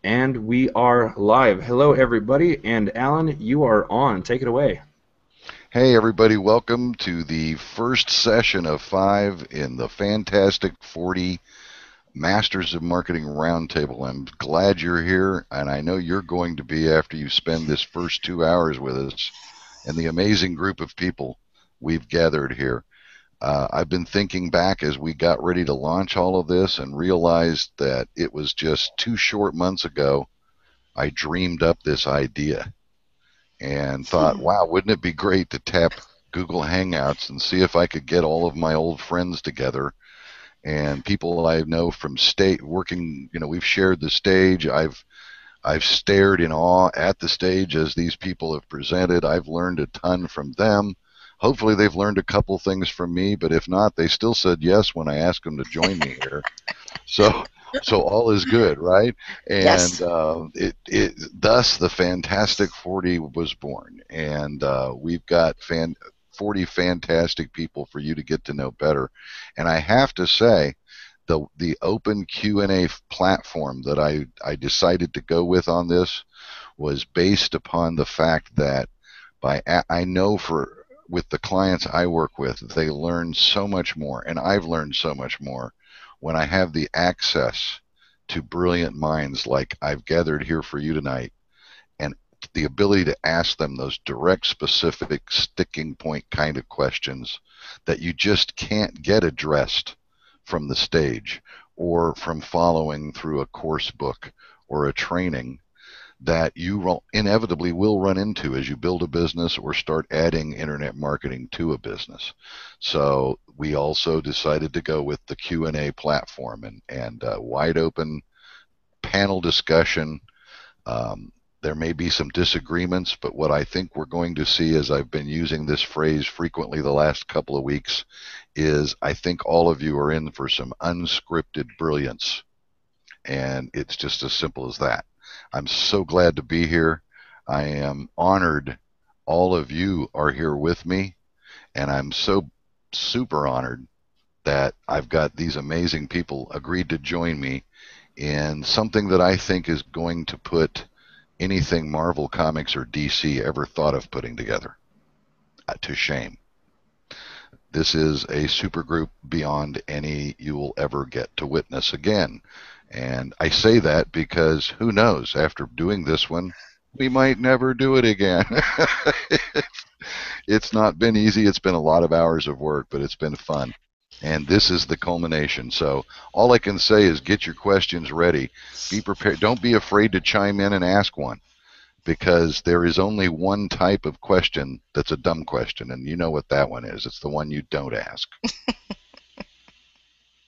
And we are live. Hello, everybody. And Alan, you are on. Take it away. Hey, everybody, welcome to the first session of 5 in the Fantastic 40 Masters of Marketing Roundtable. I'm glad you're here, and I know you're going to be after you spend this first 2 hours with us and the amazing group of people we've gathered here. I've been thinking back as we got ready to launch all of this and realized that it was just 2 short months ago I dreamed up this idea and thought, wow, wouldn't it be great to tap Google Hangouts and see if I could get all of my old friends together and people I know from state working, we've shared the stage. I've stared in awe at the stage as these people have presented. I've learned a ton from them. Hopefully they've learned a couple things from me, but if not, they still said yes when I asked them to join me here. So, so all is good, right? And Yes. thus the Fantastic 40 was born, and we've got 40 fantastic people for you to get to know better. And I have to say, the open Q&A platform that I decided to go with on this was based upon the fact that I know for with the clients I work with, they learn so much more, and I've learned so much more when I have the access to brilliant minds like I've gathered here for you tonight, and the ability to ask them those direct, specific, sticking point kind of questions that you just can't get addressed from the stage or from following through a course book or a training that you inevitably will run into as you build a business or start adding internet marketing to a business. So we also decided to go with the Q&A platform and wide open panel discussion. There may be some disagreements, but what I think we're going to see, as I've been using this phrase frequently the last couple of weeks, is I think all of you are in for some unscripted brilliance. And it's just as simple as that. I'm so glad to be here. I am honored all of you are here with me, and I'm so super honored that I've got these amazing people agreed to join me in something that I think is going to put anything Marvel Comics or DC ever thought of putting together to shame. This is a supergroup beyond any you will ever get to witness again. And I say that because who knows, after doing this one, we might never do it again. It's not been easy. It's been a lot of hours of work, but it's been fun. And this is the culmination. So all I can say is get your questions ready. Be prepared. Don't be afraid to chime in and ask one, because there is only one type of question that's a dumb question, and you know what that one is. It's the one you don't ask.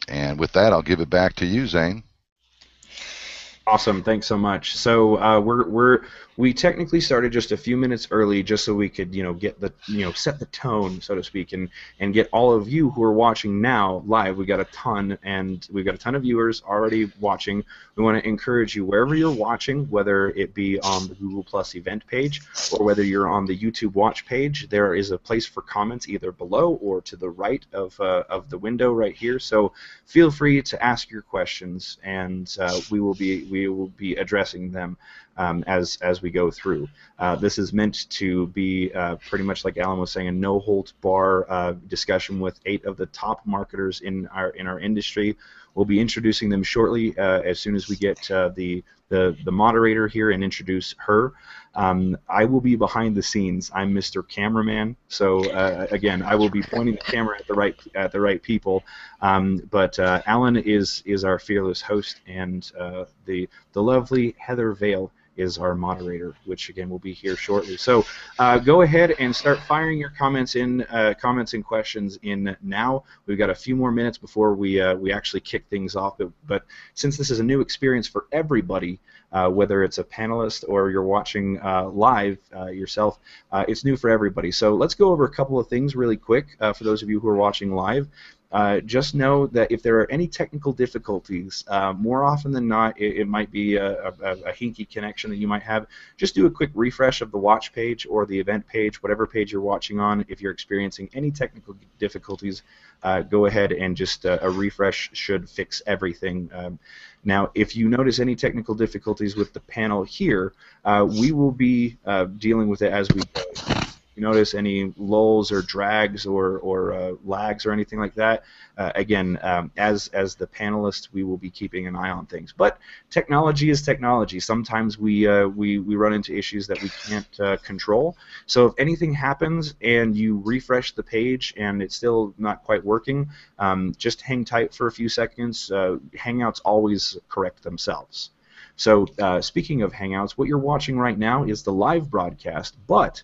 And with that, I'll give it back to you, Zane. Awesome, thanks so much. So we technically started just a few minutes early, just so we could get the set the tone, so to speak, and get all of you who are watching now live. We've got a ton of viewers already watching. We want to encourage you wherever you're watching, whether it be on the Google Plus event page or whether you're on the YouTube watch page. There is a place for comments either below or to the right of the window right here. So feel free to ask your questions, and we will be addressing them as we go through. This is meant to be pretty much like Alan was saying, a no-holds-bar discussion with 8 of the top marketers in our industry. We'll be introducing them shortly as soon as we get the moderator here and introduce her. I will be behind the scenes. I'm Mr. Cameraman, so again, I will be pointing the camera at the right people. But Alan is our fearless host, and the lovely Heather Vale is our moderator, which again will be here shortly. So go ahead and start firing your comments and questions in now. We've got a few more minutes before we actually kick things off. But since this is a new experience for everybody, whether it's a panelist or you're watching live yourself, it's new for everybody. So let's go over a couple of things really quick for those of you who are watching live. just know that if there are any technical difficulties, more often than not, it might be a hinky connection that you might have. Just do a quick refresh of the watch page or the event page, whatever page you're watching on. If you're experiencing any technical difficulties, go ahead and just a refresh should fix everything. Now, if you notice any technical difficulties with the panel here, we will be dealing with it as we go. If you notice any lulls or drags or lags or anything like that, again, as the panelists, we will be keeping an eye on things. But technology is technology. Sometimes we run into issues that we can't control. So if anything happens and you refresh the page and it's still not quite working, just hang tight for a few seconds. Hangouts always correct themselves. So speaking of Hangouts, what you're watching right now is the live broadcast, but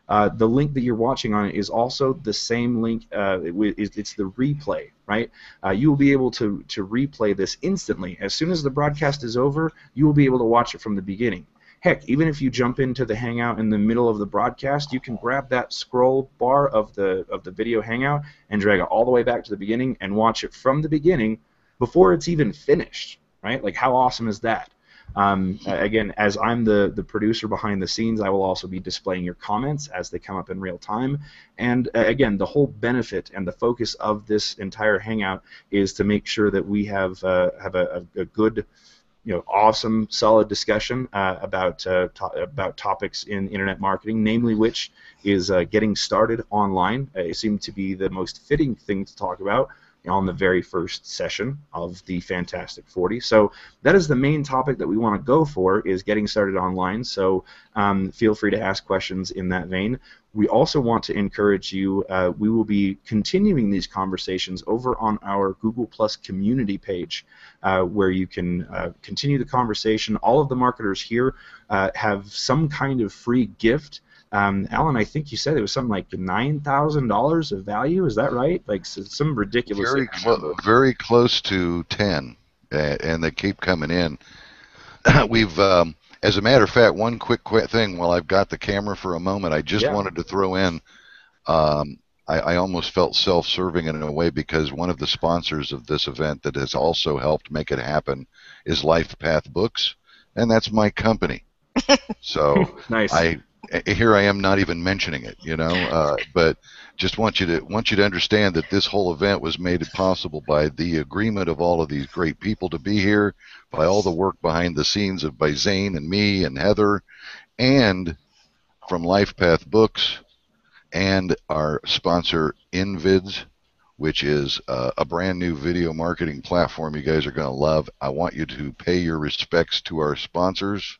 the link that you're watching on is also the same link. It's the replay, right? You will be able to replay this instantly. As soon as the broadcast is over, you will be able to watch it from the beginning. Heck, even if you jump into the Hangout in the middle of the broadcast, you can grab that scroll bar of the video Hangout and drag it all the way back to the beginning and watch it from the beginning before it's even finished, right? Like, how awesome is that? Again, as I'm the producer behind the scenes, I will also be displaying your comments as they come up in real time. And again, the whole benefit and the focus of this entire Hangout is to make sure that we have a good, awesome, solid discussion about topics in internet marketing, namely which is getting started online. It seemed to be the most fitting thing to talk about on the very first session of the Fantastic 40. So that is the main topic that we want to go for, is getting started online. So feel free to ask questions in that vein. We also want to encourage you, we will be continuing these conversations over on our Google Plus community page, where you can continue the conversation. All of the marketers here have some kind of free gift. Alan, I think you said it was something like $9,000 of value. Is that right? Like some ridiculous. Very close to 10, and they keep coming in. We've, as a matter of fact, one quick thing while I've got the camera for a moment, I just wanted to throw in. I almost felt self-serving in a way, because one of the sponsors of this event that has also helped make it happen is LifePath Books, and that's my company. So nice. Here I am not even mentioning it, but just want you to understand that this whole event was made possible by the agreement of all of these great people to be here, by all the work behind the scenes by Zane and me and Heather, and from LifePath Books and our sponsor InVids, which is a brand new video marketing platform you guys are going to love. I want you to pay your respects to our sponsors.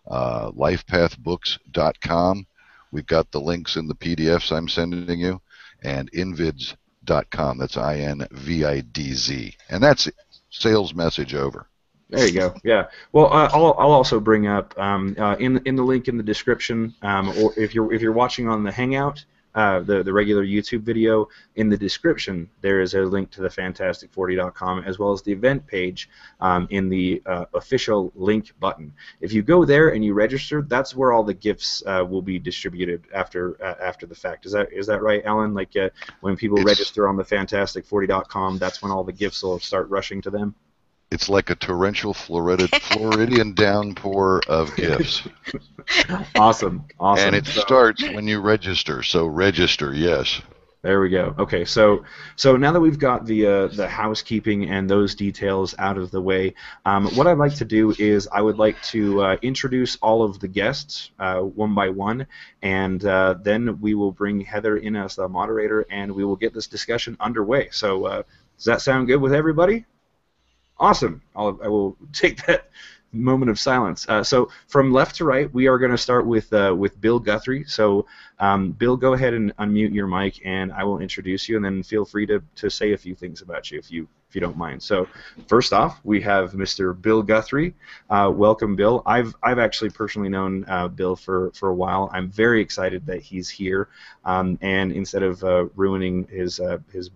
lifepathbooks.com. We've got the links in the PDFs I'm sending you, and invidz.com. That's INVIDZ. And that's it. Sales message over. There you go. Yeah. Well, I'll also bring up in the link in the description, or if you're watching on the Hangout, the regular YouTube video, in the description there is a link to the Fantastic40.com, as well as the event page in the official link button. If you go there and you register, that's where all the gifts will be distributed after the fact. Is that right, Alan? Like when people register on the Fantastic40.com, that's when all the gifts will start rushing to them? It's like a torrential Floridian downpour of gifts. Awesome. And it starts when you register, so register, yes. There we go. Okay, so now that we've got the housekeeping and those details out of the way, what I'd like to do is I would like to introduce all of the guests one by one, and then we will bring Heather in as the moderator, and we will get this discussion underway. So does that sound good with everybody? Awesome. I will take that moment of silence. So from left to right, we are going to start with Bill Guthrie. So Bill, go ahead and unmute your mic, and I will introduce you, and then feel free to say a few things about you if you don't mind. So first off, we have Mr. Bill Guthrie. Welcome, Bill. I've actually personally known Bill for a while. I'm very excited that he's here, and instead of ruining his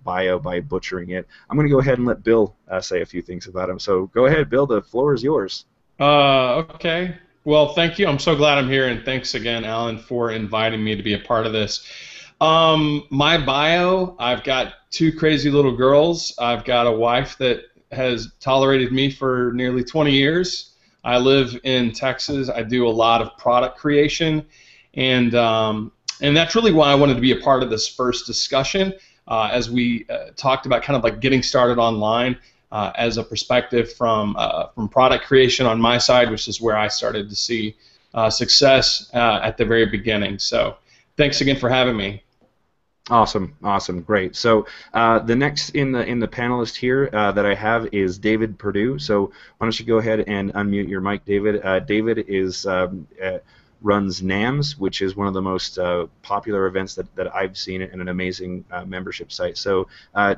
bio by butchering it, I'm going to go ahead and let Bill say a few things about him. So go ahead, Bill. The floor is yours. Okay. Well, thank you. I'm so glad I'm here, and thanks again, Alan, for inviting me to be a part of this. My bio, I've got 2 crazy little girls. I've got a wife that has tolerated me for nearly 20 years. I live in Texas. I do a lot of product creation, and that's really why I wanted to be a part of this first discussion as we talked about kind of like getting started online as a perspective from product creation on my side, which is where I started to see success at the very beginning. So thanks again for having me. Awesome, awesome, great. So the next in the panelist here that I have is David Perdue. So why don't you go ahead and unmute your mic, David? David is runs NAMS, which is one of the most popular events that I've seen, and an amazing membership site. So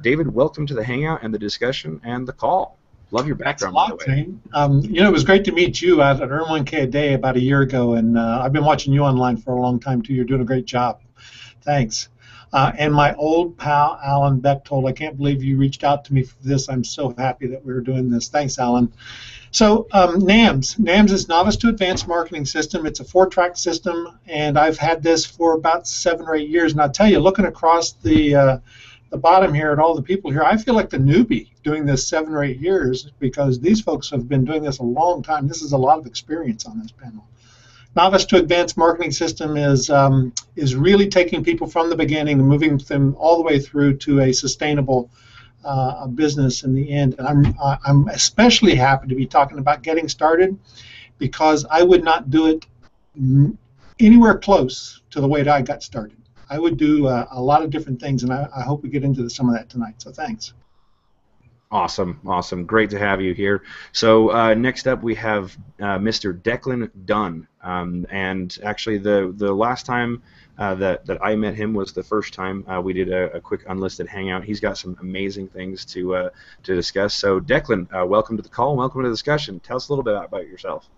David, welcome to the Hangout and the discussion and the call. Love your background. Thanks a lot, Zane. You know, it was great to meet you out at Earn 1K a Day about a year ago, and I've been watching you online for a long time too. You're doing a great job. Thanks. And my old pal, Alan Bechtold, I can't believe you reached out to me for this. I'm so happy that we were doing this. Thanks, Alan. So NAMS. NAMS is Novice to Advanced Marketing System. It's a 4-track system, and I've had this for about 7 or 8 years. And I'll tell you, looking across the bottom here at all the people here, I feel like the newbie doing this 7 or 8 years, because these folks have been doing this a long time. This is a lot of experience on this panel. Novice to Advanced Marketing System is really taking people from the beginning and moving them all the way through to a sustainable business in the end. And I'm especially happy to be talking about getting started, because I would not do it anywhere close to the way that I got started. I would do a lot of different things, and I hope we get into some of that tonight. So thanks. Awesome, awesome. Great to have you here. So next up we have Mr. Declan Dunn. And actually the last time that I met him was the first time we did a quick unlisted hangout. He's got some amazing things to discuss. So Declan, welcome to the call and welcome to the discussion. Tell us a little bit about yourself.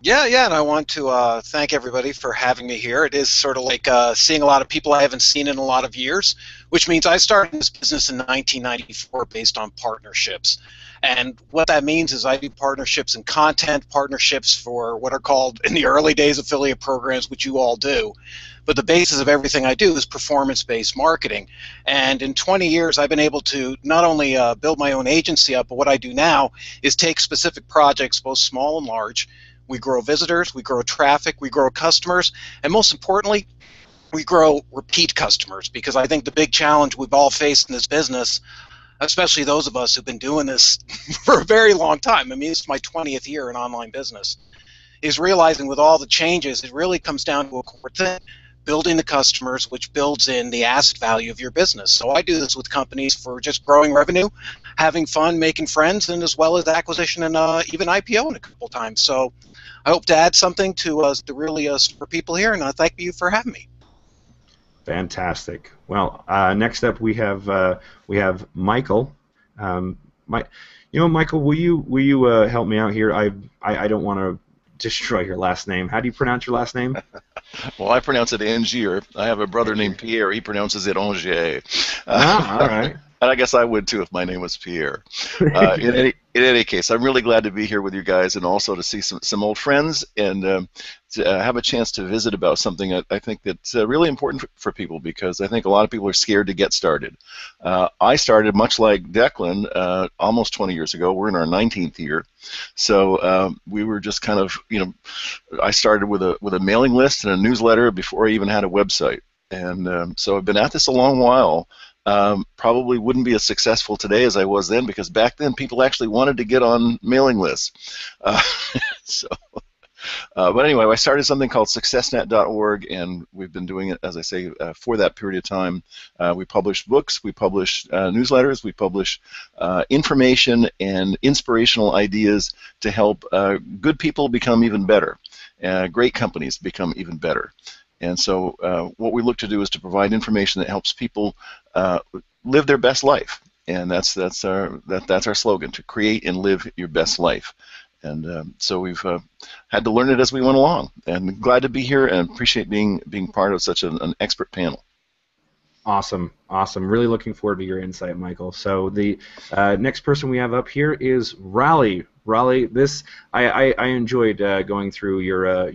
Yeah, and I want to thank everybody for having me here. It is sort of like seeing a lot of people I haven't seen in a lot of years, which means I started this business in 1994 based on partnerships. And what that means is I do partnerships in content, partnerships for what are called, in the early days, affiliate programs, which you all do. But the basis of everything I do is performance-based marketing. And in 20 years, I've been able to not only build my own agency up, but what I do now is take specific projects, both small and large. We grow visitors, we grow traffic, we grow customers, and most importantly, we grow repeat customers, because I think the big challenge we've all faced in this business, especially those of us who've been doing this for a very long time, I mean, it's my 20th year in online business, is realizing with all the changes, it really comes down to a core thing: building the customers, which builds in the asset value of your business. So I do this with companies for just growing revenue, having fun, making friends, and as well as acquisition and even IPO a couple times. So I hope to add something to really for people here, and thank you for having me. Fantastic. Well, next up we have Michael. Michael, will you help me out here? I don't want to destroy your last name. How do you pronounce your last name? Well, I pronounce it Angier. I have a brother named Pierre. He pronounces it Angier. All right. And I guess I would too if my name was Pierre. In any case, I'm really glad to be here with you guys, and also to see some old friends, and to have a chance to visit about something I think that's really important for people, because I think a lot of people are scared to get started. I started much like Declan almost 20 years ago. We're in our 19th year, so we were just kind of, I started with a mailing list and a newsletter before I even had a website, and so I've been at this a long while. Probably wouldn't be as successful today as I was then, because back then people actually wanted to get on mailing lists. But anyway, I started something called successnet.org, and we've been doing it, as I say, for that period of time. We publish books, we publish newsletters, we publish information and inspirational ideas to help good people become even better, great companies become even better. And so what we look to do is to provide information that helps people live their best life, and that's our slogan: to create and live your best life. And so we've had to learn it as we went along, and glad to be here and appreciate being part of such an expert panel. Awesome, awesome. Really looking forward to your insight, Michael. So the next person we have up here is Raleigh. Raleigh, I enjoyed going through your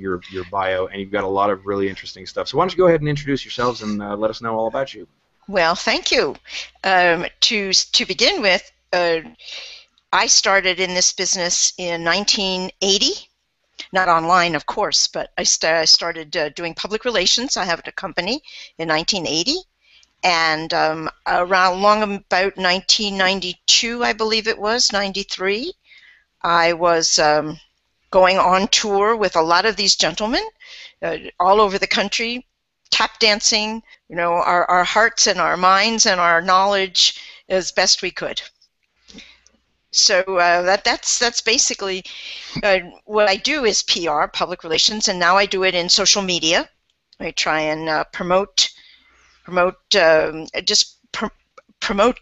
bio, and you've got a lot of really interesting stuff. So why don't you go ahead and introduce yourselves and let us know all about you. Well, thank you. To begin with, I started in this business in 1980. Not online, of course, but I started doing public relations. I have a company in 1980. And along about 1992, I believe it was, 93, I was going on tour with a lot of these gentlemen all over the country, tap dancing, our hearts and our minds and our knowledge as best we could. So that's basically what I do is PR, public relations, and now I do it in social media. I try and promote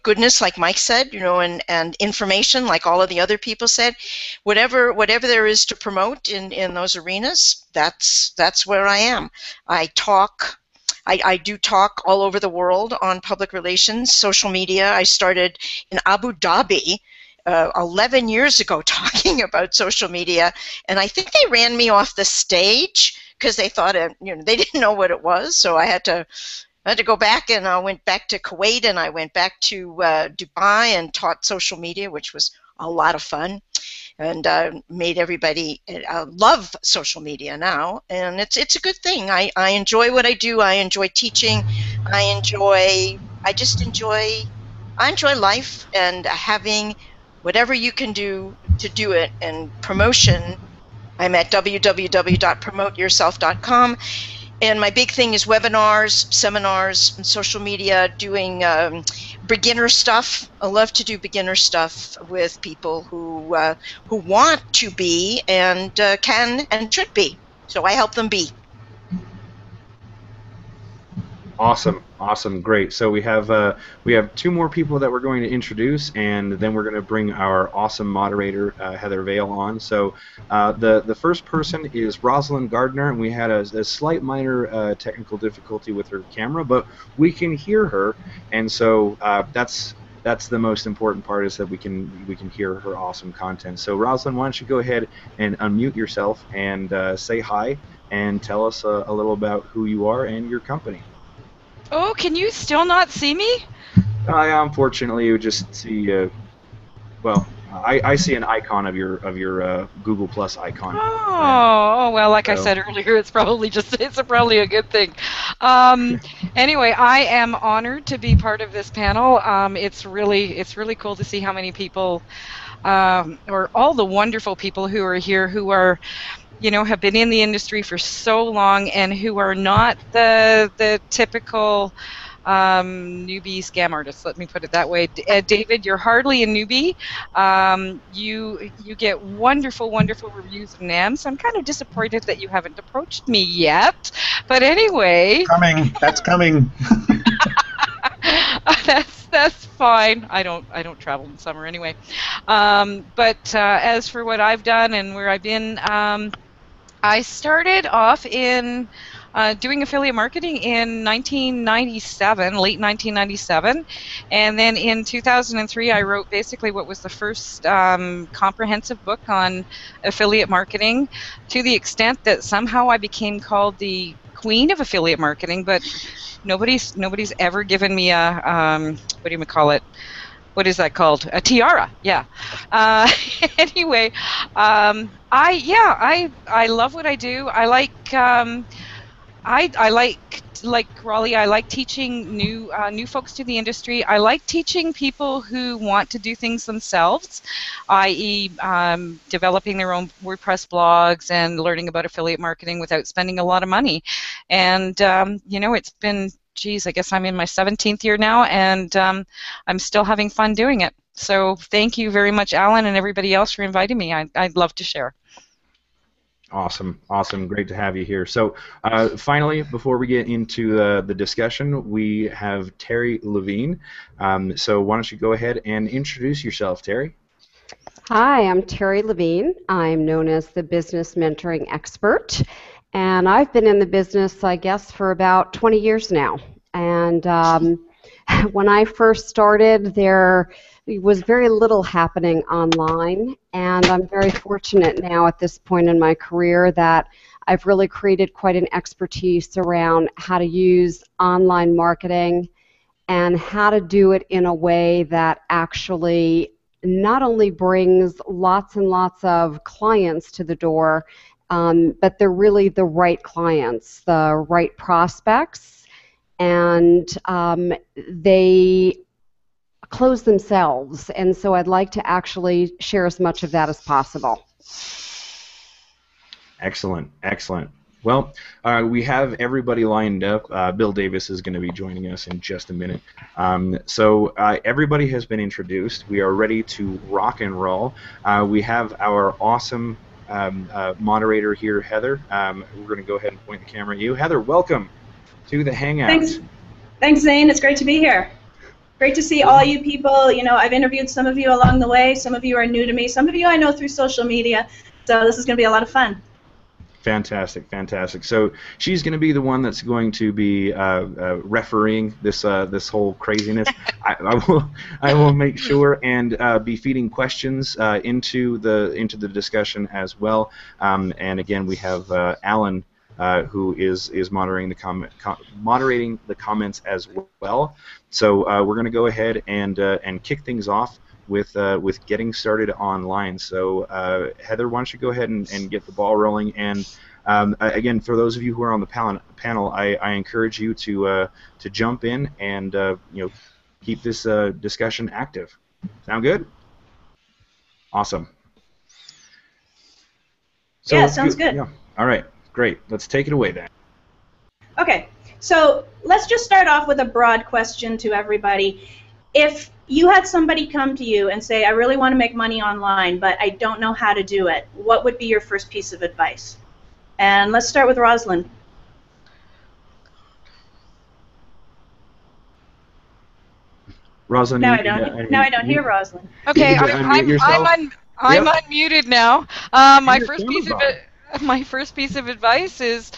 goodness, like Mike said, and information, like all of the other people said. Whatever there is to promote in those arenas, that's where I am. I do talk all over the world on public relations, social media. I started in Abu Dhabi 11 years ago talking about social media, and I think they ran me off the stage because they thought they didn't know what it was. So I had to go back, and I went back to Kuwait, and I went back to Dubai and taught social media, which was a lot of fun, and made everybody love social media now, and it's a good thing. I enjoy what I do. I enjoy teaching. I enjoy life and having whatever you can do to do it. And promotion, I'm at www.promoteyourself.com. And my big thing is webinars, seminars, and social media, doing beginner stuff. I love to do beginner stuff with people who want to be and can and should be. So I help them be. Awesome, great. So we have two more people that we're going to introduce, and then we're going to bring our awesome moderator Heather Vale on. So the first person is Rosalind Gardner, and we had a slight minor technical difficulty with her camera, but we can hear her, and so that's the most important part, is that we can hear her awesome content. So Rosalind, why don't you go ahead and unmute yourself and say hi and tell us a little about who you are and your company. Oh, can you still not see me? I unfortunately just see. I see an icon of your Google Plus icon. Oh, well, like I said earlier, it's probably a good thing. Anyway, I am honored to be part of this panel. It's really cool to see how many people, or all the wonderful people who are here, who are, have been in the industry for so long and who are not the typical newbie scam artists. Let me put it that way. David, you're hardly a newbie. You get wonderful reviews of NAM, so I'm kind of disappointed that you haven't approached me yet. But anyway, that's coming. That's fine. I don't travel in summer anyway. But as for what I've done and where I've been, I started off in doing affiliate marketing in 1997, late 1997, and then in 2003 I wrote basically what was the first comprehensive book on affiliate marketing, to the extent that somehow I became called the queen of affiliate marketing, but nobody's ever given me a what do you call it? What is that called? A tiara, yeah. Anyway, I love what I do. I like Raleigh. I like teaching new folks to the industry. I like teaching people who want to do things themselves, i.e., developing their own WordPress blogs and learning about affiliate marketing without spending a lot of money. And it's been, I guess I'm in my 17th year now, and I'm still having fun doing it. So thank you very much, Alan, and everybody else for inviting me. I'd love to share. Awesome. Great to have you here. So finally, before we get into the discussion, we have Terri Levine. So why don't you go ahead and introduce yourself, Terri? Hi, I'm Terri Levine. I'm known as the business mentoring expert, and I've been in the business, I guess, for about 20 years now. And when I first started, there was very little happening online, and I'm very fortunate now at this point in my career that I've really created quite an expertise around how to use online marketing and how to do it in a way that actually not only brings lots and lots of clients to the door, but they're really the right clients, the right prospects, and they close themselves. And so I'd like to actually share as much of that as possible. Excellent, excellent. Well, we have everybody lined up. Bill Davis is going to be joining us in just a minute. So everybody has been introduced. We are ready to rock and roll. We have our awesome moderator here, Heather. We're going to go ahead and point the camera at you. Heather, welcome to the Hangout. Thanks, Zane. It's great to be here. Great to see all you people. You know, I've interviewed some of you along the way. Some of you are new to me. Some of you I know through social media. So this is going to be a lot of fun. Fantastic, fantastic. So she's going to be the one that's going to be refereeing this this whole craziness. I will make sure and be feeding questions into the discussion as well. And again, we have Alan, who is moderating the comments as well. So we're going to go ahead and kick things off with getting started online. So Heather, why don't you go ahead and get the ball rolling? And again, for those of you who are on the panel, I encourage you to jump in and keep this discussion active. Sound good? Awesome. So yeah, sounds good. Yeah. All right. Great. Let's take it away then. Okay. So let's just start off with a broad question to everybody. If you had somebody come to you and say, I really want to make money online, but I don't know how to do it, what would be your first piece of advice? And let's start with Rosalind. Rosalind, now I don't hear Rosalind. Okay, I'm unmuted now. My first piece of advice is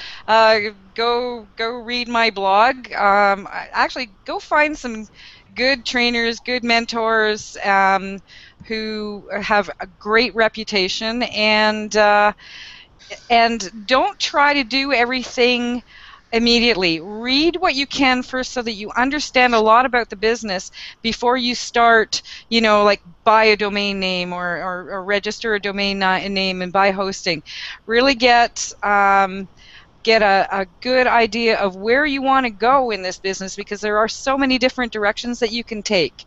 go read my blog. Actually, go find some good trainers, good mentors who have a great reputation, and don't try to do everything immediately. Read what you can first so that you understand a lot about the business before you start, like buy a domain name or register a domain name and buy hosting. Really get a good idea of where you want to go in this business, because there are so many different directions that you can take.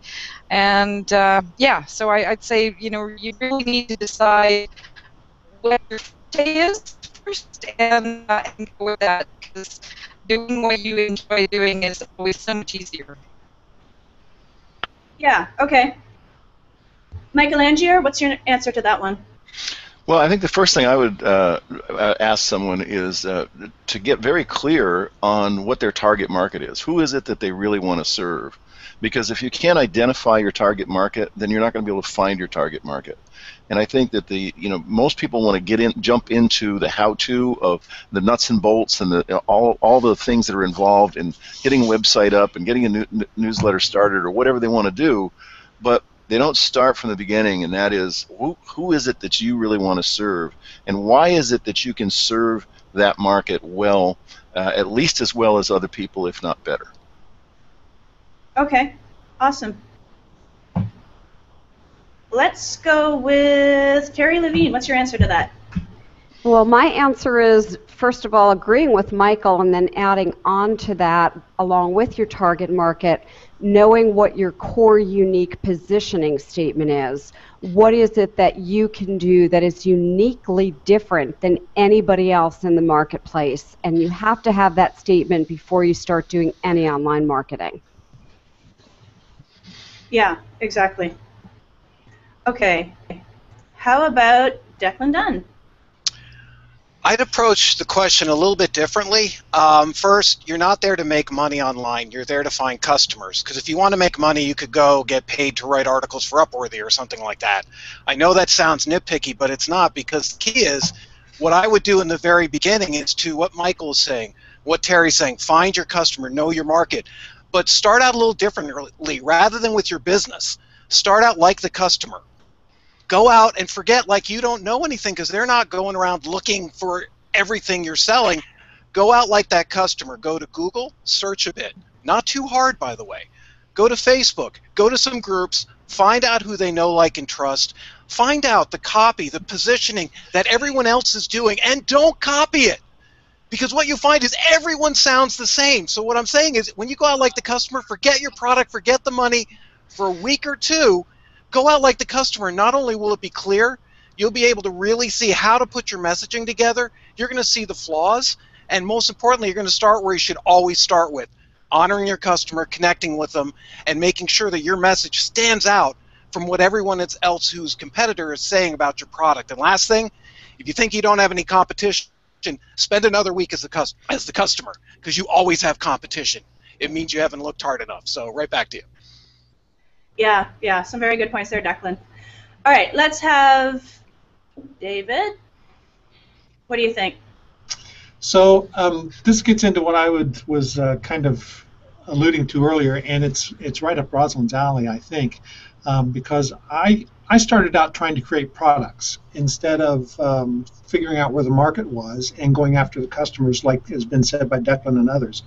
And so I'd say, you really need to decide what your forte is first and go with that, because doing what you enjoy doing is always so much easier. Yeah, okay. Michael Angier, what's your answer to that one? Well, I think the first thing I would ask someone is to get very clear on what their target market is. Who is it that they really want to serve? Because if you can't identify your target market, then you're not going to be able to find your target market. And I think that most people want to jump into the how-to of the nuts and bolts and all the things that are involved in getting a website up and getting a newsletter started or whatever they want to do, but they don't start from the beginning, and that is who is it that you really want to serve, and why is it that you can serve that market well, at least as well as other people, if not better. Okay, awesome. Let's go with Terri Levine. What's your answer to that? Well, my answer is, first of all, agreeing with Michael and then adding on to that, along with your target market, knowing what your core unique positioning statement is. What is it that you can do that is uniquely different than anybody else in the marketplace? And you have to have that statement before you start doing any online marketing. Yeah, exactly. Okay. How about Declan Dunn? I'd approach the question a little bit differently. First, you're not there to make money online. You're there to find customers. Because if you want to make money, you could go get paid to write articles for Upworthy or something like that. I know that sounds nitpicky, but it's not, because the key is, what I would do in the very beginning is to what Michael is saying. what Terry's saying, find your customer, know your market, but start out a little differently. Rather than with your business, start out like the customer. Go out and forget like you don't know anything, because they're not going around looking for everything you're selling. Go out like that customer. Go to Google, search a bit. Not too hard, by the way. Go to Facebook, go to some groups, find out who they know, like, and trust. Find out the copy, the positioning that everyone else is doing, and don't copy it. Because what you find is everyone sounds the same. So what I'm saying is, when you go out like the customer, forget your product, forget the money for a week or two. Go out like the customer. Not only will it be clear, you'll be able to really see how to put your messaging together. You're going to see the flaws. And most importantly, you're going to start where you should always start with, honoring your customer, connecting with them, and making sure that your message stands out from what everyone else whose competitor is saying about your product. And last thing, if you think you don't have any competition, spend another week as the customer, because you always have competition. It means you haven't looked hard enough. So right back to you. Yeah, some very good points there, Declan. All right, let's have David. What do you think? So this gets into what I was kind of alluding to earlier, and it's right up Rosalind's alley, I think, because I started out trying to create products instead of figuring out where the market was and going after the customers, like has been said by Declan and others.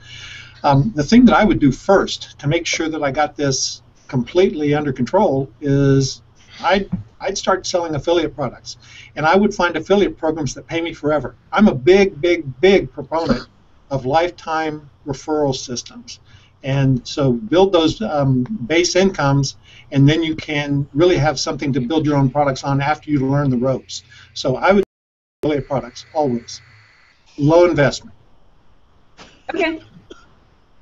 The thing that I would do first to make sure that I got this completely under control is I'd start selling affiliate products, and I would find affiliate programs that pay me forever. I'm a big proponent of lifetime referral systems, and so build those base incomes, and then you can really have something to build your own products on after you learn the ropes. So I would do affiliate products always, low investment. Okay,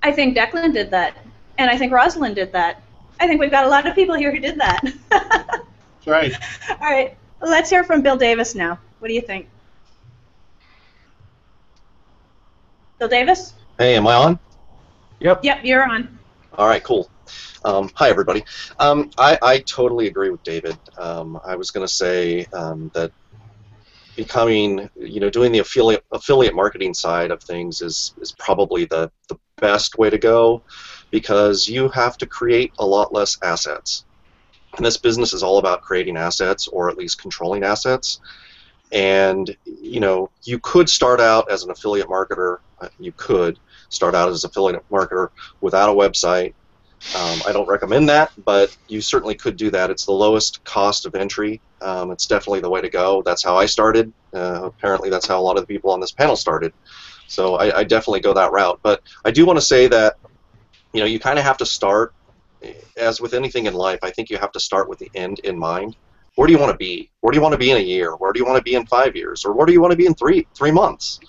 I think Declan did that, and I think Rosalind did that. I think we've got a lot of people here who did that. That's right. All right, let's hear from Bill Davis now. What do you think? Bill Davis? Hey, am I on? Yep, you're on. All right, cool. Hi, everybody. I totally agree with David. I was going to say that becoming, doing the affiliate marketing side of things is probably the best way to go, because you have to create a lot less assets. And this business is all about creating assets, or at least controlling assets. And, you could start out as an affiliate marketer. You could start out as an affiliate marketer without a website. I don't recommend that, but you certainly could do that. It's the lowest cost of entry. It's definitely the way to go. That's how I started. Apparently that's how a lot of the people on this panel started. So I definitely go that route. But I do want to say that, you kind of have to start, as with anything in life, I think you have to start with the end in mind. Where do you want to be? Where do you want to be in a year? Where do you want to be in 5 years? Or where do you want to be in three months?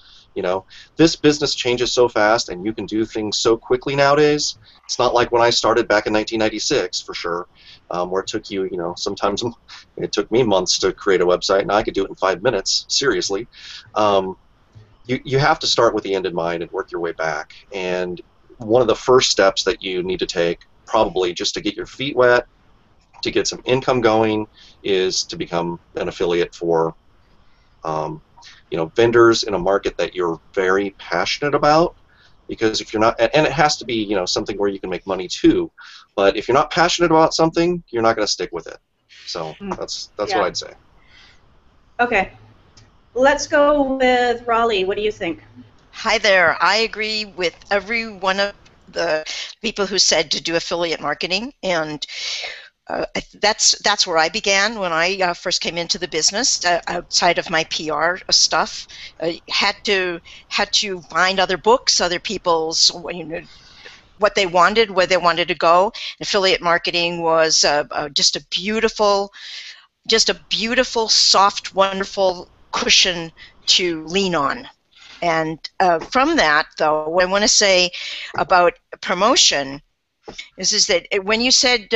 This business changes so fast, and you can do things so quickly nowadays. It's not like when I started back in 1996, for sure, where it took you, sometimes it took me months to create a website. Now I could do it in 5 minutes, seriously. You have to start with the end in mind and work your way back. And one of the first steps that you need to take, probably just to get your feet wet, to get some income going, is to become an affiliate for vendors in a market that you're very passionate about. Because if you're not, and it has to be something where you can make money too, but if you're not passionate about something, you're not going to stick with it. So that's what I'd say. Okay, let's go with Raleigh. What do you think? Hi there. I agree with every one of the people who said to do affiliate marketing, and that's where I began when I first came into the business. Outside of my PR stuff, had to find other books, other people's what they wanted, where they wanted to go. Affiliate marketing was just a beautiful, soft, wonderful cushion to lean on. And from that, though, what I want to say about promotion is that when you said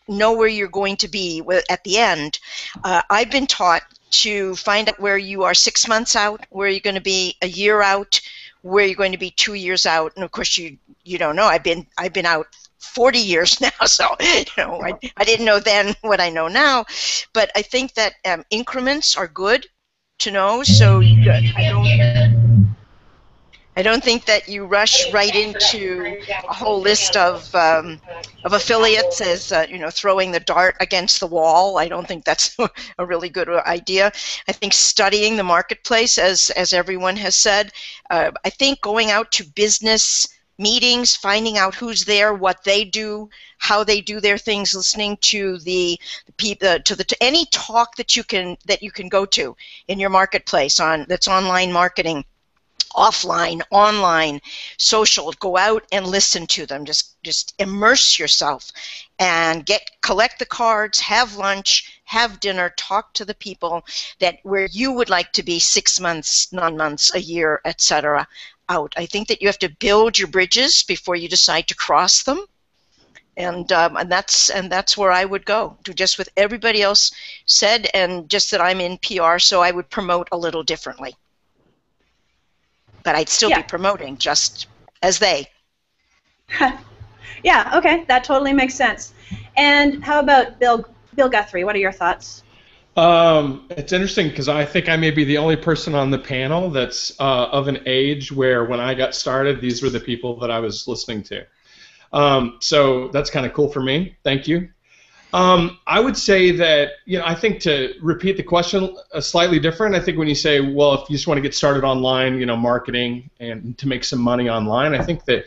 know where you're going to be at the end, I've been taught to find out where you are 6 months out, where you're going to be a year out, where you're going to be 2 years out, and of course you don't know. I've been out 40 years now, so I didn't know then what I know now. But I think that I don't think that you rush right into a whole list of affiliates as throwing the dart against the wall. I don't think that's a really good idea. I think studying the marketplace, as everyone has said, I think going out to business meetings, finding out who's there, what they do, how they do their things, listening to the people, to any talk that you can go to in your marketplace that's online marketing. Offline, online, social, go out and listen to them. Just immerse yourself and collect the cards, have lunch, have dinner, talk to the people where you would like to be 6 months, 9 months, a year, etc. out. I think that you have to build your bridges before you decide to cross them. And that's where I would go, to just what everybody else said, and just that I'm in PR, so I would promote a little differently. But I'd still be promoting just as they. Yeah, okay, that totally makes sense. And how about Bill Guthrie? What are your thoughts? It's interesting because I think I may be the only person on the panel that's of an age where when I got started, these were the people that I was listening to. So that's kind of cool for me. Thank you. I would say that, I think, to repeat the question slightly different, I think when you say, well, if you just want to get started online, marketing and to make some money online, I think that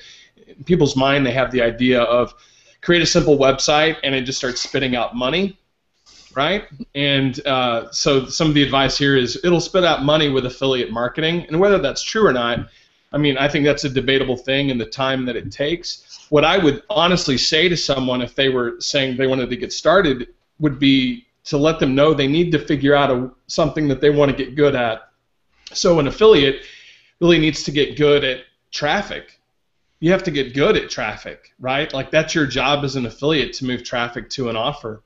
in people's mind they have the idea of create a simple website and it just starts spitting out money, right? And so some of the advice here is it'll spit out money with affiliate marketing, and whether that's true or not, I think that's a debatable thing in the time that it takes. What I would honestly say to someone if they were saying they wanted to get started would be to let them know they need to figure out something that they want to get good at. So an affiliate really needs to get good at traffic. You have to get good at traffic, right? Like that's your job as an affiliate, to move traffic to an offer.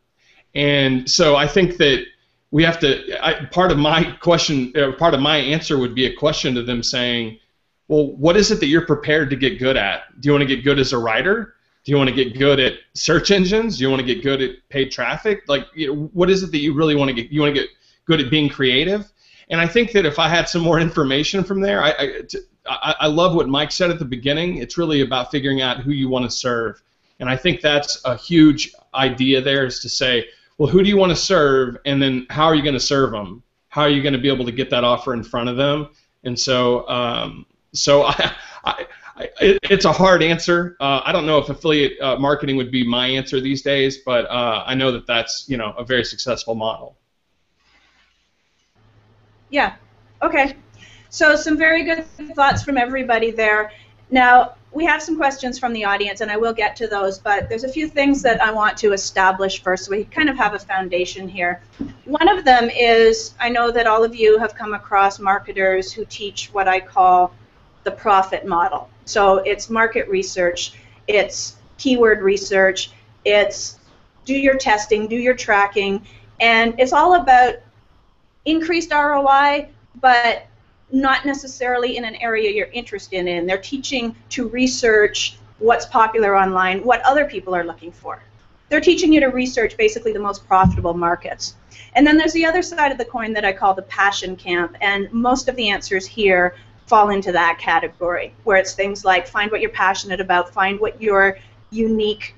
And so I think that we have to, part of my answer would be a question to them saying, well, what is it that you're prepared to get good at? Do you want to get good as a writer? Do you want to get good at search engines? Do you want to get good at paid traffic? Like, what is it that you really want to get? You want to get good at being creative? And I think that if I had some more information from there, I love what Mike said at the beginning. It's really about figuring out who you want to serve. And I think that's a huge idea there, is to say, well, who do you want to serve? And then how are you going to serve them? How are you going to be able to get that offer in front of them? And so, it's a hard answer. I don't know if affiliate marketing would be my answer these days, but I know that that's a very successful model. Yeah. Okay. So some very good thoughts from everybody there. Now we have some questions from the audience, and I will get to those. But there's a few things that I want to establish first, so we kind of have a foundation here. One of them is, I know that all of you have come across marketers who teach what I call the profit model. So it's market research, it's keyword research, it's do your testing, do your tracking, and it's all about increased ROI, but not necessarily in an area you're interested in. They're teaching to research what's popular online, what other people are looking for. They're teaching you to research basically the most profitable markets. And then there's the other side of the coin that I call the passion camp, and most of the answers here fall into that category, where it's things like find what you're passionate about, find what your unique,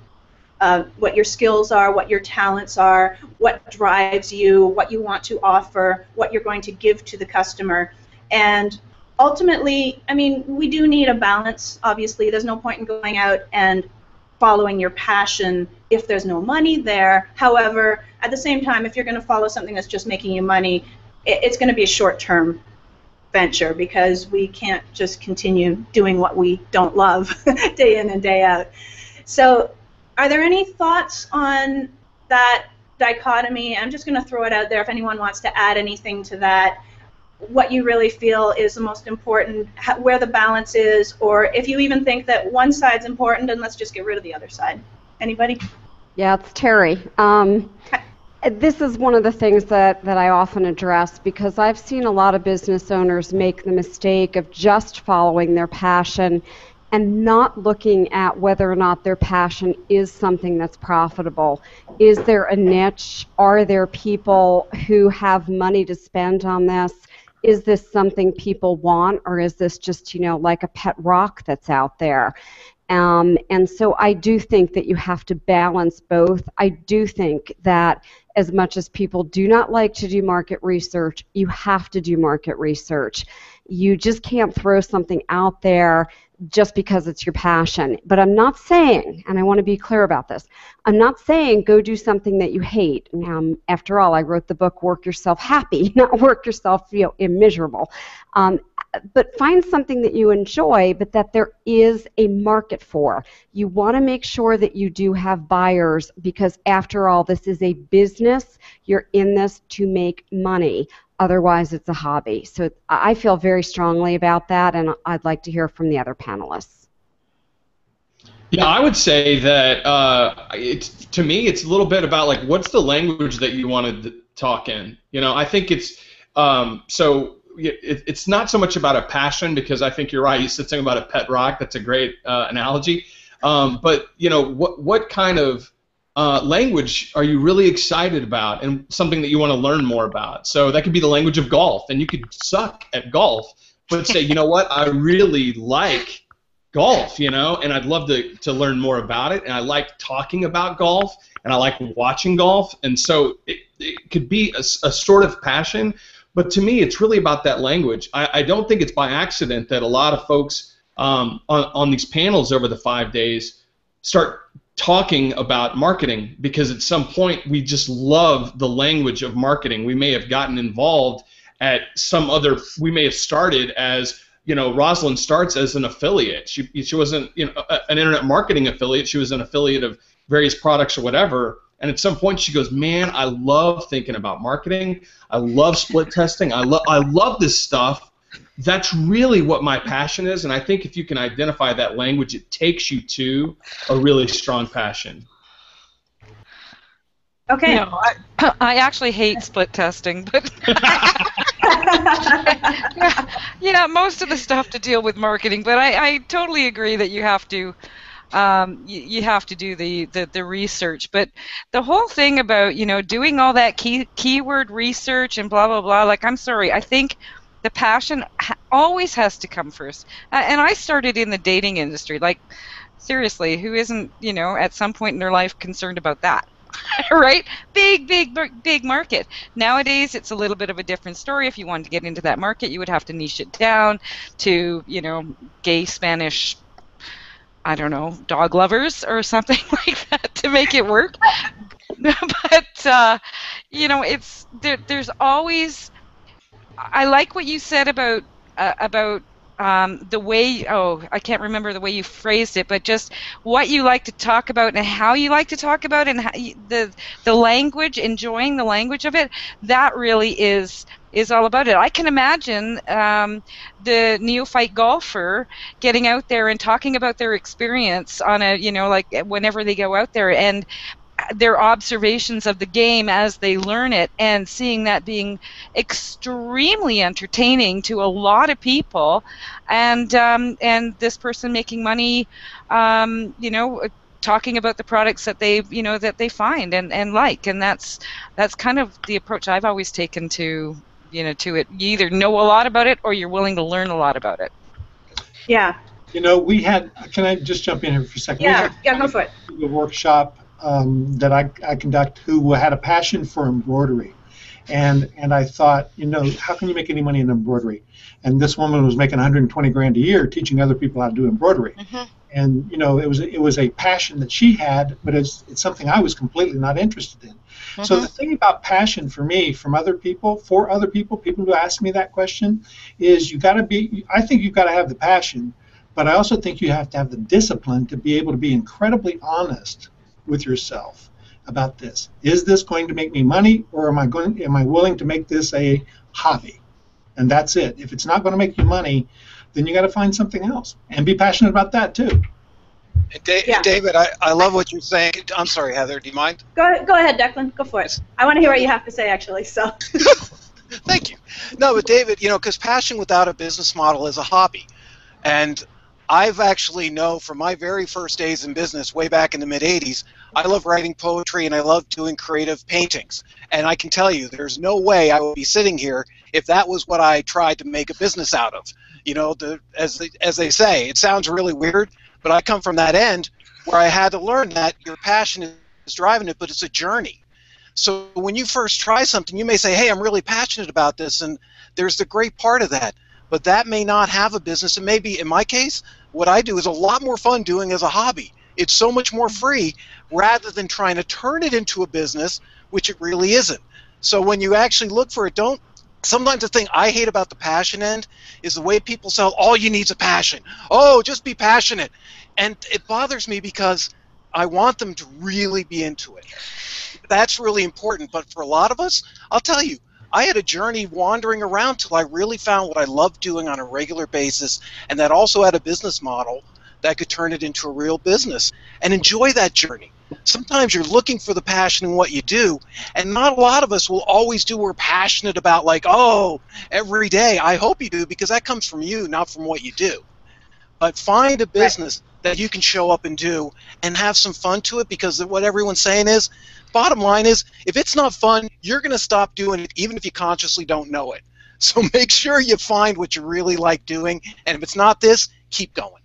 what your skills are, what your talents are, what drives you, what you want to offer, what you're going to give to the customer. And ultimately, we do need a balance. Obviously, there's no point in going out and following your passion if there's no money there. However, at the same time, if you're going to follow something that's just making you money, it's going to be a short-term venture, because we can't just continue doing what we don't love day in and day out. So are there any thoughts on that dichotomy? I'm just going to throw it out there if anyone wants to add anything to that, what you really feel is the most important, where the balance is, or if you even think that one side's important and let's just get rid of the other side. Anybody? Yeah, it's Terry. This is one of the things that I often address, because I've seen a lot of business owners make the mistake of just following their passion and not looking at whether or not their passion is something that's profitable. Is there a niche? Are there people who have money to spend on this? is this something people want, or is this just, like a pet rock that's out there? And so I do think that you have to balance both. I do think that as much as people do not like to do market research, you have to do market research. You just can't throw something out there just because it's your passion. But I'm not saying, and I want to be clear about this, I'm not saying go do something that you hate. Now, after all, I wrote the book Work Yourself Happy, not work yourself miserable. But find something that you enjoy, but that there is a market for. You want to make sure that you do have buyers, because after all, this is a business. You're in this to make money. Otherwise, it's a hobby. So I feel very strongly about that, and I'd like to hear from the other panelists. Yeah, I would say that to me, it's a little bit about like, what's the language that you want to talk in? I think it's it's not so much about a passion, because I think you're right. You said something about a pet rock. That's a great analogy. But what kind of language are you really excited about, and something that you want to learn more about? So that could be the language of golf, and you could suck at golf, but say, you know what, I really like golf, and I'd love to learn more about it, and I like talking about golf, and I like watching golf, and so it could be a sort of passion. But to me, it's really about that language. I don't think it's by accident that a lot of folks on these panels over the 5 days start talking about marketing, because at some point we just love the language of marketing. We may have gotten involved at we may have started as, Rosalind starts as an affiliate. She wasn't an internet marketing affiliate. She was an affiliate of various products or whatever. And at some point she goes, man, I love thinking about marketing. I love split testing. I love this stuff. That's really what my passion is. And I think if you can identify that language, it takes you to a really strong passion. Okay. I actually hate split testing, but yeah, most of the stuff to deal with marketing. But I totally agree that you have to. You have to do the research, but the whole thing about doing all that keyword research and blah blah blah, like, I'm sorry, I think the passion always has to come first. And I started in the dating industry. Like, seriously, who isn't at some point in their life concerned about that? Right? Big market. Nowadays, it's a little bit of a different story. If you wanted to get into that market, you would have to niche it down to gay Spanish, I don't know, dog lovers or something like that to make it work. But it's there's always. I like what you said about the way. Oh, I can't remember the way you phrased it, but just what you like to talk about and how you like to talk about it, and how the language, enjoying the language of it. That really is all about it. I can imagine the neophyte golfer getting out there and talking about their experience on a, like whenever they go out there, and their observations of the game as they learn it, and seeing that being extremely entertaining to a lot of people, and this person making money, talking about the products that they that they find and like, and that's kind of the approach I've always taken to to it. You either know a lot about it or you're willing to learn a lot about it. Yeah. We had, can I just jump in here for a second? Yeah, go for it. A workshop that I conduct, who had a passion for embroidery. And I thought, how can you make any money in embroidery? And this woman was making 120 grand a year teaching other people how to do embroidery. Mm-hmm. And it was a passion that she had, but it's something I was completely not interested in. Mm-hmm. So the thing about passion for me, for other people who ask me that question, is I think you've got to have the passion, but I also think you have to have the discipline to be able to be incredibly honest with yourself about this. Is this going to make me money, or am I willing to make this a hobby? And that's it. If it's not going to make you money, then you got to find something else and be passionate about that too. David, I love what you're saying. I'm sorry, Heather, do you mind? Go ahead, Declan. Go for it. I want to hear what you have to say, actually. So. Thank you. No, but David, because passion without a business model is a hobby. And I've actually from my very first days in business way back in the mid-'80s, I love writing poetry and I love doing creative paintings. And I can tell you, there's no way I would be sitting here if that was what I tried to make a business out of. You know, as they say, it sounds really weird, but I come from that end where I had to learn that your passion is driving it, but it's a journey. So when you first try something, you may say, hey, I'm really passionate about this, and there's the great part of that. But that may not have a business. And maybe, in my case, what I do is a lot more fun doing as a hobby. It's so much more free rather than trying to turn it into a business, which it really isn't. So when you actually look for it, sometimes the thing I hate about the passion end is the way people sell, all you need is a passion. Oh, just be passionate. And it bothers me because I want them to really be into it. That's really important. But for a lot of us, I'll tell you, I had a journey wandering around till I really found what I loved doing on a regular basis, and that also had a business model that could turn it into a real business, and enjoy that journey. Sometimes you're looking for the passion in what you do, and not a lot of us will always do what we're passionate about, like, oh, every day. I hope you do, because that comes from you, not from what you do. But find a business that you can show up and do and have some fun to it, because what everyone's saying is, bottom line is, if it's not fun, you're going to stop doing it even if you consciously don't know it. So make sure you find what you really like doing, and if it's not this, keep going.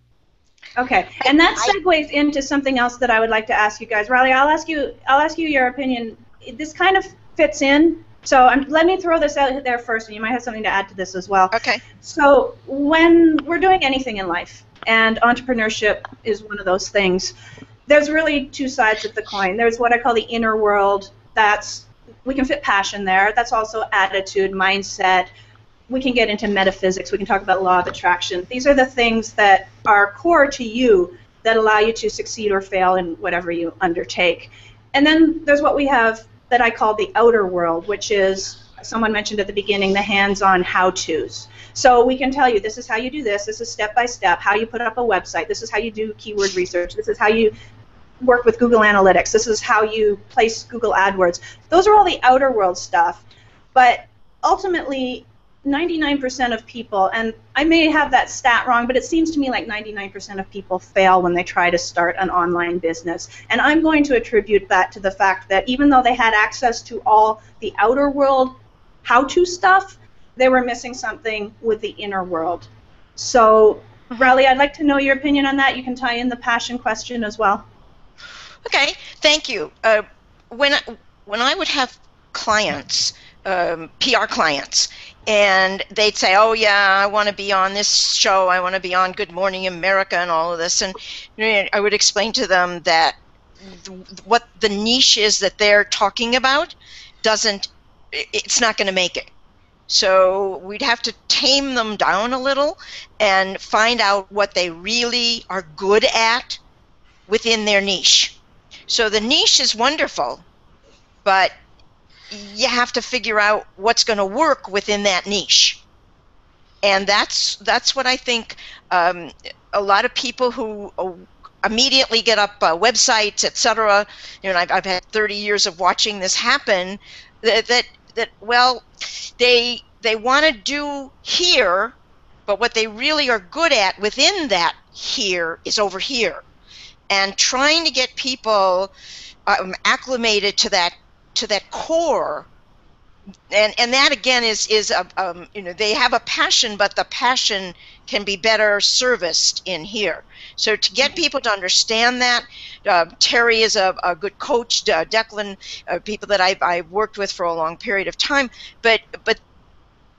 Okay, and that segues into something else that I would like to ask you guys. Raleigh, I'll ask you your opinion. This kind of fits in, so let me throw this out there first, and you might have something to add to this as well. Okay. So when we're doing anything in life, and entrepreneurship is one of those things, there's really two sides of the coin. There's what I call the inner world. We can fit passion there. That's also attitude, mindset. We can get into metaphysics. We can talk about law of attraction. These are the things that are core to you that allow you to succeed or fail in whatever you undertake. And then there's what we have that I call the outer world, which is, someone mentioned at the beginning, the hands-on how-tos. So we can tell you, this is how you do this. This is step-by-step, how you put up a website. This is how you do keyword research. This is how you work with Google Analytics. This is how you place Google AdWords. Those are all the outer world stuff. But ultimately, 99% of people, and I may have that stat wrong, but it seems to me like 99% of people fail when they try to start an online business. And I'm going to attribute that to the fact that even though they had access to all the outer world how-to stuff, they were missing something with the inner world. So, Raleigh, I'd like to know your opinion on that. You can tie in the passion question as well. Okay, thank you. When I would have clients, PR clients, and they'd say, oh yeah, I want to be on this show, I want to be on Good Morning America and all of this, and I would explain to them that what the niche is that they're talking about it's not going to make it. So we'd have to tame them down a little and find out what they really are good at within their niche. So the niche is wonderful, but you have to figure out what's going to work within that niche. And that's what I think a lot of people who immediately get up websites, etc. You know, I've had 30 years of watching this happen. Well, they want to do here, but what they really are good at within that here is over here. And trying to get people acclimated to that core, and that again is you know, they have a passion, but the passion can be better serviced in here. So to get people to understand that, Terry is a good coach, Declan, people that I've worked with for a long period of time, but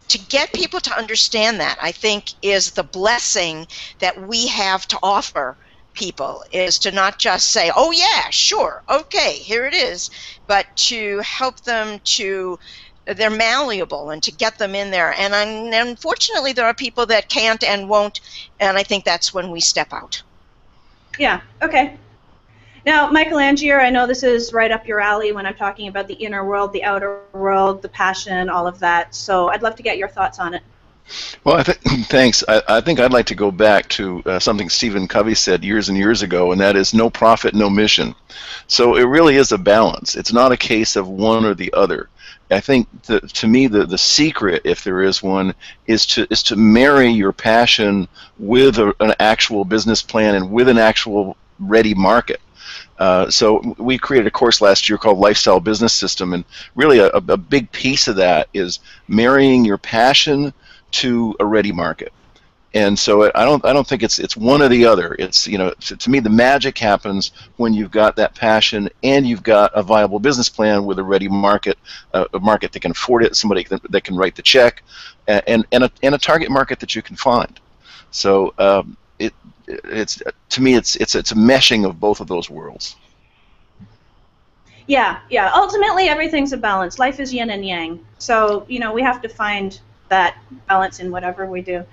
to get people to understand that, I think, is the blessing that we have to offer people, is to not just say, oh yeah, sure, okay, here it is, but to help them they're malleable, and to get them in there. And unfortunately, there are people that can't and won't, and I think that's when we step out. Yeah, okay. Now, Michael Angier, I know this is right up your alley when I'm talking about the inner world, the outer world, the passion, all of that. So I'd love to get your thoughts on it. Well, thanks. I think I'd like to go back to something Stephen Covey said years and years ago, and that is no profit, no mission. So it really is a balance. It's not a case of one or the other. I think to me the secret, if there is one, is to marry your passion with an actual business plan and with an actual ready market. So we created a course last year called Lifestyle Business System, and really a big piece of that is marrying your passion to a ready market. And so I don't think it's one or the other. It's, you know, to me the magic happens when you've got that passion and you've got a viable business plan with a ready market, a market that can afford it, somebody that can write the check, and a target market that you can find. So it's to me it's a meshing of both of those worlds. Yeah, yeah. Ultimately, everything's a balance. Life is yin and yang. So, you know, we have to find that balance in whatever we do.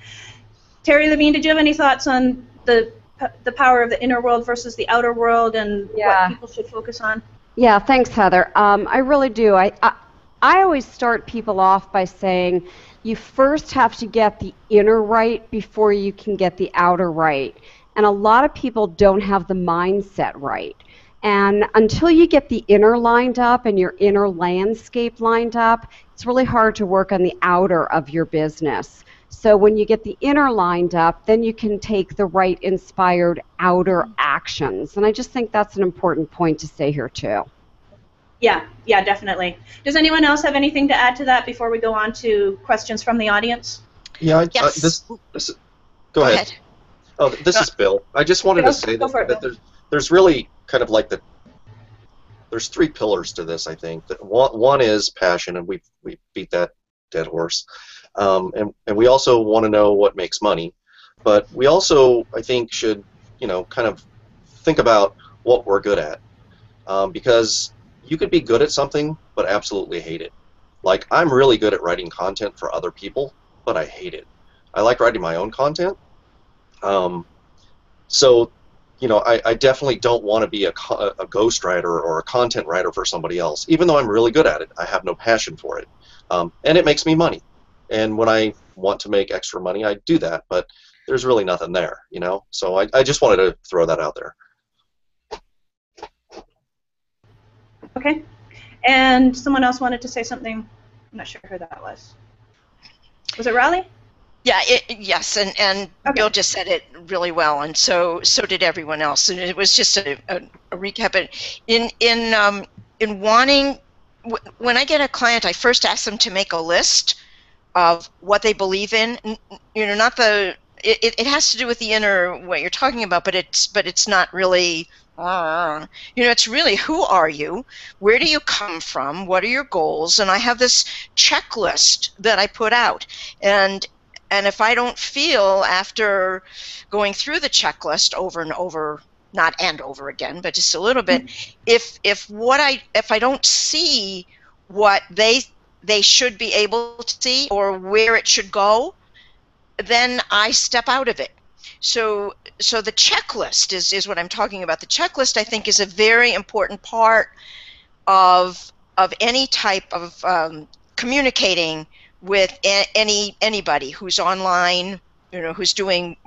Terri Levine, did you have any thoughts on the power of the inner world versus the outer world and what people should focus on? Yeah, thanks, Heather. I really do. I always start people off by saying you first have to get the inner right before you can get the outer right. And a lot of people don't have the mindset right. And until you get the inner lined up and your inner landscape lined up, it's really hard to work on the outer of your business. So when you get the inner lined up, then you can take the right inspired outer actions. And I just think that's an important point to say here too. Yeah, yeah, definitely. Does anyone else have anything to add to that before we go on to questions from the audience? Yeah, yes. Go ahead. Oh, this is Bill. I just wanted to say that there's really kind of like there's three pillars to this, I think. One is passion, and we beat that dead horse. And we also want to know what makes money, but we also, I think, should, you know, kind of think about what we're good at, because you could be good at something but absolutely hate it. Like, I'm really good at writing content for other people, but I hate it. I like writing my own content. So, you know, I definitely don't want to be a ghostwriter or a content writer for somebody else, even though I'm really good at it. I have no passion for it, and it makes me money. And when I want to make extra money, I do that, but there's really nothing there, you know? So I just wanted to throw that out there. Okay. And someone else wanted to say something. I'm not sure who that was. Was it Raleigh? Yeah, yes, and okay. Bill just said it really well, and so did everyone else. And it was just a recap. But in wanting, when I get a client, I first ask them to make a list of what they believe in. You know, not the it has to do with the inner, what you're talking about, but it's not really. You know, it's really, who are you? Where do you come from? What are your goals? And I have this checklist that I put out, and if I don't feel, after going through the checklist over and over, not and over again, but just a little bit, if I don't see what they should be able to see or where it should go, then I step out of it. So the checklist is what I'm talking about. The checklist, I think, is a very important part of any type of communicating with anybody who's online, you know, who's doing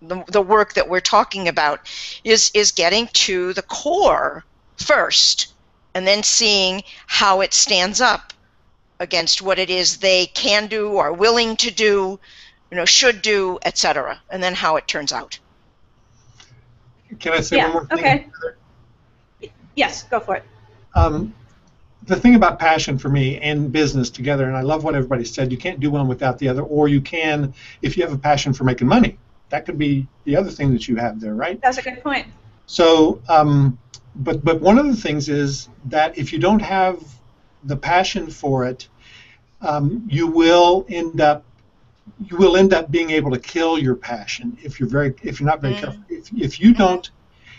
the work that we're talking about, is getting to the core first, and then seeing how it stands up against what it is they can do, are willing to do, you know, should do, etc., and then how it turns out. Can I say one more thing? Okay. Yes, go for it. The thing about passion for me and business together, and I love what everybody said, you can't do one without the other, or you can if you have a passion for making money. That could be the other thing that you have there, right? That's a good point. So, but one of the things is that if you don't have the passion for it, you will end up being able to kill your passion if you're not very careful.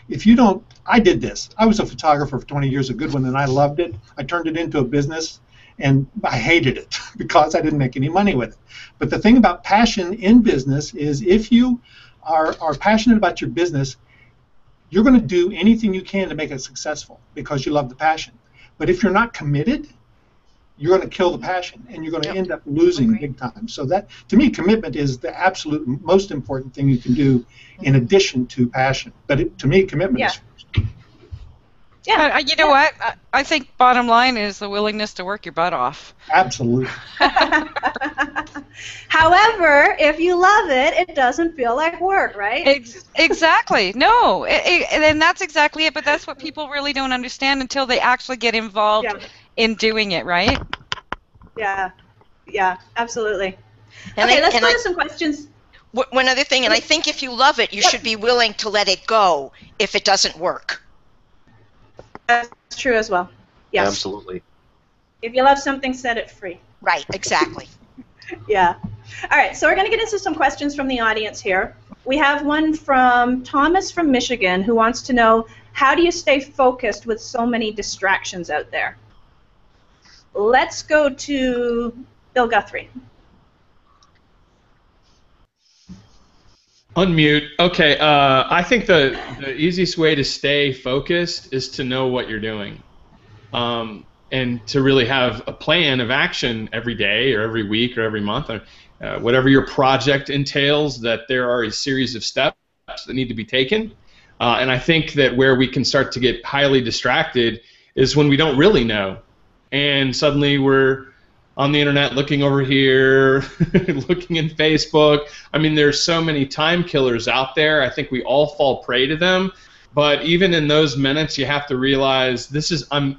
If you don't, I did this. I was a photographer for 20 years, a good one, and I loved it. I turned it into a business, and I hated it because I didn't make any money with it. But the thing about passion in business is, if you are passionate about your business, you're going to do anything you can to make it successful because you love the passion. But if you're not committed, you're going to kill the passion, and you're going to end up losing big time. So that, to me, commitment is the absolute most important thing you can do in addition to passion. But to me, commitment is first. Yeah. You know what? I think bottom line is the willingness to work your butt off. Absolutely. However, if you love it, it doesn't feel like work, right? Exactly. No, and that's exactly it. But that's what people really don't understand until they actually get involved in doing it, right? Yeah. Yeah, absolutely. And okay, let's go to some questions. One other thing, and I think if you love it, you should be willing to let it go if it doesn't work. That's true as well. Yes. Absolutely. If you love something, set it free. Right, exactly. Yeah. All right, so we're going to get into some questions from the audience here. We have one from Thomas from Michigan who wants to know, how do you stay focused with so many distractions out there? Let's go to Bill Guthrie. Unmute. Okay, I think the easiest way to stay focused is to know what you're doing, and to really have a plan of action every day or every week or every month, or whatever your project entails, that there are a series of steps that need to be taken. And I think that where we can start to get highly distracted is when we don't really know, and suddenly we're on the internet looking over here, looking in Facebook. I mean, there's so many time killers out there. I think we all fall prey to them. But even in those minutes, you have to realize I'm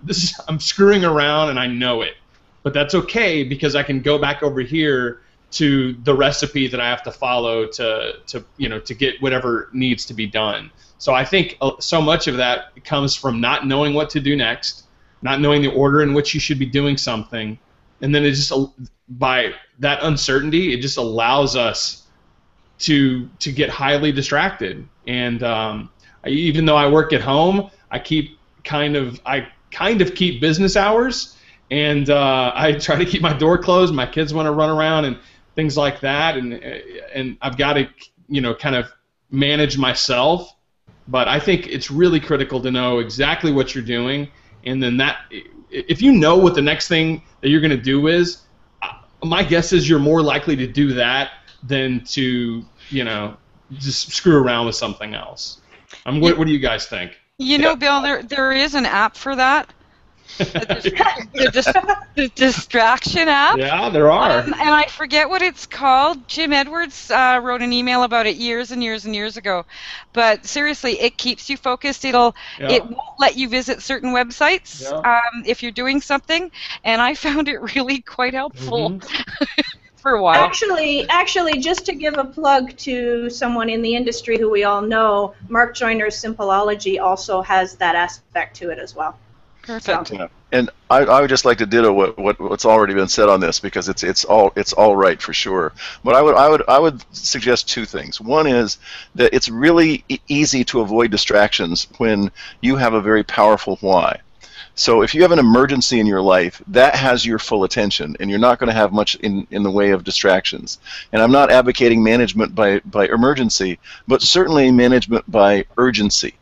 screwing around and I know it. But that's okay, because I can go back over here to the recipe that I have to follow to get whatever needs to be done. So I think so much of that comes from not knowing what to do next, not knowing the order in which you should be doing something. And then it just, by that uncertainty, it just allows us to get highly distracted. And even though I work at home, I kind of keep business hours, and I try to keep my door closed. My kids want to run around and things like that, and I've got to kind of manage myself. But I think it's really critical to know exactly what you're doing, and then if you know what the next thing that you're going to do is, my guess is you're more likely to do that than to, just screw around with something else. What do you guys think? Bill, there is an app for that. The distraction app. Yeah, there are. And I forget what it's called. Jim Edwards wrote an email about it years and years and years ago. But seriously, it keeps you focused. It won't let you visit certain websites if you're doing something. And I found it really quite helpful for a while. Actually, just to give a plug to someone in the industry who we all know, Mark Joyner's Simpleology also has that aspect to it as well. Perfect. Yeah. And I would just like to ditto what's already been said on this, because it's all right for sure. But I would suggest two things. One is that it's really easy to avoid distractions when you have a very powerful why. So if you have an emergency in your life, that has your full attention, and you're not going to have much in the way of distractions. And I'm not advocating management by emergency, but certainly management by urgency.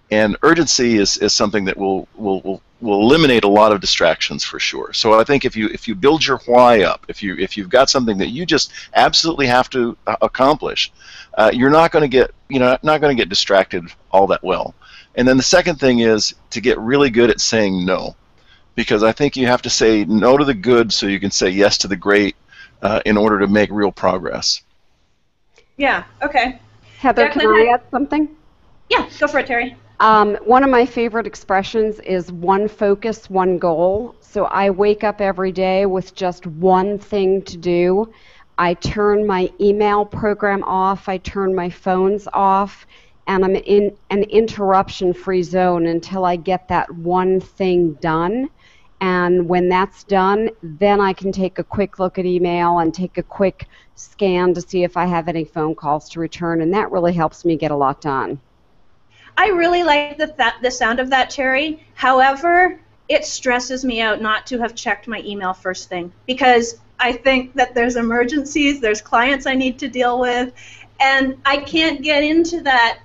And urgency is something that will eliminate a lot of distractions for sure. So I think if you build your why up, if you've got something that you just absolutely have to accomplish, you're not going to get distracted all that well. And then the second thing is to get really good at saying no, because I think you have to say no to the good so you can say yes to the great in order to make real progress. Yeah. Okay. Heather, can I add something? Yeah, go for it, Terry. One of my favorite expressions is one focus, one goal. So I wake up every day with just one thing to do. I turn my email program off. I turn my phones off. And I'm in an interruption-free zone until I get that one thing done. And when that's done, then I can take a quick look at email and take a quick scan to see if I have any phone calls to return. And that really helps me get a lot done. I really like the sound of that, Terry. However, it stresses me out not to have checked my email first thing, because I think that there's emergencies, there's clients I need to deal with, and I can't get into that.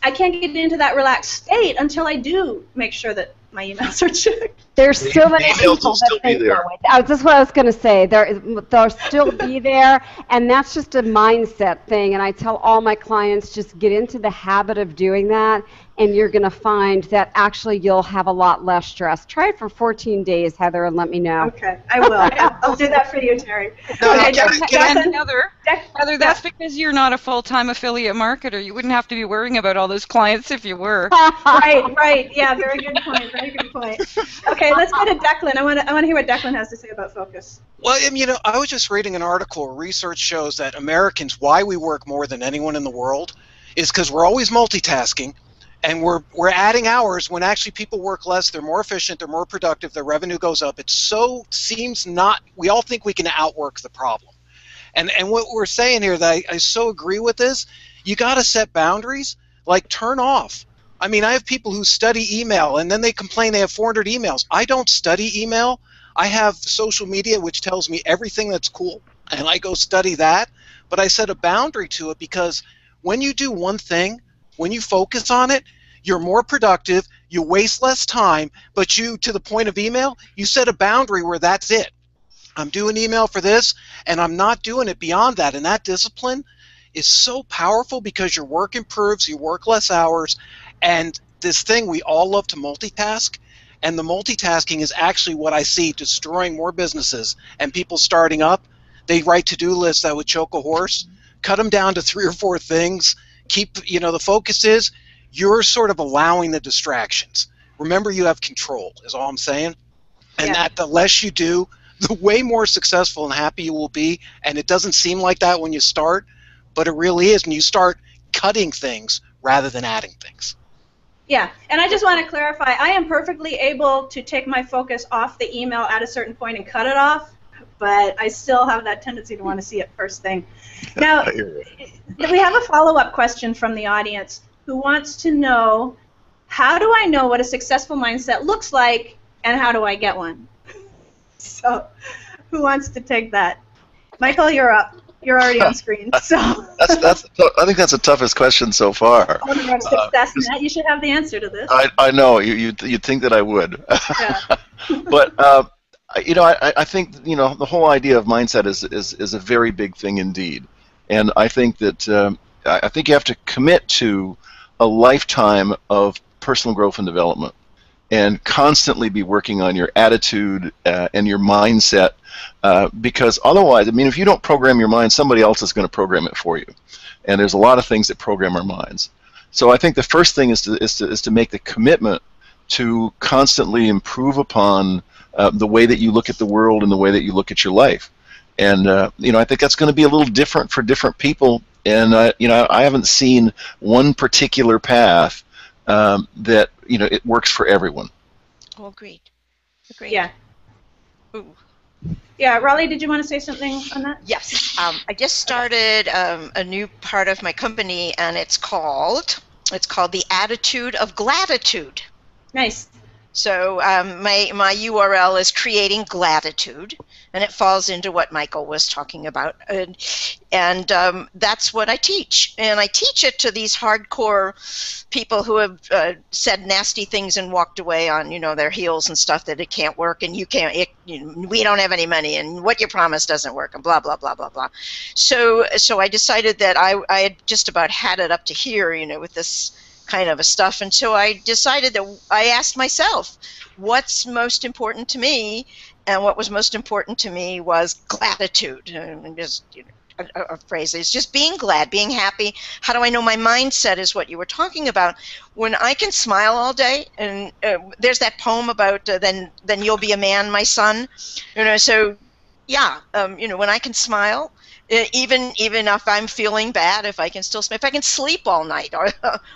I can't get into that relaxed state until I do make sure that my emails are checked. There's so many emails will people still that be think there. that way. That's what I was going to say. They'll still be there, and that's just a mindset thing. And I tell all my clients, just get into the habit of doing that, and you're going to find that actually you'll have a lot less stress. Try it for 14 days, Heather, and let me know. Okay, I will. I'll do that for you, Terry. No, Okay, Heather, that's because you're not a full-time affiliate marketer. You wouldn't have to be worrying about all those clients if you were. Right. Yeah, very good point. Very good point. Okay, let's go to Declan. I want to hear what Declan has to say about focus. Well, I was just reading an article. Research shows that Americans, why we work more than anyone in the world, is because we're always multitasking, and we're adding hours when actually people work less. They're more efficient. They're more productive. Their revenue goes up. We all think we can outwork the problem. And what we're saying here that I so agree with is, you got to set boundaries. Like, turn off. I mean, I have people who study email, and then they complain they have 400 emails. I don't study email. I have social media, which tells me everything that's cool, and I go study that. But I set a boundary to it, because when you do one thing, when you focus on it, you're more productive, you waste less time, but to the point of email, you set a boundary where that's it. I'm doing email for this, and I'm not doing it beyond that. And that discipline is so powerful, because your work improves, you work less hours, and this thing, we all love to multitask, and the multitasking is actually what I see destroying more businesses and people starting up. They write to-do lists that would choke a horse. Cut them down to 3 or 4 things. The focus is you're sort of allowing the distractions. Remember, you have control, is all I'm saying. And that the less you do, the way more successful and happy you will be. And it doesn't seem like that when you start, but it really is when you start cutting things rather than adding things. Yeah, and I just want to clarify, I am perfectly able to take my focus off the email at a certain point and cut it off, but I still have that tendency to want to see it first thing. Now, we have a follow-up question from the audience who wants to know, how do I know what a successful mindset looks like, and how do I get one? So, who wants to take that? Michael, you're up. You're already on screen. So I think that's the toughest question so far. Success, Matt, you should have the answer to this. I know you'd think that I would. Yeah. But I think the whole idea of mindset is a very big thing indeed, and I think that I think you have to commit to a lifetime of personal growth and development, and constantly be working on your attitude and your mindset, because otherwise, I mean, if you don't program your mind, somebody else is going to program it for you, and there's a lot of things that program our minds. So I think the first thing is to make the commitment to constantly improve upon the way that you look at the world and the way that you look at your life. And I think that's going to be a little different for different people. And I haven't seen one particular path that it works for everyone. Oh, agreed. Yeah. Ooh. Yeah, Raleigh, did you want to say something on that? Yes. I just started a new part of my company, and it's called the Attitude of Gratitude. Nice. So my URL is creating gratitude, and it falls into what Michael was talking about, and that's what I teach. And I teach it to these hardcore people who have said nasty things and walked away on their heels and stuff, that it can't work, and we don't have any money, and what you promised doesn't work, and blah blah blah blah blah. So I decided that I had just about had it up to here, with this kind of a stuff, and so I decided that I asked myself, what's most important to me, and what was most important to me was gratitude. And just a phrase is just being glad, being happy. How do I know my mindset is what you were talking about? When I can smile all day, and there's that poem about then you'll be a man, my son. So yeah, when I can smile, even if I'm feeling bad, if I can still smile, if I can sleep all night or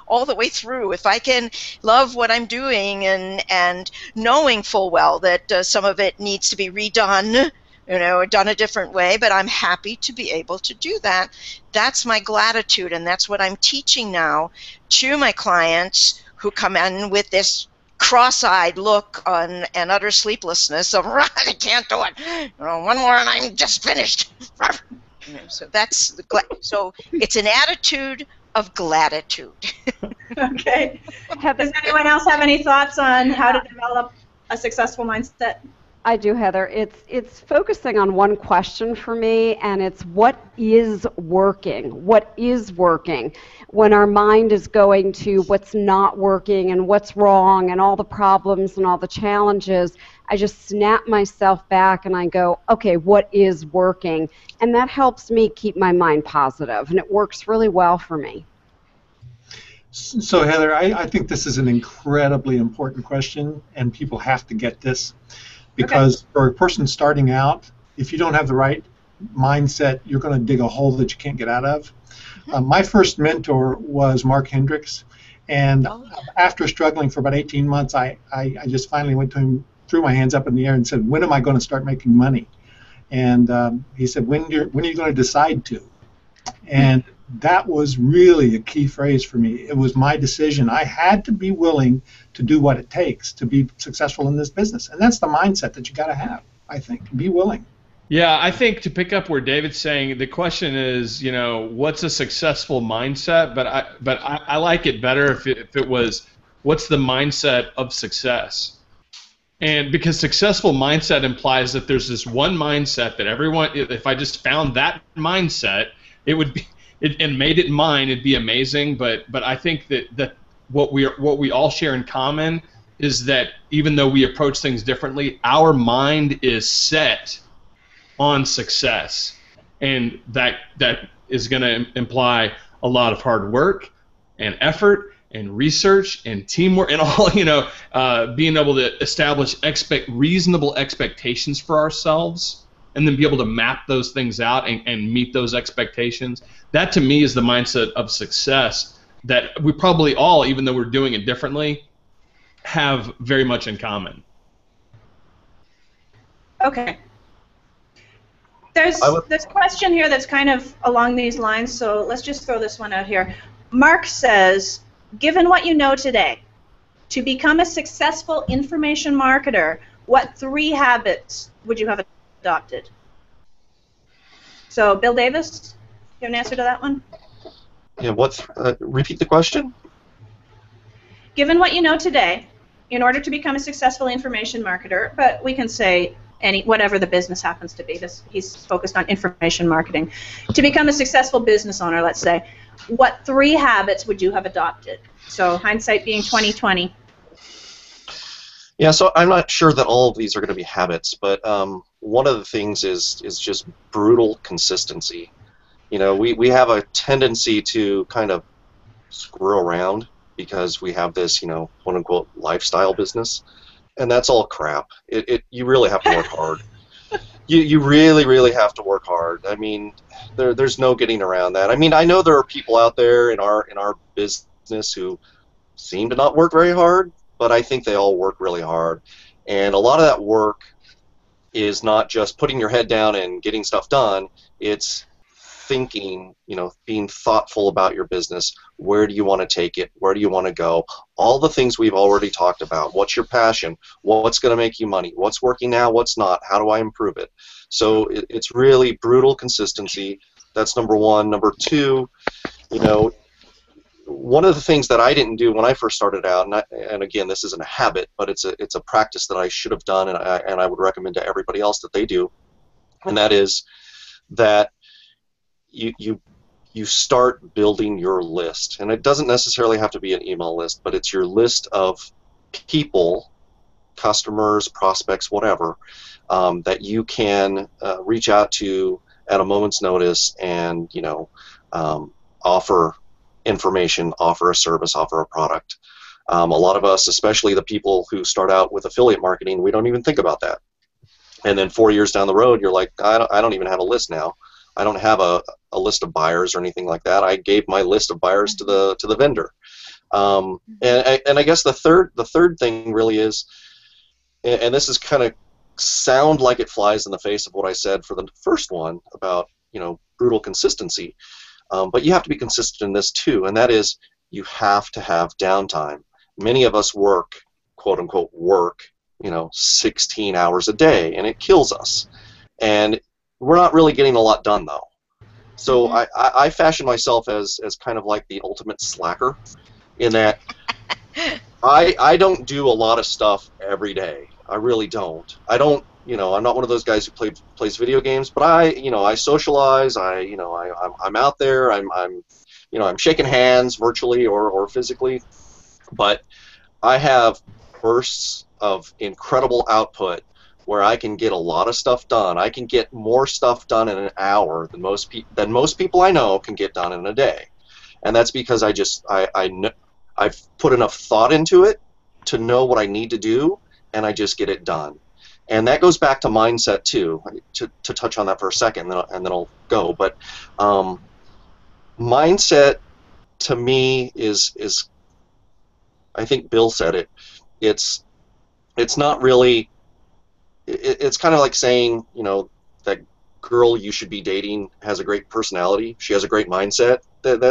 all the way through, if I can love what I'm doing, and knowing full well that some of it needs to be redone, done a different way, but I'm happy to be able to do that. That's my gratitude, and that's what I'm teaching now to my clients who come in with this cross-eyed look on and utter sleeplessness of, I can't do it. One more and I'm just finished. So so it's an attitude of gratitude. Okay. Does anyone else have any thoughts on how to develop a successful mindset? I do, Heather. It's focusing on one question for me, and it's what is working? What is working? When our mind is going to what's not working and what's wrong and all the problems and all the challenges, I just snap myself back and I go, okay, what is working? And that helps me keep my mind positive, and it works really well for me. So, Heather, I think this is an incredibly important question, and people have to get this. Because for a person starting out, if you don't have the right mindset, you're going to dig a hole that you can't get out of. My first mentor was Mark Hendricks, and after struggling for about 18 months, I just finally went to him, threw my hands up in the air and said, when am I going to start making money? And he said, when are you going to decide to? And that was really a key phrase for me. It was my decision. I had to be willing to do what it takes to be successful in this business. And that's the mindset that you got to have, I think. Be willing. Yeah, I think to pick up where David's saying, the question is, you know, what's a successful mindset? But I like it better if it was, what's the mindset of success? And because successful mindset implies that there's this one mindset that everyone, if I just found that mindset, it would be, and made it mine, it'd be amazing. But I think that what we all share in common is that even though we approach things differently, our mind is set on success, and that is going to imply a lot of hard work and effort and research and teamwork and all, you know, being able to establish reasonable expectations for ourselves, and then be able to map those things out and meet those expectations. That, to me, is the mindset of success that we probably all, even though we're doing it differently, have very much in common. Okay. There's a question here that's kind of along these lines, so let's just throw this one out here. Mark says, given what you know today, to become a successful information marketer, what 3 habits would you have adopted? So, Bill Davis, you have an answer to that one? Yeah, repeat the question? Given what you know today, in order to become a successful information marketer, but we can say whatever the business happens to be, he's focused on information marketing. To become a successful business owner, let's say, what 3 habits would you have adopted? So, hindsight being 20/20. Yeah, so I'm not sure that all of these are going to be habits, but one of the things is just brutal consistency. You know, we have a tendency to kind of screw around because we have this, you know, quote-unquote lifestyle business, and that's all crap. You really have to work hard. You really, really have to work hard. I mean, there's no getting around that. I mean, I know there are people out there in our business who seem to not work very hard, but I think they all work really hard. And a lot of that work is not just putting your head down and getting stuff done. It's thinking, you know, being thoughtful about your business. Where do you want to take it? Where do you want to go? All the things we've already talked about. What's your passion? What's going to make you money? What's working now? What's not? How do I improve it? So it's really brutal consistency. That's number 1. Number 2, you know, one of the things that I didn't do when I first started out, and again, this isn't a habit, but it's a practice that I should have done, and I would recommend to everybody else that they do, and that is that you start building your list, and it doesn't necessarily have to be an email list, but it's your list of people, customers, prospects, whatever, that you can reach out to at a moment's notice, and you know, offer information, offer a service, offer a product. A lot of us, especially the people who start out with affiliate marketing, we don't even think about that. And then 4 years down the road, you're like, I don't even have a list now. I don't have a list of buyers or anything like that. I gave my list of buyers to the vendor. And I guess the third thing really is, and this is kind of sound like it flies in the face of what I said for the first one about, you know, brutal consistency. But you have to be consistent in this too, and that is you have to have downtime. Many of us work, quote-unquote work, you know, 16 hours a day, and it kills us. And we're not really getting a lot done, though. So I fashion myself as kind of like the ultimate slacker, in that I don't do a lot of stuff every day. I really don't. I don't, I'm not one of those guys who plays video games, but I socialize. I'm out there. I'm shaking hands virtually or physically, but I have bursts of incredible output where I can get a lot of stuff done. I can get more stuff done in an hour than most people I know can get done in a day, and that's because I've put enough thought into it to know what I need to do, and I just get it done. And that goes back to mindset too. To touch on that for a second, and then I'll go. But mindset to me is I think Bill said it. It's not really. It's kind of like saying, that girl you should be dating has a great personality. She has a great mindset. That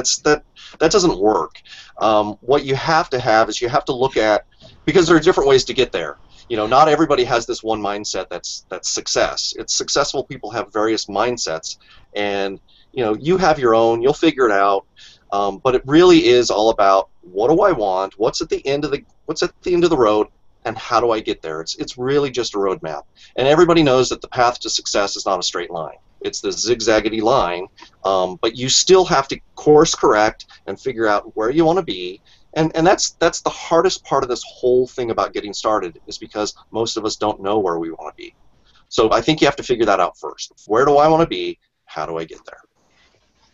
doesn't work. What you have to have is you have to look at, because there are different ways to get there. Not everybody has this one mindset that's success. It's successful people have various mindsets, and you have your own. You'll figure it out. But it really is all about, what do I want? What's at the end of the road? And how do I get there? It's really just a roadmap. And everybody knows that the path to success is not a straight line. It's the zigzaggedy line, but you still have to course correct and figure out where you want to be. And that's the hardest part of this whole thing about getting started, is because most of us don't know where we want to be. So I think you have to figure that out first. Where do I want to be? How do I get there?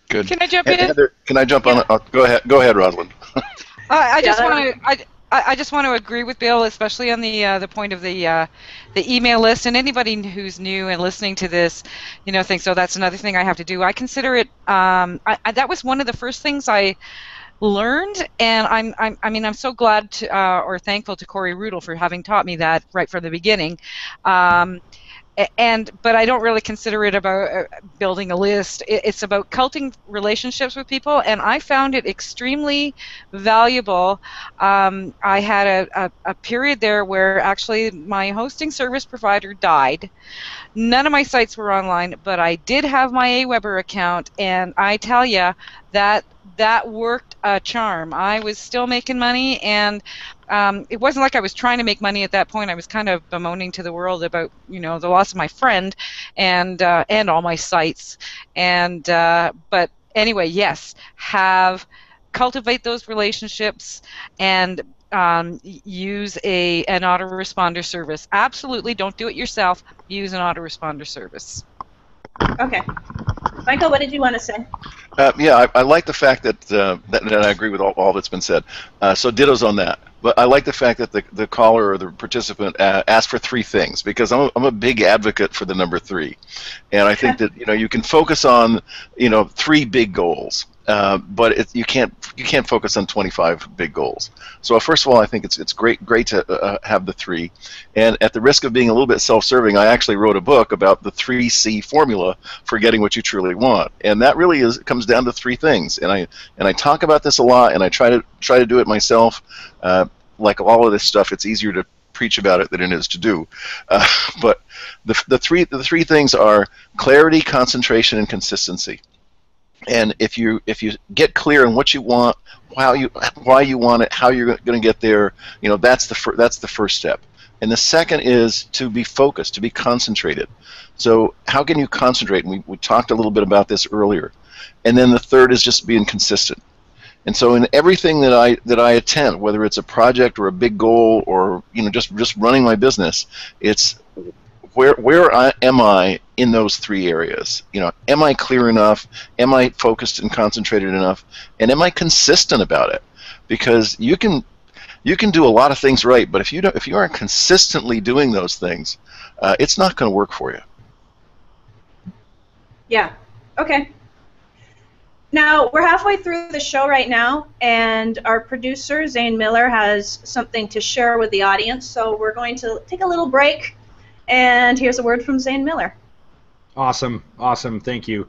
Good. Can I jump in? Heather, can I jump on? Go ahead, Rosalind. I just want to agree with Bill, especially on the point of the email list. And anybody who's new and listening to this, thinks, oh, that's another thing I have to do. I consider it. That was one of the first things I learned, and I'm so glad or thankful to Corey Rudel for having taught me that right from the beginning. But I don't really consider it about building a list. It's about cultivating relationships with people, and I found it extremely valuable. I had a period there where actually my hosting service provider died. None of my sites were online, but I did have my Aweber account, and I tell you that worked a charm. I was still making money, and it wasn't like I was trying to make money at that point. I was kind of bemoaning to the world about, the loss of my friend and all my sites. But anyway, yes, cultivate those relationships and use an autoresponder service. Absolutely, don't do it yourself. Use an autoresponder service. Okay. Michael, what did you want to say? I like the fact that I agree with all that's been said. So dittos on that. But I like the fact that the caller or the participant asked for 3 things, because I'm a big advocate for the number 3, and I think that you can focus on 3 big goals, but you can't focus on 25 big goals. So first of all, I think it's great to have the 3, and at the risk of being a little bit self-serving, I actually wrote a book about the 3C formula for getting what you truly want, and that really comes down to 3 things, and I talk about this a lot, and I try to do it myself. Like all of this stuff, it's easier to preach about it than it is to do. But the three things are clarity, concentration, and consistency. And if you get clear on what you want, why you want it, how you're going to get there, that's the first step. And the second is to be focused, to be concentrated. So how can you concentrate? And we talked a little bit about this earlier. And then the third is just being consistent. And so in everything that I attempt, whether it's a project or a big goal or just running my business, it's where am I in those 3 areas? Am I clear enough? Am I focused and concentrated enough? And am I consistent about it? Because you can do a lot of things right, but if you aren't consistently doing those things, it's not going to work for you. Yeah. Okay. Now, we're halfway through the show right now, and our producer, Zane Miller, has something to share with the audience, so we're going to take a little break, and here's a word from Zane Miller. Awesome, thank you.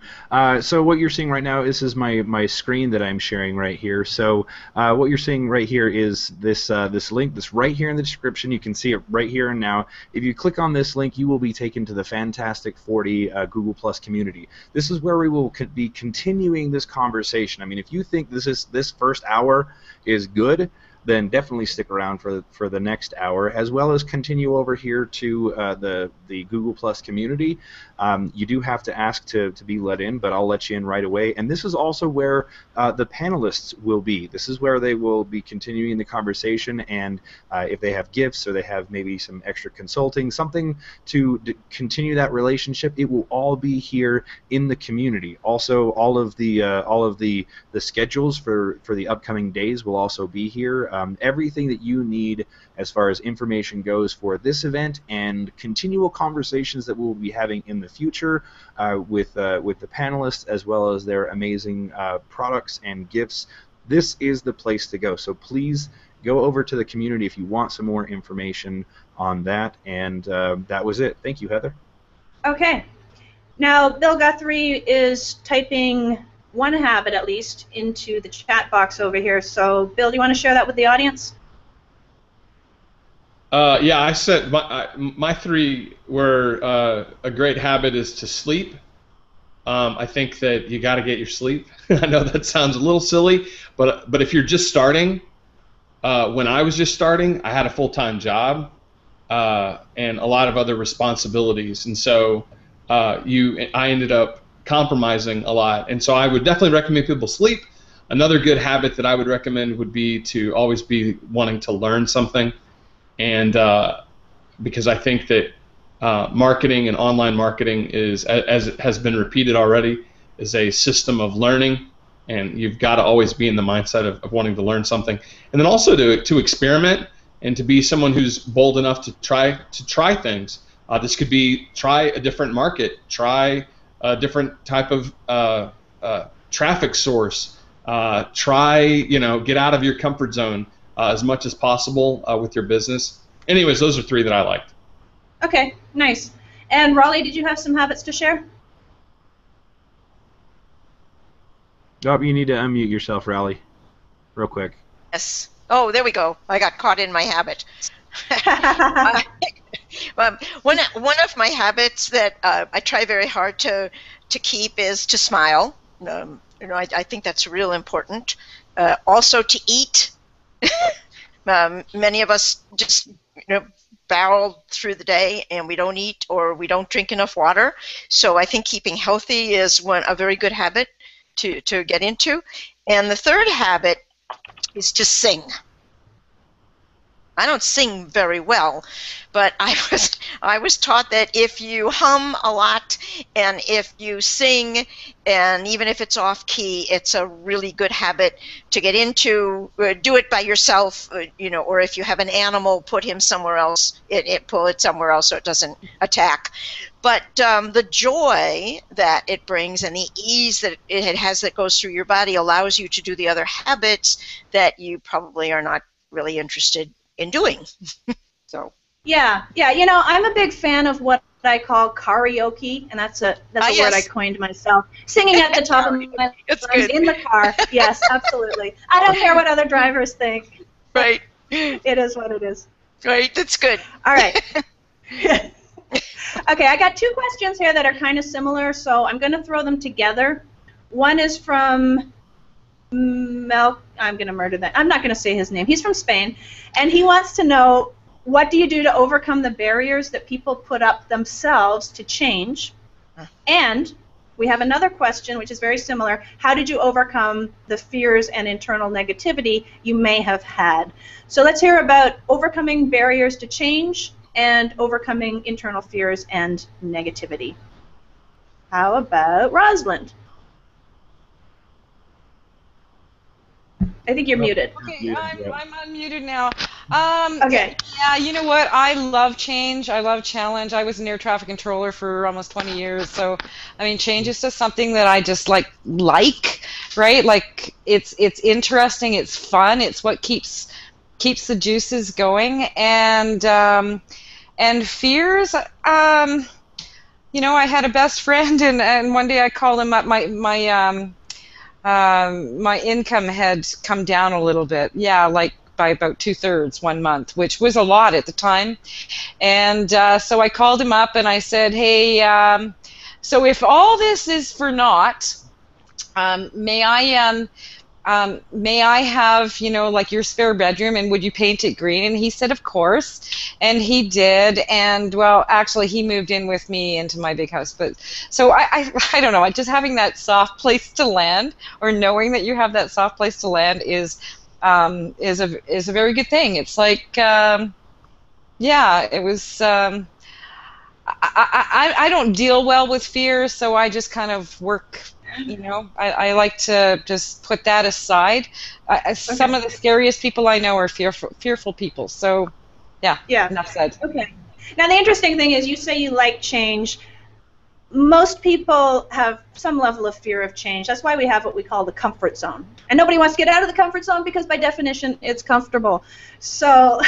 So what you're seeing right now, this is my screen that I'm sharing right here. So what you're seeing right here is this link that's right here in the description. You can see it right here and now. If you click on this link, you will be taken to the Fantastic 40 Google Plus community. This is where we will be continuing this conversation. I mean, if you think this first hour is good, then definitely stick around for the next hour, as well as continue over here to the Google Plus community. You do have to ask to be let in, but I'll let you in right away. And this is also where the panelists will be. This is where they will be continuing the conversation, and if they have gifts or they have maybe some extra consulting, something to continue that relationship, it will all be here in the community. Also, all of the schedules for the upcoming days will also be here. Everything that you need as far as information goes for this event and continual conversations that we'll be having in the future with the panelists, as well as their amazing products and gifts. This is the place to go. So please go over to the community if you want some more information on that. And that was it. Thank you, Heather. Okay. Now, Bill Guthrie is typing one habit, at least, into the chat box over here. So, Bill, do you want to share that with the audience? Yeah, I said my three were a great habit is to sleep. I think that you got to get your sleep. I know that sounds a little silly, but if you're just starting, when I was just starting, I had a full-time job and a lot of other responsibilities, and so I ended up compromising a lot. And so I would definitely recommend people sleep. Another good habit that I would recommend would be to always be wanting to learn something, and because I think that marketing and online marketing is, as it has been repeated already, is a system of learning, and you've got to always be in the mindset of wanting to learn something, and then also to experiment and to be someone who's bold enough to try things. This could be try a different market, try a different type of traffic source, try get out of your comfort zone as much as possible with your business. Anyways, those are three that I liked. Okay, nice. And Raleigh, did you have some habits to share? Oh, you need to unmute yourself, Raleigh, real quick. Yes. Oh, there we go. I got caught in my habit. One of my habits that I try very hard to keep is to smile. I think that's real important. Also to eat. Many of us just barrel through the day and we don't eat or we don't drink enough water. So I think keeping healthy is a very good habit to get into. And the third habit is to sing. I don't sing very well, but I was taught that if you hum a lot and if you sing, and even if it's off key, it's a really good habit to get into. Do it by yourself, or if you have an animal, put him somewhere else. Pull it somewhere else so it doesn't attack. But the joy that it brings and the ease that it has that goes through your body allows you to do the other habits that you probably are not really interested in doing. So yeah, I'm a big fan of what I call karaoke, and that's a yes. word I coined myself. Singing at the top of my lungs in the car. Yes, absolutely. I don't care what other drivers think. Right. It is what it is. Right. That's good. All right. Okay, I got two questions here that are kind of similar, so I'm going to throw them together. One is from I'm going to murder that. I'm not going to say his name. He's from Spain, and he wants to know, what do you do to overcome the barriers that people put up themselves to change? And we have another question, which is very similar. How did you overcome the fears and internal negativity you may have had? So let's hear about overcoming barriers to change and overcoming internal fears and negativity. How about Rosalind? I think you're muted. Okay, I'm unmuted now. Okay. Yeah, you know what? I love change. I love challenge. I was an air traffic controller for almost 20 years. So, I mean, change is just something that I just like, right? Like, it's interesting. It's fun. It's what keeps the juices going. And fears. I had a best friend, and one day I called him up. My income had come down a little bit, like by about 2/3 1 month, which was a lot at the time. And so I called him up and I said, hey, so if all this is for naught, may I may I have, like your spare bedroom, and would you paint it green? And he said, of course. And he did. And, well, actually, he moved in with me into my big house. But so I don't know, just having that soft place to land, or knowing that you have that soft place to land is a very good thing. It's like, it was. I don't deal well with fear, so I just kind of work. I like to just put that aside. Some of the scariest people I know are fearful people. So, yeah. Enough said. Okay. Now the interesting thing is, you say you like change. Most people have some level of fear of change. That's why we have what we call the comfort zone. And nobody wants to get out of the comfort zone because, by definition, it's comfortable. So,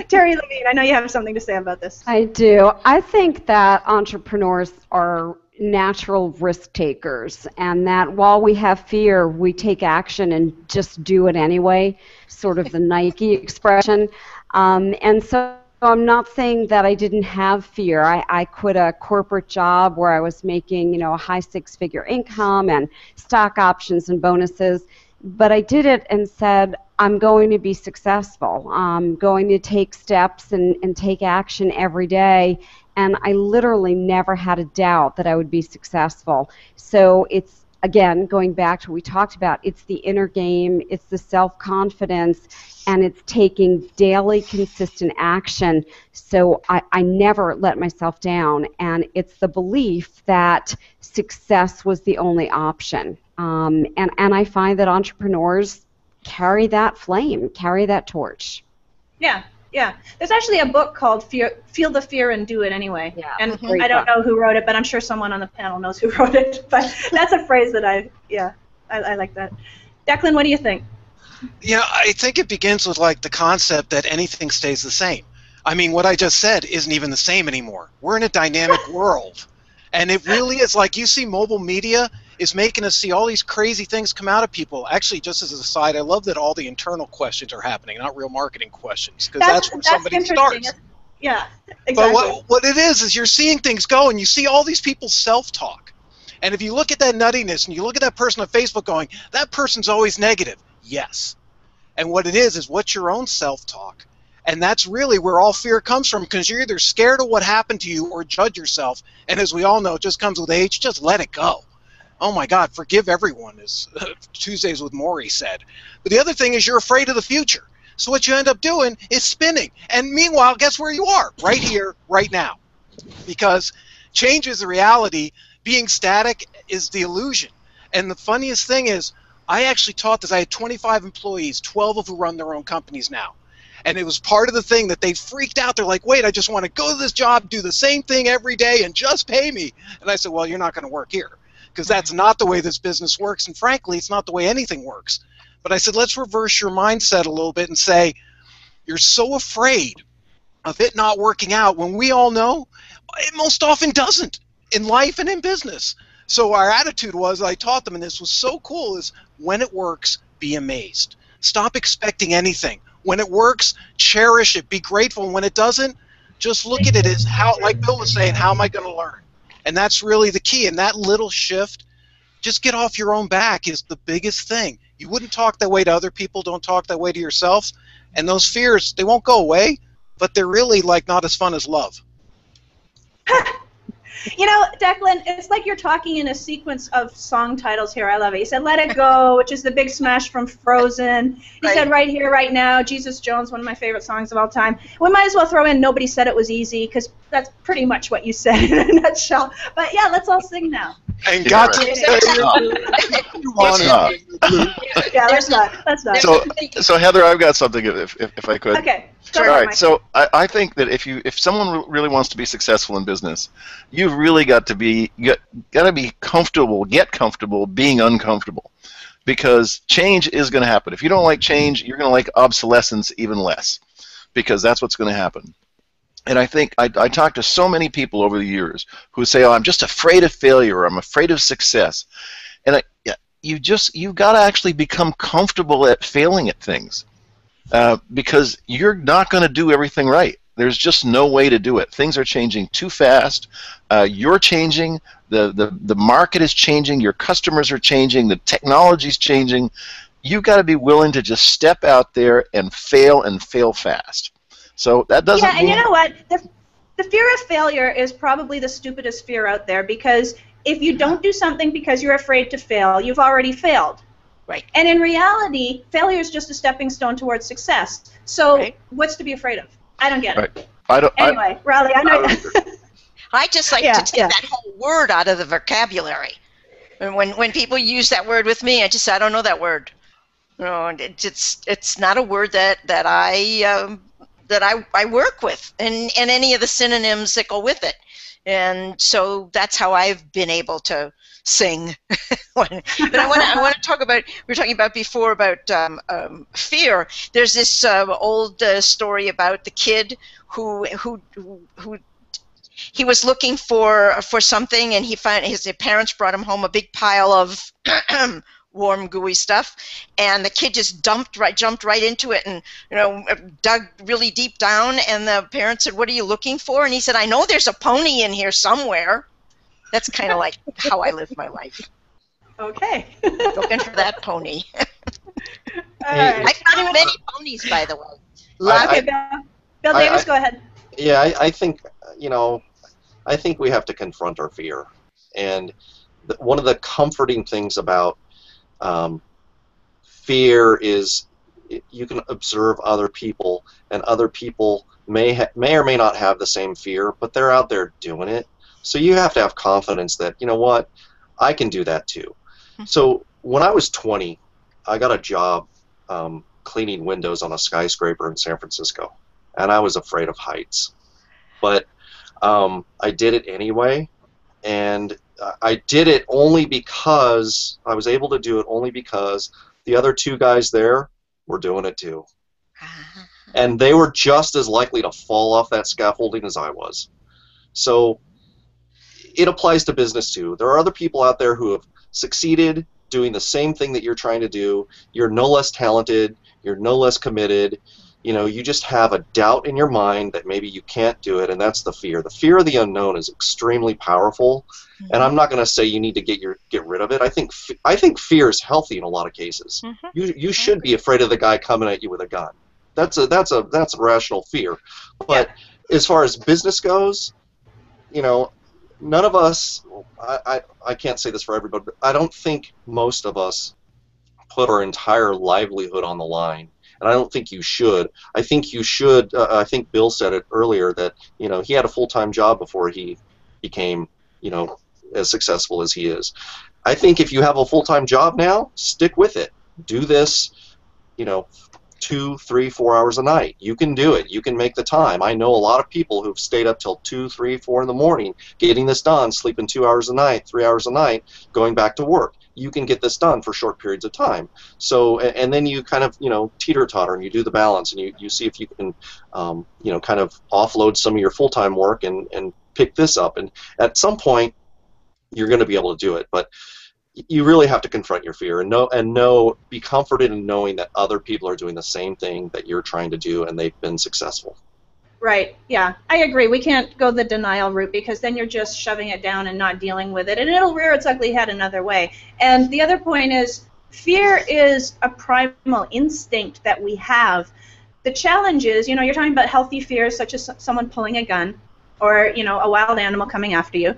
Terri Levine, I know you have something to say about this. I do. I think that entrepreneurs are natural risk takers, and that while we have fear, we take action and just do it anyway, sort of the Nike expression. And so I'm not saying that I didn't have fear. I quit a corporate job where I was making, a high six-figure income and stock options and bonuses, but I did it and said, I'm going to be successful. I'm going to take steps and take action every day. And I literally never had a doubt that I would be successful. So it's, again, going back to what we talked about, it's the inner game, it's the self-confidence, and it's taking daily consistent action. So I never let myself down. And it's the belief that success was the only option. And I find that entrepreneurs carry that flame, carry that torch. Yeah. There's actually a book called Feel the Fear and Do It Anyway. Yeah, and I don't know who wrote it, but I'm sure someone on the panel knows who wrote it. But that's a phrase that I like that. Declan, what do you think? I think it begins with the concept that anything stays the same. I mean, what I just said isn't even the same anymore. We're in a dynamic world. And it really is you see mobile media is making us see all these crazy things come out of people. Actually, just as an aside, I love that all the internal questions are happening, not real marketing questions, because that's where somebody starts. Yeah, exactly. But what it is you're seeing things go, and you see all these people's self-talk. And if you look at that nuttiness, and you look at that person on Facebook going, that person's always negative. Yes. And what it is what's your own self-talk? And that's really where all fear comes from, because you're either scared of what happened to you or judge yourself. And as we all know, it just comes with age. Just let it go. Oh, my God, forgive everyone, as Tuesdays with Maury said. But the other thing is you're afraid of the future. So what you end up doing is spinning. And meanwhile, guess where you are? Right here, right now. Because change is the reality. Being static is the illusion. And the funniest thing is I actually taught this. I had 25 employees, 12 of who run their own companies now. And it was part of the thing that they freaked out. They're like, wait, I just want to go to this job, do the same thing every day, and just pay me. And I said, well, you're not going to work here, because that's not the way this business works. And frankly, it's not the way anything works. But I said, let's reverse your mindset a little bit and say, you're so afraid of it not working out when we all know it most often doesn't in life and in business. So our attitude was, I taught them, and this was so cool, is when it works, be amazed. Stop expecting anything. When it works, cherish it. Be grateful. And when it doesn't, just look at it as how, like Bill was saying, how am I going to learn? And that's really the key. And that little shift, just get off your own back, is the biggest thing. You wouldn't talk that way to other people. Don't talk that way to yourself. And those fears, they won't go away, but they're really not as fun as love. Declan, it's like you're talking in a sequence of song titles here. I love it. You said Let It Go, which is the big smash from Frozen. You said Right Here, Right Now, Jesus Jones, one of my favorite songs of all time. We might as well throw in Nobody Said It Was Easy, because that's pretty much what you said in a nutshell. But yeah, let's all sing now. And got to say Yeah, let's not. So Heather, I've got something if I could. Okay. All right. So I think that if someone really wants to be successful in business, you've really got to be comfortable, get comfortable being uncomfortable, because change is going to happen. If you don't like change, you're going to like obsolescence even less, because that's what's going to happen. And I think I talked to so many people over the years who say, "Oh, I'm just afraid of failure. Or I'm afraid of success," and you've got to actually become comfortable at failing at things, because you're not going to do everything right. There's just no way to do it. Things are changing too fast. You're changing. The market is changing. Your customers are changing. The technology's changing. you've got to be willing to just step out there and fail fast. So that doesn't mean... Yeah, and mean... you know what? The fear of failure is probably the stupidest fear out there, because if you don't do something because you're afraid to fail, you've already failed. Right. And in reality, failure is just a stepping stone towards success. So what's to be afraid of? I don't get it. Anyway, Raleigh, I know... I just like to take that whole word out of the vocabulary. And when people use that word with me, I just say, I don't know that word. It's not a word that I work with, and any of the synonyms that go with it. And so that's how I've been able to sing. But I want to talk about, we were talking about before about fear. There's this old story about the kid who he was looking for something, and he found his parents brought him home a big pile of warm, gooey stuff, and the kid just jumped right into it, and dug really deep down. And the parents said, "What are you looking for?" And he said, "I know there's a pony in here somewhere." That's kind of like how I live my life. Okay. Looking for that pony. Right. I found many ponies, by the way. Bill Davis, go ahead. Yeah, I think I think we have to confront our fear, and one of the comforting things about fear is you can observe other people, and other people may or may not have the same fear, but they're out there doing it. So you have to have confidence that, you know what, I can do that too. So when I was 20, I got a job cleaning windows on a skyscraper in San Francisco, and I was afraid of heights. But I did it anyway, and I did it only because I was able to do it only because the other two guys there were doing it too. And they were just as likely to fall off that scaffolding as I was. So it applies to business too. There are other people out there who have succeeded doing the same thing that you're trying to do. You're no less talented. You're no less committed. You just have a doubt in your mind that maybe you can't do it, and that's the fear. The fear of the unknown is extremely powerful, and I'm not going to say you need to get rid of it. I think fear is healthy in a lot of cases. You should be afraid of the guy coming at you with a gun. That's a rational fear. But as far as business goes, none of us. I can't say this for everybody, but I don't think most of us put our entire livelihood on the line. And I don't think you should. I think you should. I think Bill said it earlier that he had a full-time job before he became as successful as he is. I think if you have a full-time job now, stick with it. Do this, 2, 3, 4 hours a night. You can do it. You can make the time. I know a lot of people who've stayed up till 2, 3, 4 in the morning getting this done, sleeping 2 hours a night, 3 hours a night, going back to work. You can get this done for short periods of time. So, and then you kind of, teeter-totter, and you do the balance, and you see if you can, kind of offload some of your full-time work and pick this up. And at some point, you're going to be able to do it. But you really have to confront your fear and be comforted in knowing that other people are doing the same thing that you're trying to do, and they've been successful. Right, yeah, I agree. We can't go the denial route, because then you're just shoving it down and not dealing with it, and it'll rear its ugly head another way. And the other point is, fear is a primal instinct that we have. The challenge is, you're talking about healthy fears, such as someone pulling a gun, or, a wild animal coming after you.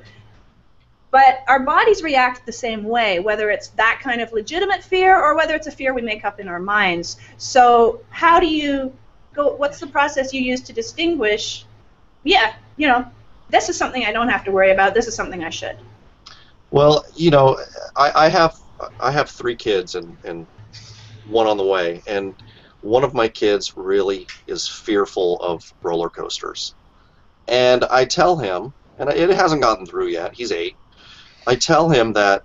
But our bodies react the same way, whether it's that kind of legitimate fear or whether it's a fear we make up in our minds. So how do you go, what's the process you use to distinguish, this is something I don't have to worry about, this is something I should? Well, I have 3 kids and one on the way, and one of my kids really is fearful of roller coasters. And I tell him, and it hasn't gotten through yet, he's 8, I tell him that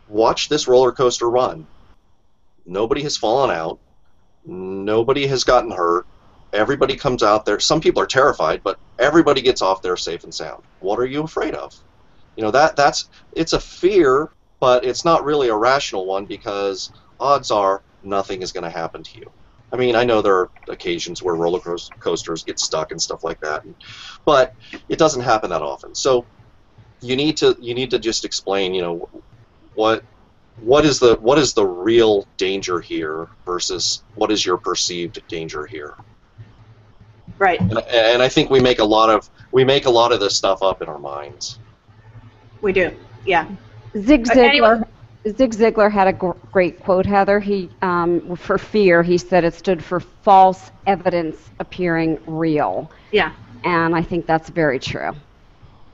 watch this roller coaster run. Nobody has fallen out. Nobody has gotten hurt. Everybody comes out there. Some people are terrified, but everybody gets off there safe and sound. What are you afraid of? It's a fear, but it's not really a rational one, because odds are nothing is going to happen to you. I mean, I know there are occasions where roller coasters get stuck and stuff like that, but it doesn't happen that often. So you need to just explain, what what is the real danger here versus what is your perceived danger here? Right. And I think we make a lot of this stuff up in our minds. We do. Yeah. Zig Ziglar had a great quote, Heather. He, for fear, he said it stood for false evidence appearing real. Yeah. And I think that's very true.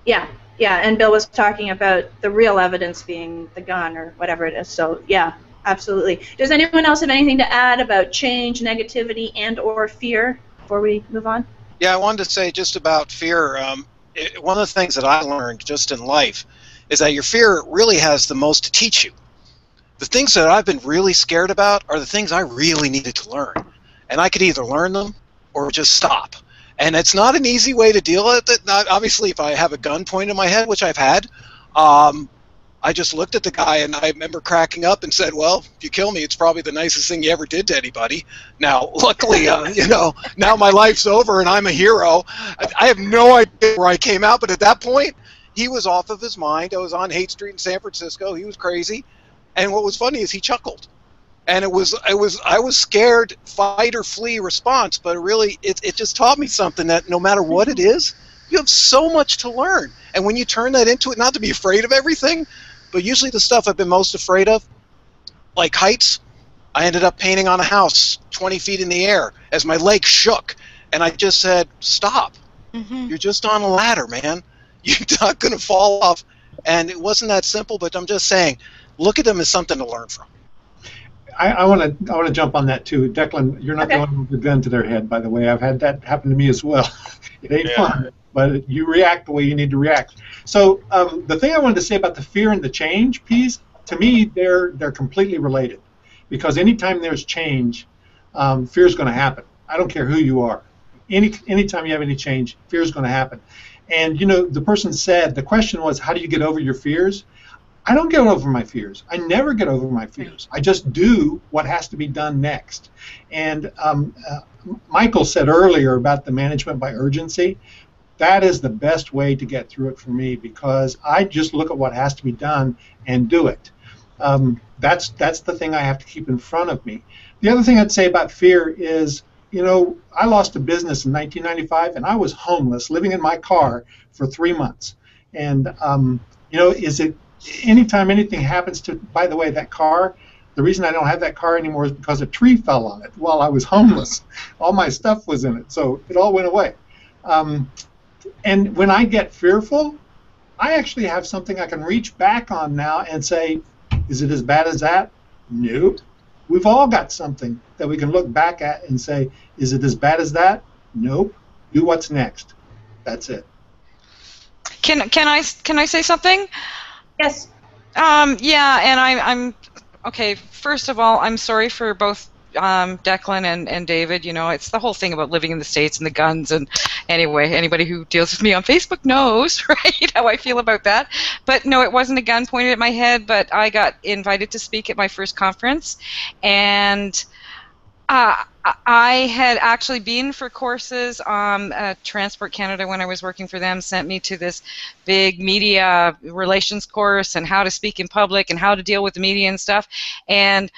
Yeah. Yeah. And Bill was talking about the real evidence being the gun or whatever it is. So, yeah, absolutely. Does anyone else have anything to add about change, negativity, and/or fear before we move on? Yeah, I wanted to say just about fear. One of the things that I learned just in life is that your fear really has the most to teach you. The things that I've been really scared about are the things I really needed to learn. And I could either learn them or just stop. And it's not an easy way to deal with it. Obviously, if I have a gun pointed in my head, which I've had, I just looked at the guy and I remember cracking up and said, well, if you kill me, it's probably the nicest thing you ever did to anybody. Now, luckily, now my life's over and I'm a hero. I have no idea where I came out, but at that point, he was off of his mind. I was on Haight Street in San Francisco. He was crazy. And what was funny is he chuckled. And I was scared, fight or flee response, but really it just taught me something that no matter what it is, you have so much to learn. And when you turn that into it, not to be afraid of everything, but usually the stuff I've been most afraid of, like heights, I ended up painting on a house 20 feet in the air as my leg shook. And I just said, stop. Mm-hmm. You're just on a ladder, man. You're not going to fall off. And it wasn't that simple, but I'm just saying, look at them as something to learn from. I want to jump on that too. Declan, you're not the one with the gun to their head, by the way. I've had that happen to me as well. It ain't fun, but you react the way you need to react. So the thing I wanted to say about the fear and the change piece, to me, they're completely related, because anytime there's change, fear is going to happen. I don't care who you are. Anytime you have any change, fear is going to happen. And the person said the question was, how do you get over your fears? I don't get over my fears. I never get over my fears. I just do what has to be done next. And Michael said earlier about the management by urgency. That is the best way to get through it for me, because I just look at what has to be done and do it. That's the thing I have to keep in front of me. The other thing I'd say about fear is, I lost a business in 1995, and I was homeless, living in my car for 3 months. And, anytime anything happens to, by the way, that car, the reason I don't have that car anymore is because a tree fell on it while I was homeless. All my stuff was in it, so it all went away. And when I get fearful, I actually have something I can reach back on now and say, is it as bad as that? Nope. We've all got something that we can look back at and say, is it as bad as that? Nope. Do what's next. That's it. Can I say something? Yes. Yeah, and I'm okay. First of all, I'm sorry for both Declan and David. It's the whole thing about living in the States and the guns. And anyway, anybody who deals with me on Facebook knows, right, how I feel about that. But no, it wasn't a gun pointed at my head. But I got invited to speak at my first conference, and I had actually been for courses. Transport Canada, when I was working for them, sent me to this big media relations course and how to speak in public and how to deal with the media and stuff. And,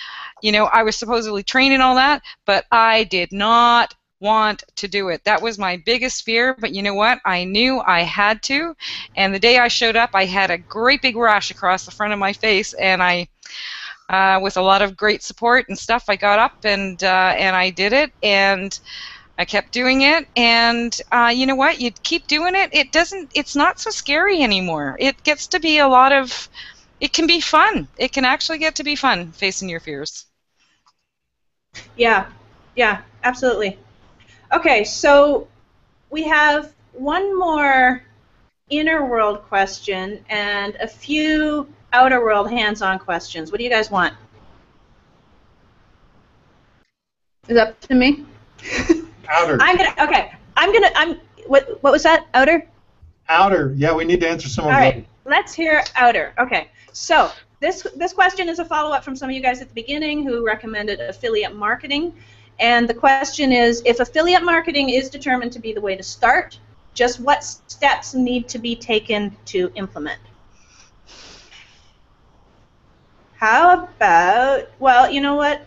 I was supposedly trained in all that, but I did not want to do it. That was my biggest fear, but you know what? I knew I had to. And the day I showed up, I had a great big rash across the front of my face, and with a lot of great support and stuff, I got up and I did it, and I kept doing it. And you know what? You keep doing it. It's not so scary anymore. It gets to be it can be fun. It can actually get to be fun facing your fears. Yeah, absolutely. Okay, so we have one more inner world question and a few outer world hands-on questions. What do you guys want? Is that up to me? Outer. What was that? Outer? Outer. Yeah, we need to answer some of them. All right, let's hear outer. Okay, so this question is a follow-up from some of you guys at the beginning who recommended affiliate marketing. And the question is, if affiliate marketing is determined to be the way to start, just what steps need to be taken to implement? How about, well, you know what?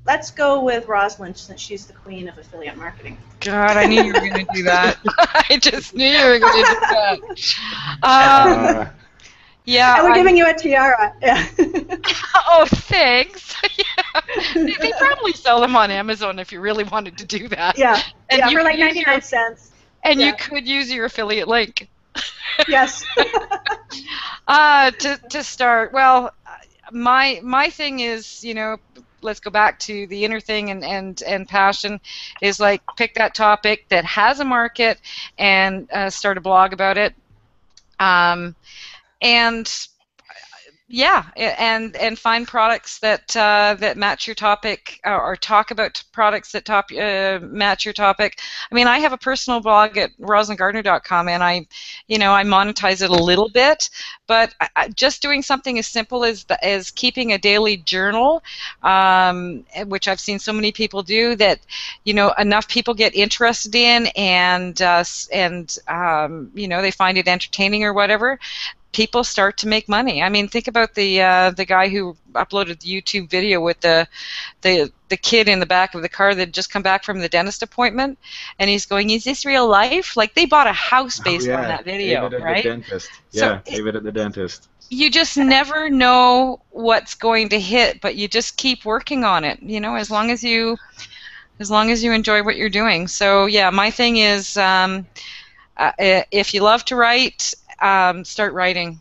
Let's go with Rosalind since she's the queen of affiliate marketing. God, I knew you were going to do that. I just knew you were going to do that. Yeah. And we're giving you a tiara. Yeah. Oh, thanks. Yeah. They probably sell them on Amazon if you really wanted to do that. Yeah. And yeah, for like 99 cents. And yeah. you could use your affiliate link. Yes. To start, well, my thing is, you know, let's go back to the inner thing and passion is like pick that topic that has a market and start a blog about it. And yeah, and find products that that match your topic, or talk about products that match your topic. I mean, I have a personal blog at rosalindgardner.com, and I monetize it a little bit, but just doing something as simple as keeping a daily journal, which I've seen so many people do, that enough people get interested in, and they find it entertaining or whatever. People start to make money. I mean, think about the guy who uploaded the YouTube video with the kid in the back of the car that had just come back from the dentist appointment, and he's going, "Is this real life?" Like, they bought a house based on that video, David right? At the dentist. Yeah, so David at the dentist. You just never know what's going to hit, but you just keep working on it. As long as you enjoy what you're doing. So yeah, my thing is, if you love to write, start writing.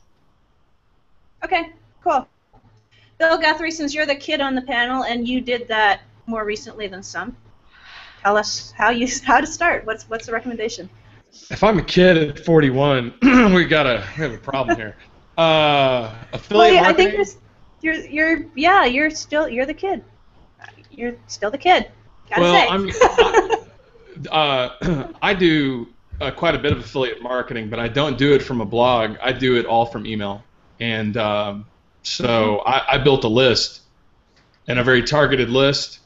Okay, cool. Bill Guthrie, since you're the kid on the panel and you did that more recently than some, tell us how to start. What's the recommendation? If I'm a kid at 41, we have a problem here. Affiliate marketing. I think you're the kid. You're still the kid. Gotta say. I do quite a bit of affiliate marketing, but I don't do it from a blog. I do it all from email. And so I built a list, and a very targeted list,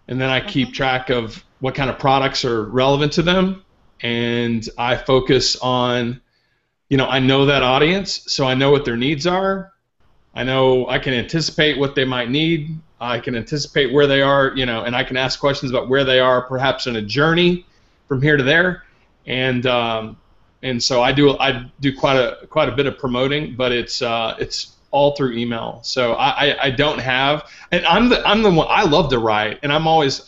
and then I keep track of what kind of products are relevant to them, and I focus on, I know that audience, so I know what their needs are. I know I can anticipate what they might need. I can anticipate where they are, and I can ask questions about where they are, perhaps in a journey from here to there. And so I do quite a bit of promoting, but it's all through email. So I don't have, and I'm the one. I love to write, and I'm always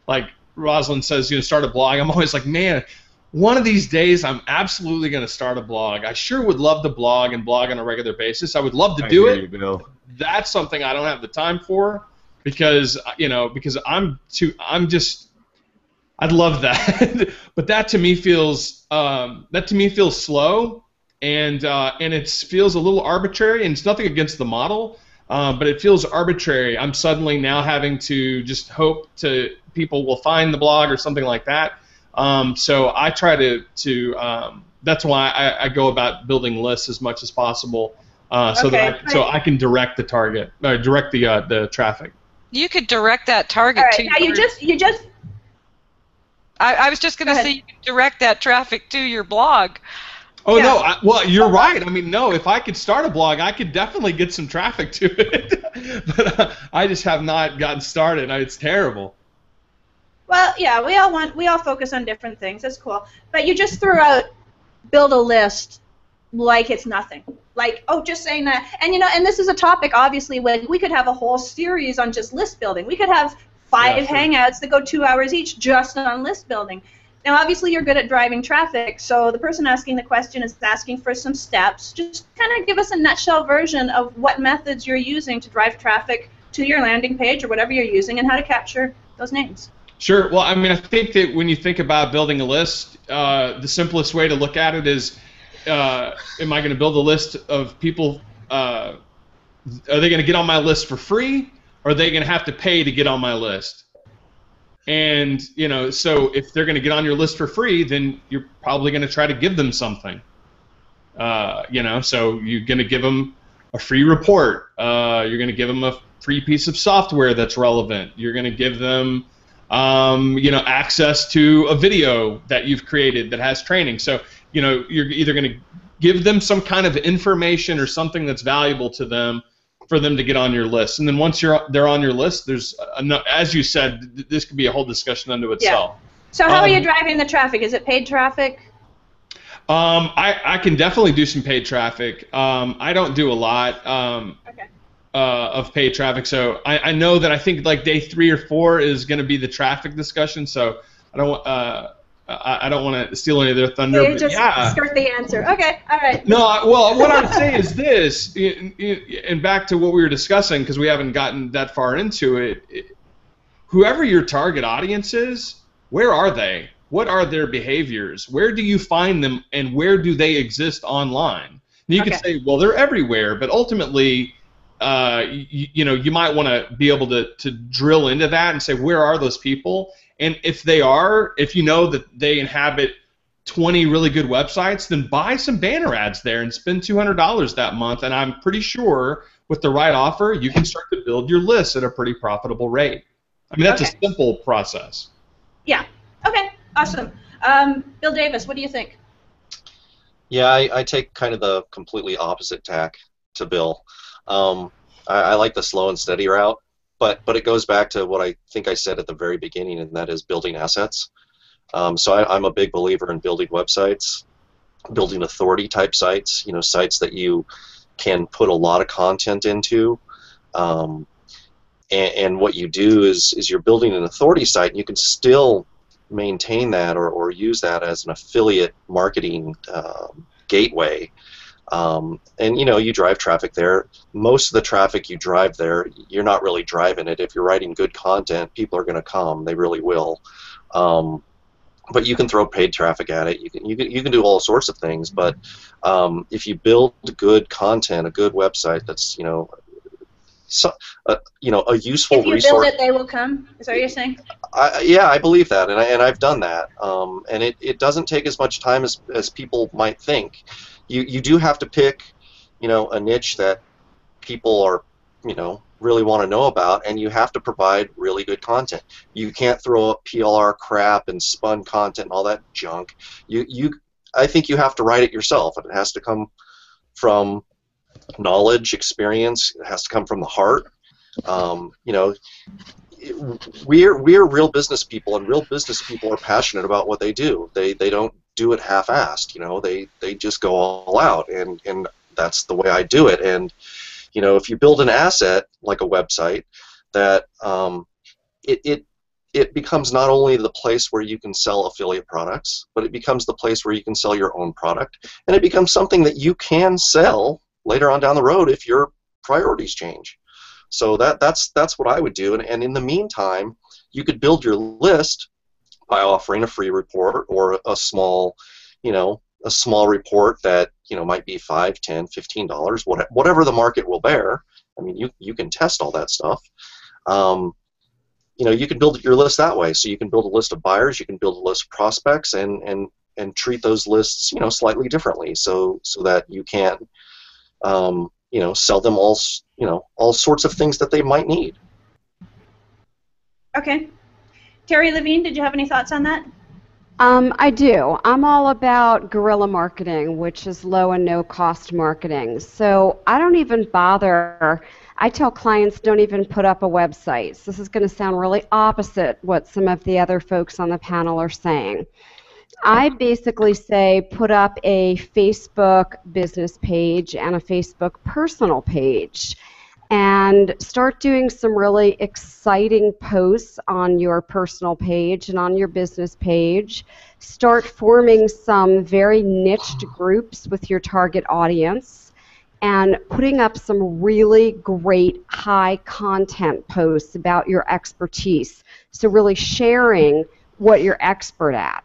like Rosalind says, start a blog. I'm always like, man, one of these days I'm absolutely going to start a blog. I sure would love to blog on a regular basis. I would love to do it. That's something I don't have the time for, because I'd love that, but that to me feels slow, and it feels a little arbitrary. And it's nothing against the model, but it feels arbitrary. I'm suddenly now having to just hope people will find the blog or something like that. So I try to that's why I go about building lists as much as possible, so I can direct the target, or direct the traffic. You could direct that target to. Now you just. I was just going to say, you can direct that traffic to your blog. Oh, yeah. No, well, you're right. I mean, no, if I could start a blog, I could definitely get some traffic to it. But I just have not gotten started. It's terrible. Well, yeah, we all focus on different things. That's cool. But you just threw out build a list like it's nothing. Like, just saying that. And, and this is a topic, obviously, when we could have a whole series on just list building. We could have 5 hangouts that go 2 hours each just on list building. Now, obviously, you're good at driving traffic, so the person asking the question is asking for some steps. Just kind of give us a nutshell version of what methods you're using to drive traffic to your landing page or whatever you're using, and how to capture those names. Sure. Well, I mean, I think that when you think about building a list, the simplest way to look at it is, am I going to build a list of people? Are they going to get on my list for free? Or are they going to have to pay to get on my list? And, so if they're going to get on your list for free, then you're probably going to try to give them something. So you're going to give them a free report. You're going to give them a free piece of software that's relevant. You're going to give them, access to a video that you've created that has training. So, you're either going to give them some kind of information or something that's valuable to them for them to get on your list. And then once they're on your list, there's as you said, this could be a whole discussion unto itself. Yeah. So how are you driving the traffic? Is it paid traffic? I can definitely do some paid traffic. I don't do a lot of paid traffic, so I know that I think like day 3 or 4 is going to be the traffic discussion. So I don't want to steal any of their thunder. So you just skirt the answer. Okay, all right. No, well, what I would say is this, and back to what we were discussing, because we haven't gotten that far into it. Whoever your target audience is, where are they? What are their behaviors? Where do you find them, and where do they exist online? And you could say, well, they're everywhere, but ultimately, you might want to be able to drill into that and say, where are those people? And if you know that they inhabit 20 really good websites, then buy some banner ads there and spend $200 that month, and I'm pretty sure with the right offer, you can start to build your list at a pretty profitable rate. I mean, that's a simple process. Yeah. Okay. Awesome. Bill Davis, what do you think? Yeah, I take kind of the completely opposite tack to Bill. I like the slow and steady route, but it goes back to what I think I said at the very beginning, and that is building assets. So I'm a big believer in building websites, building authority-type sites, sites that you can put a lot of content into. And what you do is you're building an authority site, and you can still maintain that or use that as an affiliate marketing gateway. And you drive traffic there. Most of the traffic you drive there, you're not really driving it. If you're writing good content, people are going to come. They really will. But you can throw paid traffic at it. You can do all sorts of things. But if you build good content, a good website that's a useful resource. If you build it, they will come. Is that what you're saying? Yeah, I believe that, and I've done that. And it doesn't take as much time as people might think. You do have to pick, a niche that people are, really want to know about, and you have to provide really good content. You can't throw up PLR crap and spun content and all that junk. I think you have to write it yourself, and it has to come from knowledge, experience. It has to come from the heart. We're real business people, and real business people are passionate about what they do. They don't do it half-assed. They just go all out, and that's the way I do it. And if you build an asset like a website, that it becomes not only the place where you can sell affiliate products, but it becomes the place where you can sell your own product, and it becomes something that you can sell later on down the road if your priorities change. So that's what I would do. And in the meantime, you could build your list by offering a free report or a small report that might be $5, $10, $15, whatever the market will bear. I mean, you can test all that stuff. You can build your list that way. So you can build a list of buyers, you can build a list of prospects, and treat those lists slightly differently, so that you can sell them all sorts of things that they might need. Okay. Terri Levine, did you have any thoughts on that? I do. I'm all about guerrilla marketing, which is low and no cost marketing. So I don't even bother. I tell clients don't even put up a website. So this is going to sound really opposite what some of the other folks on the panel are saying. I basically say put up a Facebook business page and a Facebook personal page, and start doing some really exciting posts on your personal page and on your business page. Start forming some very niched groups with your target audience and putting up some really great high content posts about your expertise. So really sharing what you're expert at,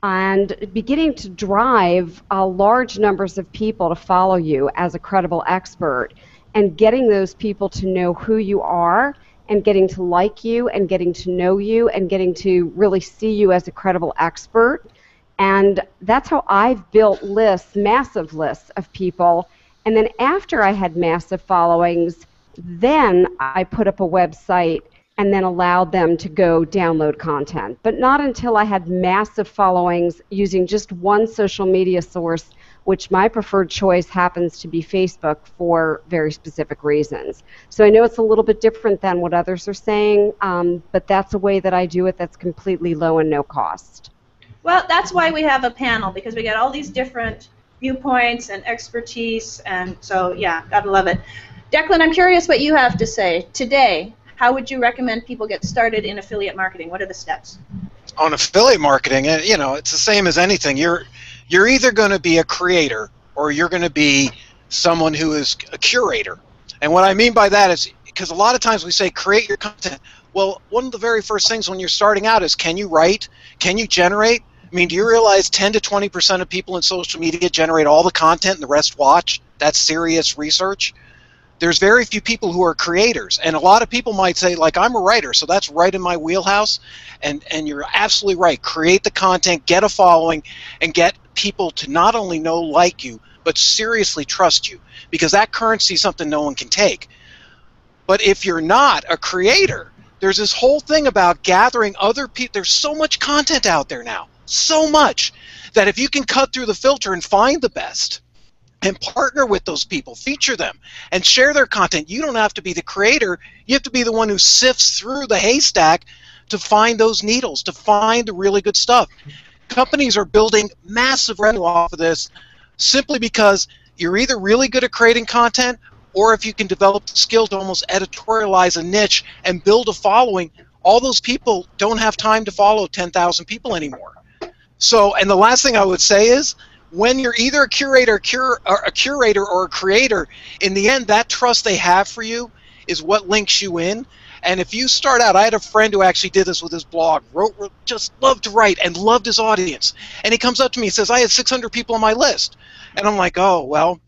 and beginning to drive large numbers of people to follow you as a credible expert, and getting those people to know who you are, and getting to like you, and getting to know you, and getting to really see you as a credible expert. And that's how I've built lists, massive lists of people. And then after I had massive followings, then I put up a website and then allowed them to go download content. But not until I had massive followings using just one social media source which my preferred choice happens to be Facebook for very specific reasons. So I know it's a little bit different than what others are saying, but that's a way that I do it that's completely low and no cost. Well, that's why we have a panel, because we got all these different viewpoints and expertise, and so, yeah, gotta love it. Declan, I'm curious what you have to say. Today, how would you recommend people get started in affiliate marketing? What are the steps? On affiliate marketing, you know, it's the same as anything. You're either going to be a creator or you're going to be someone who is a curator. And what I mean by that is, because a lot of times we say create your content. Well, one of the very first things when you're starting out is, can you write? Can you generate? I mean, do you realize 10 to 20% of people in social media generate all the content and the rest watch? That's serious research. There's very few people who are creators, and a lot of people might say, like, I'm a writer, so that's right in my wheelhouse, and you're absolutely right. Create the content, get a following, and get people to not only know, like you, but seriously trust you, because that currency is something no one can take. But if you're not a creator, there's this whole thing about gathering other people. There's so much content out there now, so much, that if you can cut through the filter and find the best, and partner with those people, feature them, and share their content. You don't have to be the creator. You have to be the one who sifts through the haystack to find those needles, to find the really good stuff. Companies are building massive revenue off of this simply because you're either really good at creating content, or if you can develop the skill to almost editorialize a niche and build a following, all those people don't have time to follow 10,000 people anymore. So, and the last thing I would say is, when you're either a curator or a creator, in the end, that trust they have for you is what links you in. And if you start out, I had a friend who actually did this with his blog, just loved to write and loved his audience. And he comes up to me and says, I had 600 people on my list. And I'm like, oh, well,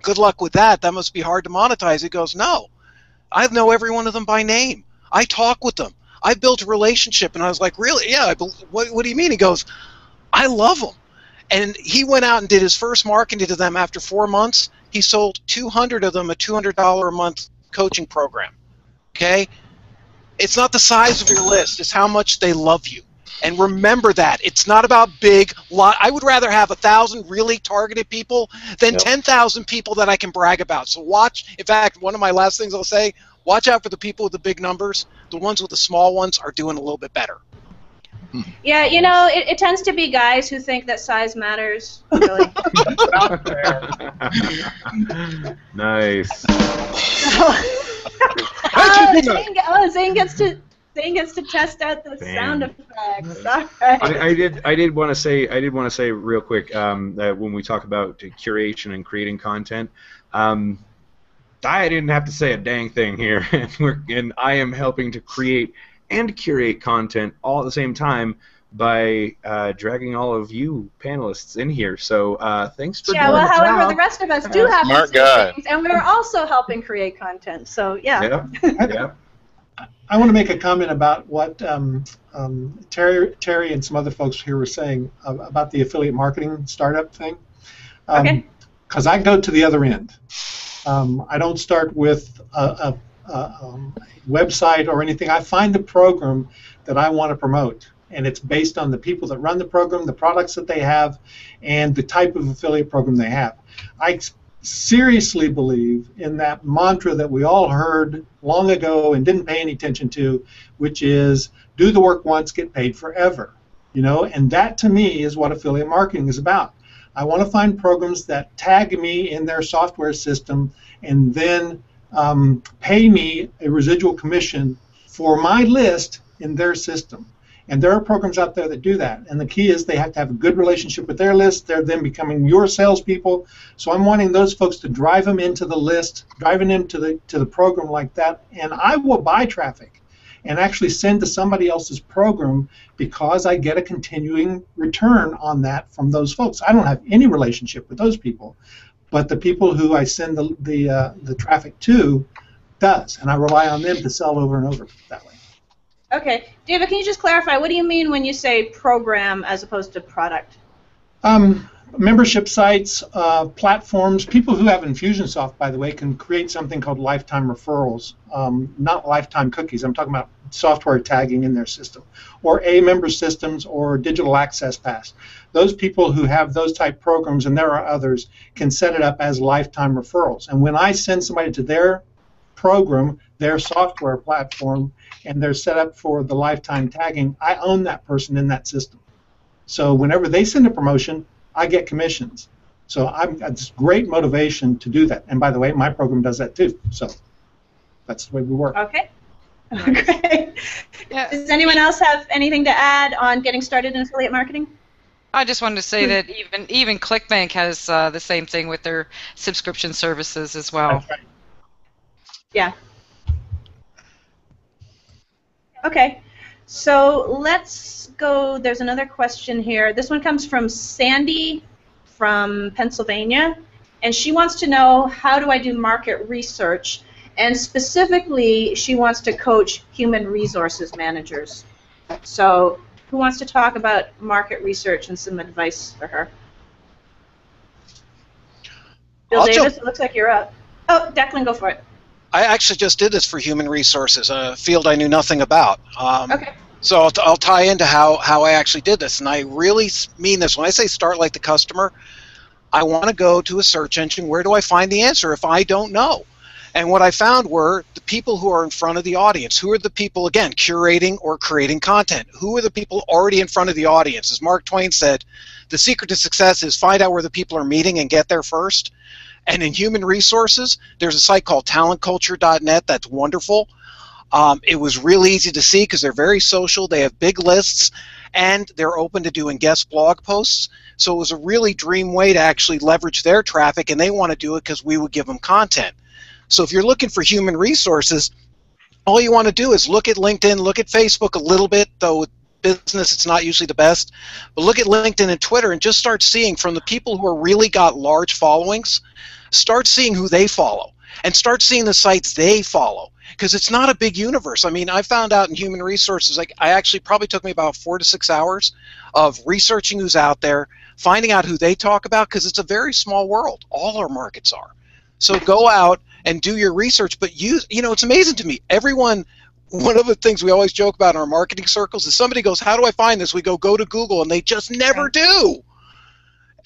good luck with that. That must be hard to monetize. He goes, no, I know every one of them by name. I talk with them. I built a relationship. And I was like, really? Yeah, what do you mean? He goes, I love them. And he went out and did his first marketing to them after 4 months. He sold 200 of them a $200 a month coaching program. Okay? It's not the size of your list. It's how much they love you. And remember that. It's not about big. I would rather have 1,000 really targeted people than 10,000 people that I can brag about. So watch. In fact, one of my last things I'll say, watch out for the people with the big numbers. The ones with the small ones are doing a little bit better. Yeah, you know, it tends to be guys who think that size matters. Really. Nice. Zane gets to test out the sound effects. All right. I did want to say real quick that when we talk about curation and creating content, I didn't have to say a dang thing here, and I am helping to create and curate content all at the same time by dragging all of you panelists in here. So thanks for doing well, the however, job. the rest of us do have Smart to guy. things, and we're also helping create content. So yeah. Yeah. I want to make a comment about what Terry and some other folks here were saying about the affiliate marketing startup thing. Okay. Because I go to the other end. I don't start with a website or anything. I find the program that I want to promote, and it's based on the people that run the program, the products that they have, and the type of affiliate program they have. I seriously believe in that mantra that we all heard long ago and didn't pay any attention to, which is do the work once, get paid forever. You know, and that to me is what affiliate marketing is about. I want to find programs that tag me in their software system and then pay me a residual commission for my list in their system. And there are programs out there that do that. And the key is they have to have a good relationship with their list. They're then becoming your salespeople. So I'm wanting those folks to drive them into the list, driving them to the program like that. And I will buy traffic and actually send to somebody else's program because I get a continuing return on that from those folks. I don't have any relationship with those people, but the people who I send the traffic to does, and I rely on them to sell over and over that way. Okay, David, can you just clarify, what do you mean when you say program as opposed to product? membership sites, platforms. People who have Infusionsoft, by the way, can create something called lifetime referrals, not lifetime cookies. I'm talking about software tagging in their system, or A-member systems or digital access pass. Those people who have those type programs, and there are others, can set it up as lifetime referrals. And when I send somebody to their program, their software platform, and they're set up for the lifetime tagging, I own that person in that system. So whenever they send a promotion, I get commissions. So it's great motivation to do that. And by the way, my program does that too. So that's the way we work. Okay. Great. Yeah. Does anyone else have anything to add on getting started in affiliate marketing? I just wanted to say that even ClickBank has the same thing with their subscription services as well. That's right. Yeah. Okay. So let's go. There's another question here. This one comes from Sandy from Pennsylvania, and she wants to know, how do I do market research? And specifically, she wants to coach human resources managers. So who wants to talk about market research and some advice for her? Bill Davis, it looks like you're up. Oh, Declan, go for it. I actually just did this for human resources, a field I knew nothing about. Okay. So I'll tie into how I actually did this, and I really mean this. When I say start like the customer, I want to go to a search engine. Where do I find the answer if I don't know? And what I found were the people who are in front of the audience. Who are the people, again, curating or creating content? Who are the people already in front of the audience? As Mark Twain said, the secret to success is find out where the people are meeting and get there first. And in human resources, there's a site called talentculture.net that's wonderful. It was really easy to see because they're very social. They have big lists, and they're open to doing guest blog posts. So it was a really dream way to actually leverage their traffic, and they want to do it because we would give them content. So if you're looking for human resources, all you want to do is look at LinkedIn, look at Facebook a little bit, though with business it's not usually the best, but look at LinkedIn and Twitter and just start seeing from the people who are really got large followings, start seeing who they follow and start seeing the sites they follow, because it's not a big universe. I mean, I found out in human resources, like, I actually probably took me about 4 to 6 hours of researching who's out there, finding out who they talk about, because it's a very small world. All our markets are. So go out and do your research, but you know, it's amazing to me. Everyone, one of the things we always joke about in our marketing circles is somebody goes, how do I find this? We go to Google, and they just never do.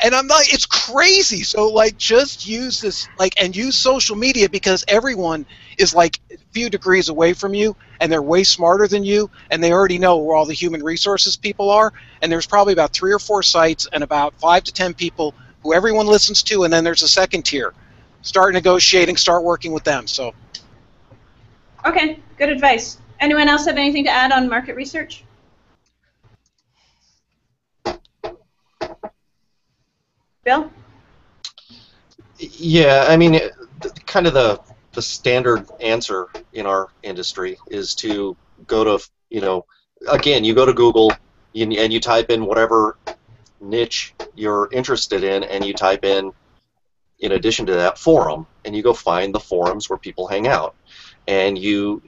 And I'm like, it's crazy. So, like, just use this, like, and use social media, because everyone is like a few degrees away from you, and they're way smarter than you, and they already know where all the human resources people are. And there's probably about 3 or 4 sites and about 5 to 10 people who everyone listens to, and then there's a second tier. Start negotiating, start working with them. So. Okay, good advice. Anyone else have anything to add on market research? Bill? Yeah, I mean, kind of the standard answer in our industry is to go to, you know, again, you go to Google and you type in whatever niche you're interested in, and you type in addition to that, forum, and you go find the forums where people hang out, and you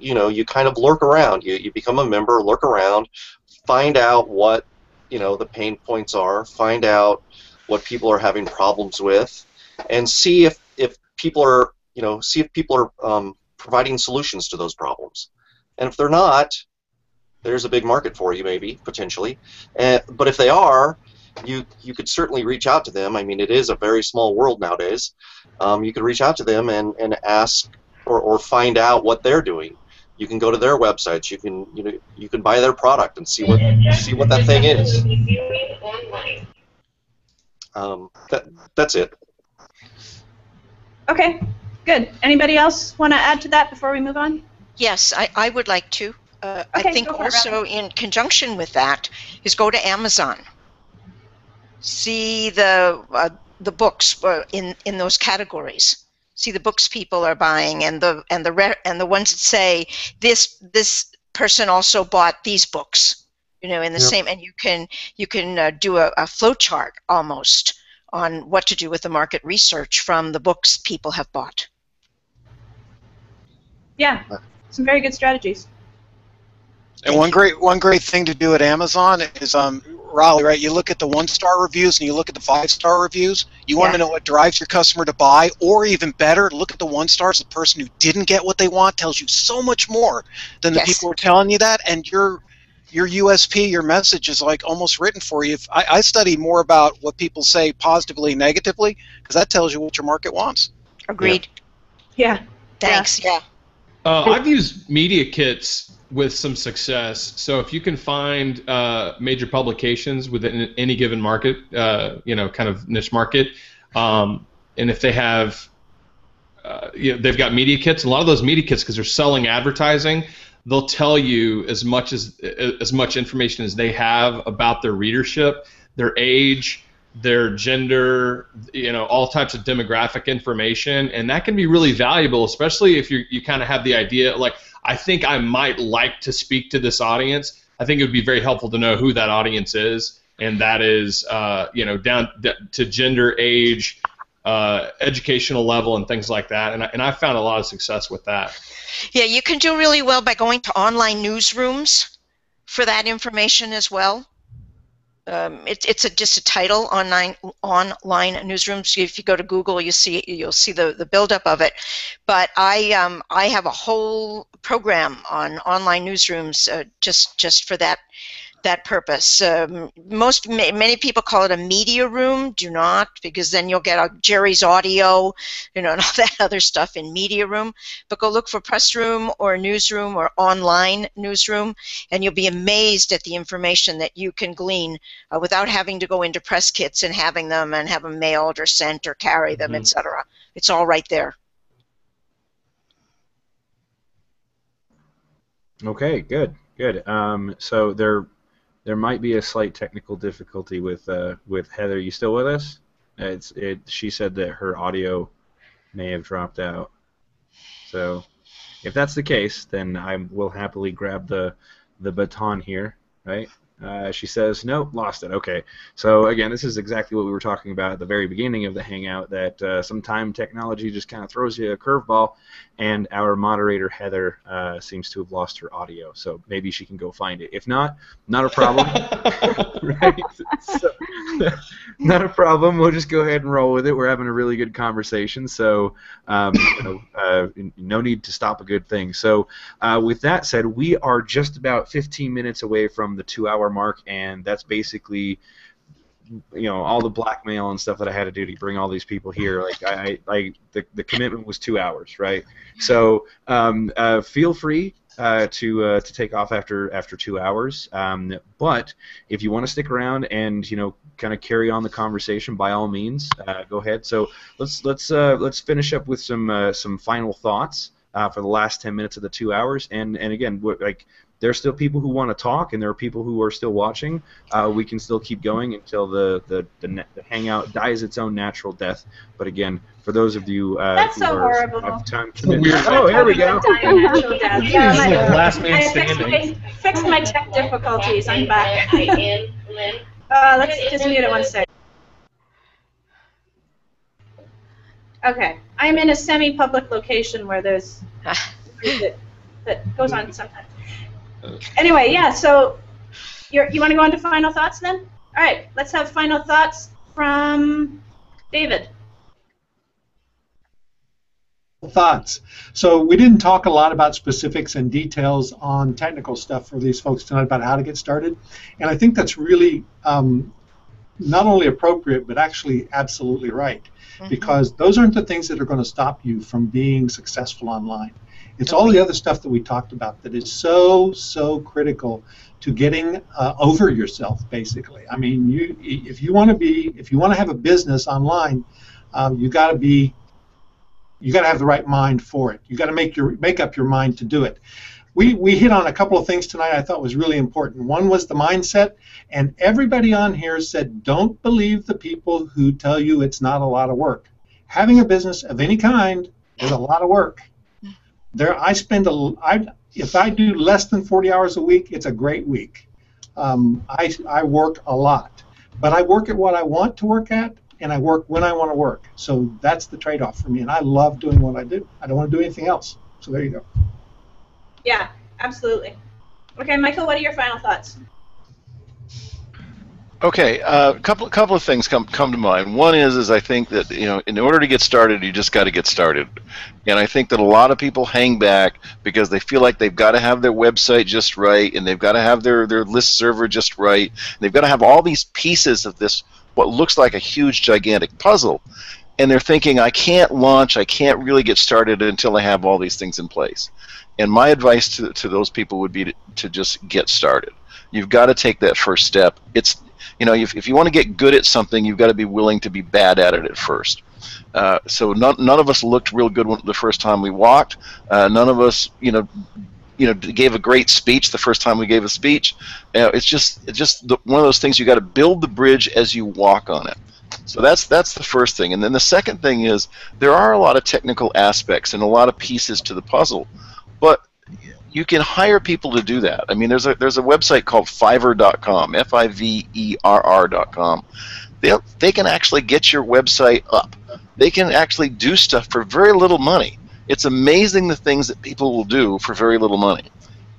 kind of lurk around. You become a member, lurk around, find out what the pain points are, find out what people are having problems with, and see if people are providing solutions to those problems. And if they're not, there's a big market for you, maybe, potentially. But if they are, you could certainly reach out to them. I mean, it is a very small world nowadays. You could reach out to them and ask or find out what they're doing. You can go to their websites. You can buy their product and see what that thing is. That's it. Okay, good. Anybody else want to add to that before we move on? Yes, I would like to. Okay, I think also in conjunction with that is go to Amazon. See the books in those categories. See the books people are buying, and the ones that say this person also bought these books, in the same. And you can do a flow chart almost on what to do with the market research from the books people have bought. Yeah, some very good strategies. And one great thing to do at Amazon is Raleigh, right? You look at the 1-star reviews and you look at the 5-star reviews. You want to know what drives your customer to buy, or even better, look at the 1 stars. The person who didn't get what they want tells you so much more than the people who are telling you that, and your USP, your message is like almost written for you. I study more about what people say positively and negatively, because that tells you what your market wants. Agreed. Yeah. Thanks. Yeah. I've used media kits with some success. So if you can find major publications within any given market, kind of niche market, and if they have, they've got media kits. A lot of those media kits, because they're selling advertising, they'll tell you as much information as they have about their readership, their age, their gender, all types of demographic information, and that can be really valuable, especially if you kind of have the idea, like, I think I might like to speak to this audience. I think it would be very helpful to know who that audience is, and that is, down to gender, age, educational level, and things like that, and I found a lot of success with that. Yeah, you can do really well by going to online newsrooms for that information as well. It's just a title, online newsrooms. If you go to Google, you'll see the buildup of it. But I have a whole program on online newsrooms just for that purpose. Many people call it a media room. Do not, because then you'll get Jerry's audio, and all that other stuff in media room. But go look for press room or newsroom or online newsroom, and you'll be amazed at the information that you can glean without having to go into press kits and have them mailed or sent or carry them, etc. It's all right there. Okay, good. So there might be a slight technical difficulty with Heather. You still with us? She said that her audio may have dropped out. So if that's the case, then I will happily grab the baton here, right? She says, nope, lost it. Okay. So, again, this is exactly what we were talking about at the very beginning of the Hangout, that sometimes technology just kind of throws you a curveball, and our moderator, Heather, seems to have lost her audio. So maybe she can go find it. If not, not a problem. Right? So, not a problem. We'll just go ahead and roll with it. We're having a really good conversation, so no need to stop a good thing. So with that said, we are just about 15 minutes away from the 2-hour mark, and that's basically all the blackmail and stuff that I had to do to bring all these people here. Like the commitment was 2 hours, right? So feel free to take off after 2 hours, but if you want to stick around and kind of carry on the conversation, by all means, go ahead. So let's finish up with some final thoughts for the last 10 minutes of the 2 hours, and again, there's still people who want to talk, and there are people who are still watching. We can still keep going until the Hangout dies its own natural death. But again, for those of you That's who so are horrible. of time commitment. Oh, here we go. Last man standing. Fix my tech difficulties. I'm back. I am Lynn. Let's just mute it 1 second. Okay, I'm in a semi-public location where there's that goes on sometimes. Anyway, yeah, so you want to go into final thoughts then? All right, let's have final thoughts from David. Thoughts. So we didn't talk a lot about specifics and details on technical stuff for these folks tonight about how to get started, and I think that's really not only appropriate but actually absolutely right, because those aren't the things that are going to stop you from being successful online. It's all the other stuff that we talked about that is so critical to getting over yourself, basically. I mean, if you want to have a business online, you got to have the right mind for it. You got to make up your mind to do it. We hit on a couple of things tonight I thought was really important. One was the mindset, and everybody on here said, don't believe the people who tell you it's not a lot of work. Having a business of any kind is a lot of work. If I do less than 40 hours a week, it's a great week. I work a lot, but I work at what I want to work at, and I work when I want to work. So that's the trade-off for me, and I love doing what I do. I don't want to do anything else. So there you go. Yeah, absolutely. Okay, Michael, what are your final thoughts? Okay, couple of things come to mind. One is I think that in order to get started, you just got to get started, and I think that a lot of people hang back because they feel like they've got to have their website just right, and they've got to have their list server just right, and they've got to have all these pieces of this what looks like a huge gigantic puzzle, and they're thinking, I can't launch, I can't really get started until I have all these things in place. And my advice to those people would be to just get started. You've got to take that first step. It's if you want to get good at something, you've got to be willing to be bad at it at first. So none of us looked real good the first time we walked. None of us, gave a great speech the first time we gave a speech. It's just one of those things. You got to build the bridge as you walk on it. So that's the first thing. And then the second thing is there are a lot of technical aspects and a lot of pieces to the puzzle, but you can hire people to do that. I mean, there's a website called Fiverr.com, Fiverr.com. They can actually get your website up. They can actually do stuff for very little money. It's amazing the things that people will do for very little money.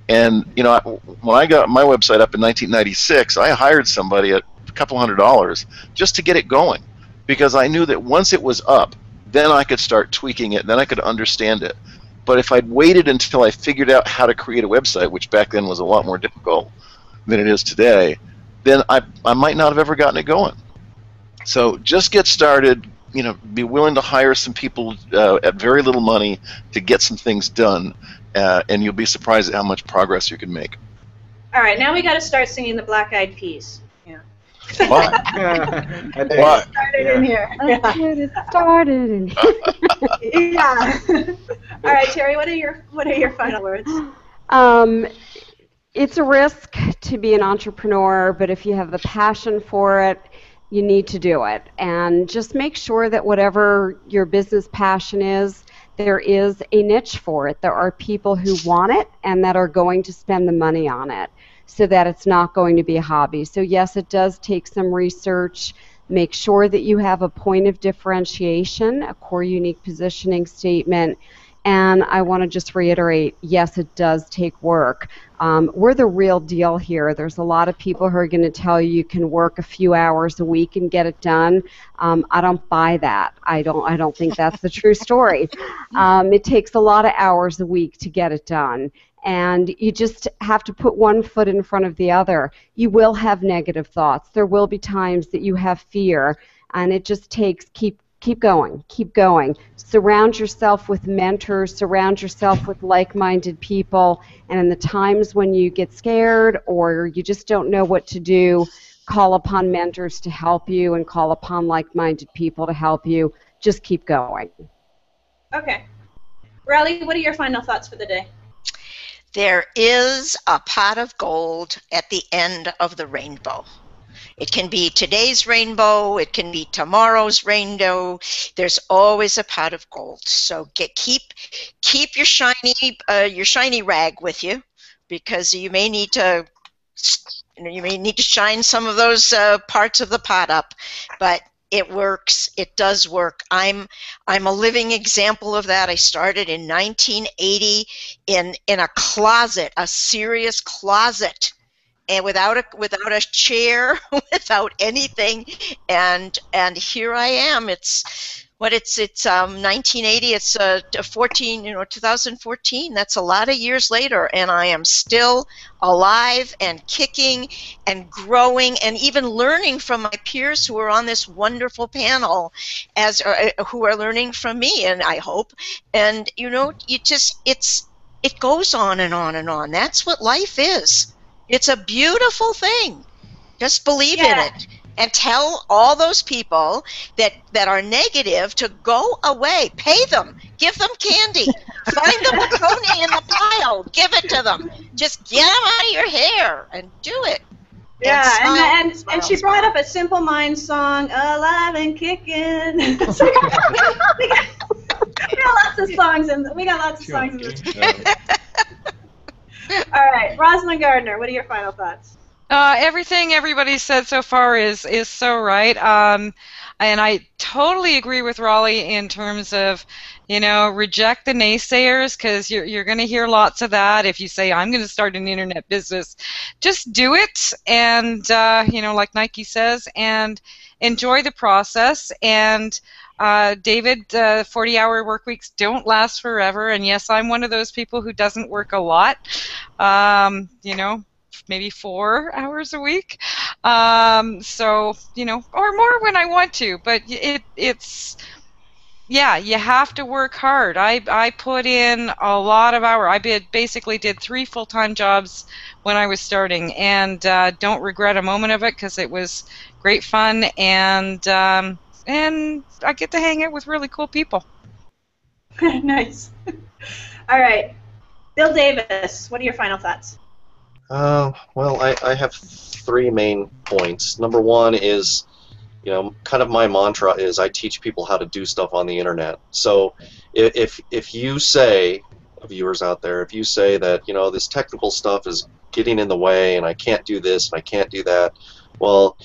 And when I got my website up in 1996, I hired somebody at a couple $100s just to get it going, because I knew that once it was up, then I could start tweaking it, then I could understand it. But if I'd waited until I figured out how to create a website, which back then was a lot more difficult than it is today, then I might not have ever gotten it going. So just get started, be willing to hire some people at very little money to get some things done, and you'll be surprised at how much progress you can make. All right, now we got to start singing the Black Eyed Peas. Yeah. What? What? Started in here. It started in here. Yeah. All right, Terry, what are your final words? It's a risk to be an entrepreneur, but if you have the passion for it, you need to do it. And just make sure that whatever your business passion is, there is a niche for it. There are people who want it and that are going to spend the money on it, so that it's not going to be a hobby. So yes, it does take some research. Make sure that you have a point of differentiation, a core unique positioning statement. And I want to just reiterate, yes, it does take work. We're the real deal here. There's a lot of people who are going to tell you can work a few hours a week and get it done. I don't buy that. I don't think that's the true story. It takes a lot of hours a week to get it done. And you just have to put one foot in front of the other. You will have negative thoughts. There will be times that you have fear, and it just takes keep going. Surround yourself with mentors, surround yourself with like-minded people, and in the times when you get scared or you just don't know what to do, call upon mentors to help you and call upon like-minded people to help you. Just keep going. Okay. Raleigh, what are your final thoughts for the day? There is a pot of gold at the end of the rainbow. It can be today's rainbow. It can be tomorrow's rainbow. There's always a pot of gold. So keep your shiny rag with you, because you may need to shine some of those parts of the pot up. But it works. It does work. I'm a living example of that. I started in 1980 in a closet, a serious closet, and without a chair, without anything, and here I am. It's 1980. It's 2014. That's a lot of years later, and I am still alive and kicking and growing and even learning from my peers who are on this wonderful panel, who are learning from me, and I hope. And it goes on and on and on. That's what life is. It's a beautiful thing. Just believe in it. And tell all those people that are negative to go away. Pay them. Give them candy. Find the macaroni in the pile. Give it to them. Just get them out of your hair and do it. Yeah, and she brought up a Simple Minds song, Alive and Kicking. So we got lots of songs in this. All right, Rosalind Gardner, what are your final thoughts? Everything everybody said so far is so right. And I totally agree with Raleigh in terms of, reject the naysayers, because you're going to hear lots of that. If you say, I'm going to start an internet business, just do it, and, like Nike says, and enjoy the process. And David, 40-hour work weeks don't last forever, and yes, I'm one of those people who doesn't work a lot, maybe 4 hours a week, or more when I want to, but it's you have to work hard. I put in a lot of hours. I basically did 3 full-time jobs when I was starting, and don't regret a moment of it, because it was great fun, and I get to hang out with really cool people. Nice. All right. Bill Davis, what are your final thoughts? Well, I have 3 main points. Number 1 is, kind of my mantra is I teach people how to do stuff on the internet. So if you say, viewers out there, if you say that, this technical stuff is getting in the way and I can't do this and I can't do that, well,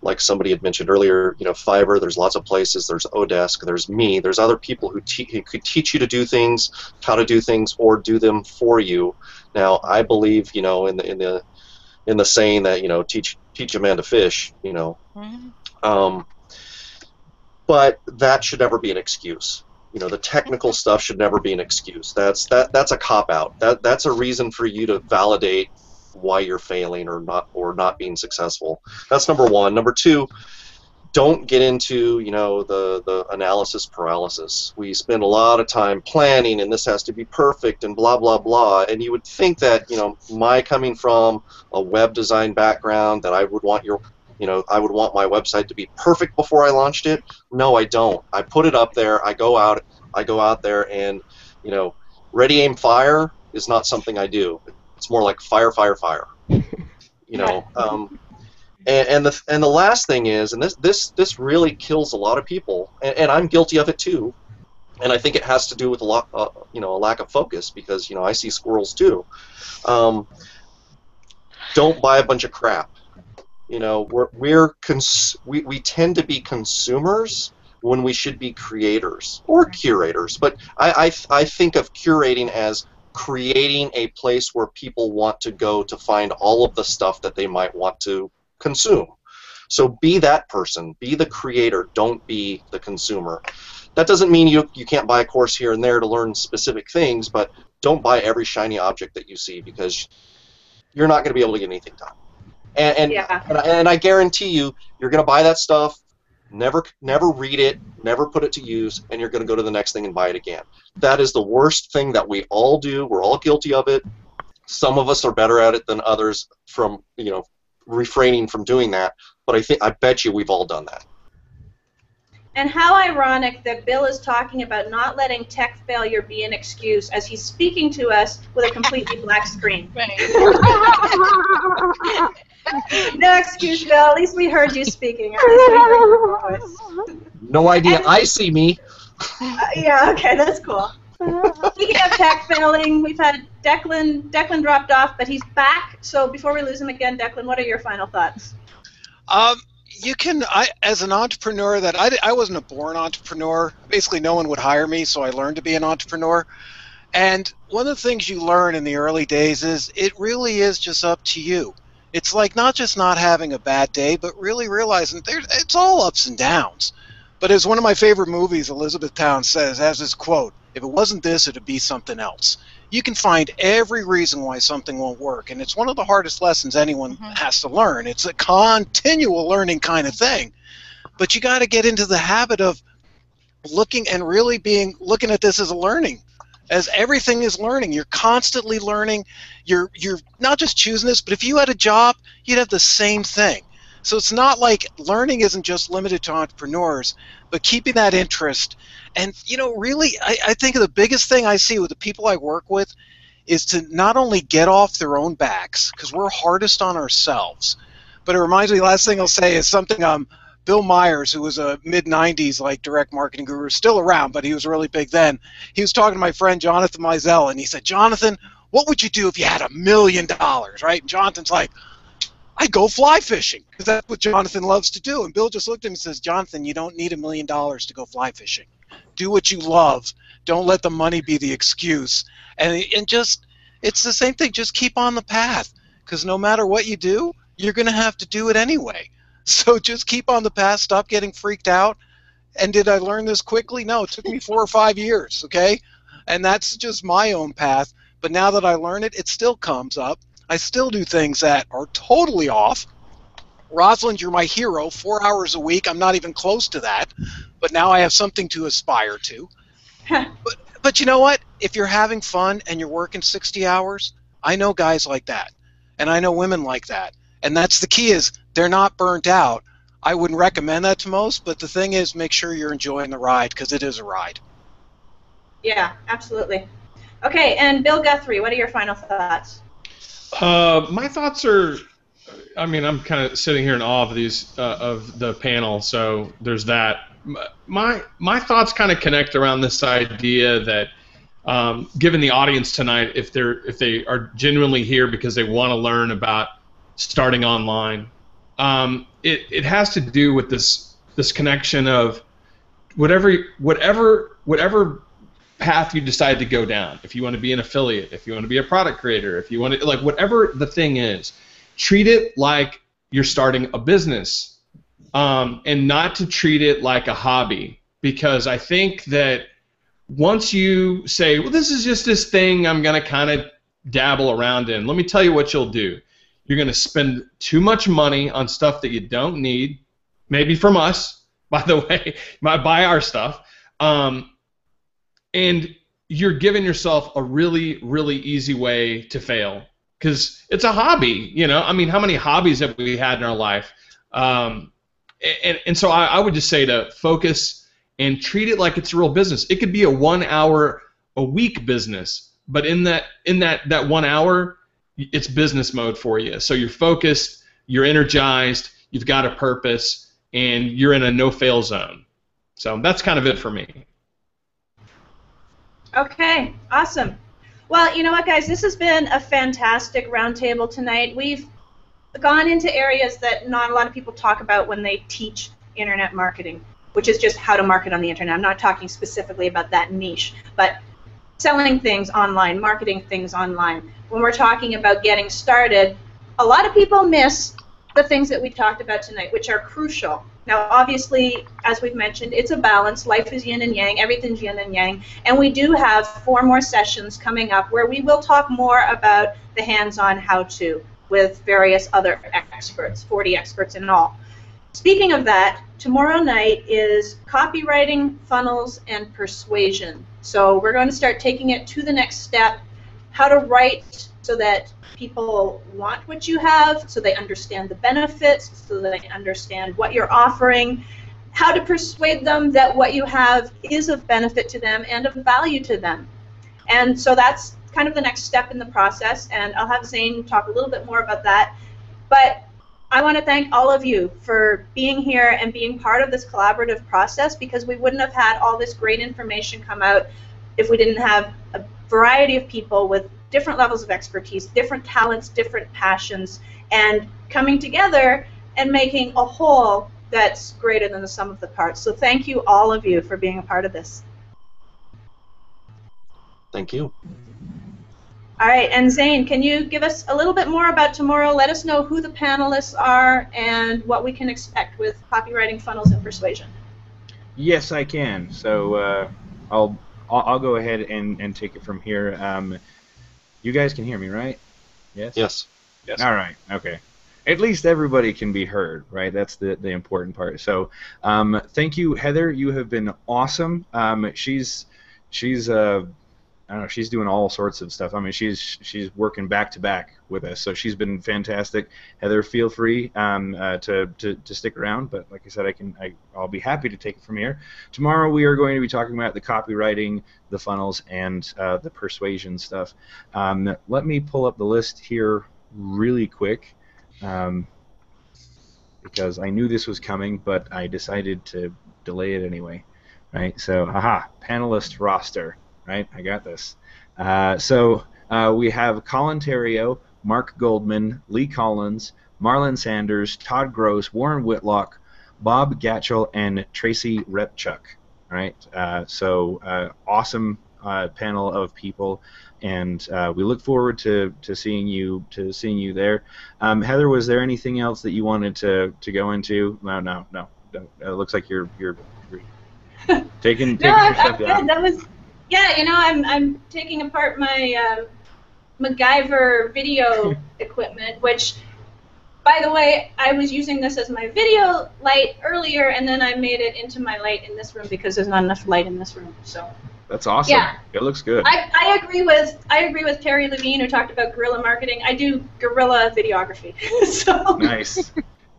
like somebody had mentioned earlier, Fiverr, there's lots of places, there's Odesk, there's me, there's other people who could teach you to do things, how to do things, or do them for you. Now, I believe, in the saying that, teach a man to fish, but that should never be an excuse. The technical stuff should never be an excuse. That's a cop-out. That's a reason for you to validate why you're failing or not being successful. That's number 1. Number 2, don't get into the analysis paralysis. We spend a lot of time planning, and this has to be perfect, and blah blah blah. And you would think that my coming from a web design background, that I would want I would want my website to be perfect before I launched it. No, I don't. I put it up there. I go out there, and ready, aim, fire is not something I do. It's more like fire, fire, fire. And the last thing is, and this really kills a lot of people, and I'm guilty of it too. And I think it has to do with a lack of focus, because I see squirrels too. Don't buy a bunch of crap. We tend to be consumers when we should be creators or curators. But I think of curating as creating a place where people want to go to find all of the stuff that they might want to consume. So be that person, be the creator, don't be the consumer. That doesn't mean you can't buy a course here and there to learn specific things, but don't buy every shiny object that you see, because you're not going to be able to get anything done. And I guarantee you're going to buy that stuff, never read it, never put it to use, and you're going to go to the next thing and buy it again. That is the worst thing that we all do. We're all guilty of it. Some of us are better at it than others from refraining from doing that, but I bet you we've all done that. And how ironic that Bill is talking about not letting tech failure be an excuse as he's speaking to us with a completely black screen. No excuse, Bill. At least we heard you speaking. At least we heard your voice. No idea. I see me. Yeah, okay, that's cool. Speaking of tech failing, we've had Declan. Declan dropped off, but he's back. So before we lose him again, Declan, what are your final thoughts? As an entrepreneur, I wasn't a born entrepreneur. Basically, no one would hire me, so I learned to be an entrepreneur. And one of the things you learn in the early days is it really is just up to you. It's like not just not having a bad day, but really realizing it's all ups and downs. But as one of my favorite movies, Elizabethtown, says, has this quote, if it wasn't this, it'd be something else. You can find every reason why something won't work, and it's one of the hardest lessons anyone has to learn. It's a continual learning kind of thing. But you got to get into the habit of looking and really looking at this as a learning. As everything is learning, you're constantly learning. You're not just choosing this, but if you had a job, you'd have the same thing. So it's not like learning isn't just limited to entrepreneurs, but keeping that interest. And, really, I think the biggest thing I see with the people I work with is to not only get off their own backs, because we're hardest on ourselves, but it reminds me, last thing I'll say is something Bill Myers, who was a mid-90s direct marketing guru, still around, but he was really big then. He was talking to my friend Jonathan Mizell, and he said, Jonathan, what would you do if you had $1 million, right? And Jonathan's like, I go fly fishing because that's what Jonathan loves to do. And Bill just looked at him and says, Jonathan, you don't need $1 million to go fly fishing. Do what you love. Don't let the money be the excuse. And just, it's the same thing. Just keep on the path, because no matter what you do, you're going to have to do it anyway. So just keep on the path. Stop getting freaked out. And did I learn this quickly? No, it took me 4 or 5 years, okay? And that's just my own path. But now that I learn it, it still comes up. I still do things that are totally off. Rosalind, you're my hero. 4 hours a week. I'm not even close to that. But now I have something to aspire to. But you know what? If you're having fun and you're working 60 hours, I know guys like that. And I know women like that. And that's the key, is they're not burnt out. I wouldn't recommend that to most, but the thing is, make sure you're enjoying the ride, because it is a ride. Yeah, absolutely. Okay, and Bill Guthrie, what are your final thoughts? My thoughts are, I mean, I'm kind of sitting here in awe of these of the panel, so there's that. My thoughts kind of connect around this idea that, given the audience tonight, if they are genuinely here because they want to learn about starting online, it has to do with this connection of whatever path you decide to go down. If you want to be an affiliate, if you want to be a product creator, if you want to, like, whatever the thing is, treat it like you're starting a business, and not to treat it like a hobby. Because I think that once you say, well, this is just this thing I'm going to kind of dabble around in, let me tell you what you'll do. You're going to spend too much money on stuff that you don't need, maybe from us, by the way, buy our stuff, and you're giving yourself a really, really easy way to fail, because it's a hobby, you know. I mean, how many hobbies have we had in our life? And so I would just say to focus and treat it like it's a real business. It could be a 1 hour a week business, but in that 1 hour, it's business mode for you. So you're focused, you're energized, you've got a purpose, and you're in a no-fail zone. So that's kind of it for me. Okay, awesome. Well, you know what, guys? This has been a fantastic roundtable tonight. We've gone into areas that not a lot of people talk about when they teach internet marketing, which is just how to market on the internet. I'm not talking specifically about that niche, but selling things online, marketing things online. When we're talking about getting started, a lot of people miss the things that we talked about tonight, which are crucial. Now, obviously, as we've mentioned, it's a balance. Life is yin and yang. Everything's yin and yang. And we do have 4 more sessions coming up where we will talk more about the hands-on how-to with various other experts, 40 experts in all. Speaking of that, tomorrow night is copywriting, funnels, and persuasion. So we're going to start taking it to the next step, how to write so that people want what you have, so they understand the benefits, so they understand what you're offering, how to persuade them that what you have is of benefit to them and of value to them. And so that's kind of the next step in the process, and I'll have Zane talk a little bit more about that. But I want to thank all of you for being here and being part of this collaborative process, because we wouldn't have had all this great information come out if we didn't have a variety of people with different levels of expertise, different talents, different passions, and coming together and making a whole that's greater than the sum of the parts. So thank you, all of you, for being a part of this. Thank you. All right, and Zane, can you give us a little bit more about tomorrow? Let us know who the panelists are and what we can expect with copywriting, funnels, and persuasion. Yes, I can. So I'll go ahead and take it from here. You guys can hear me, right? Yes? Yes. Yes. All right. Okay. At least everybody can be heard, right? That's the important part. So thank you, Heather. You have been awesome. She's I don't know, she's doing all sorts of stuff. I mean, she's working back to back with us, so she's been fantastic. Heather, feel free to stick around, but like I said, I'll be happy to take it from here. Tomorrow we are going to be talking about the copywriting, the funnels, and the persuasion stuff. Let me pull up the list here really quick, because I knew this was coming, but I decided to delay it anyway. Right? So, panelist roster. Right, I got this. So we have Colin Terrio, Marc Goldman, Lee Collins, Marlon Sanders, Todd Gross, Warren Whitlock, Bob Gatchel, and Tracy Repchuk. All right, awesome panel of people, and we look forward to seeing you there. Heather, was there anything else that you wanted to go into? No. It looks like you're taking your stuff down. That was, yeah. I'm taking apart my MacGyver video equipment, which, by the way, I was using this as my video light earlier, and then I made it into my light in this room because there's not enough light in this room. So that's awesome. Yeah, it looks good. I agree with Terri Levine, who talked about guerrilla marketing. I do guerrilla videography. So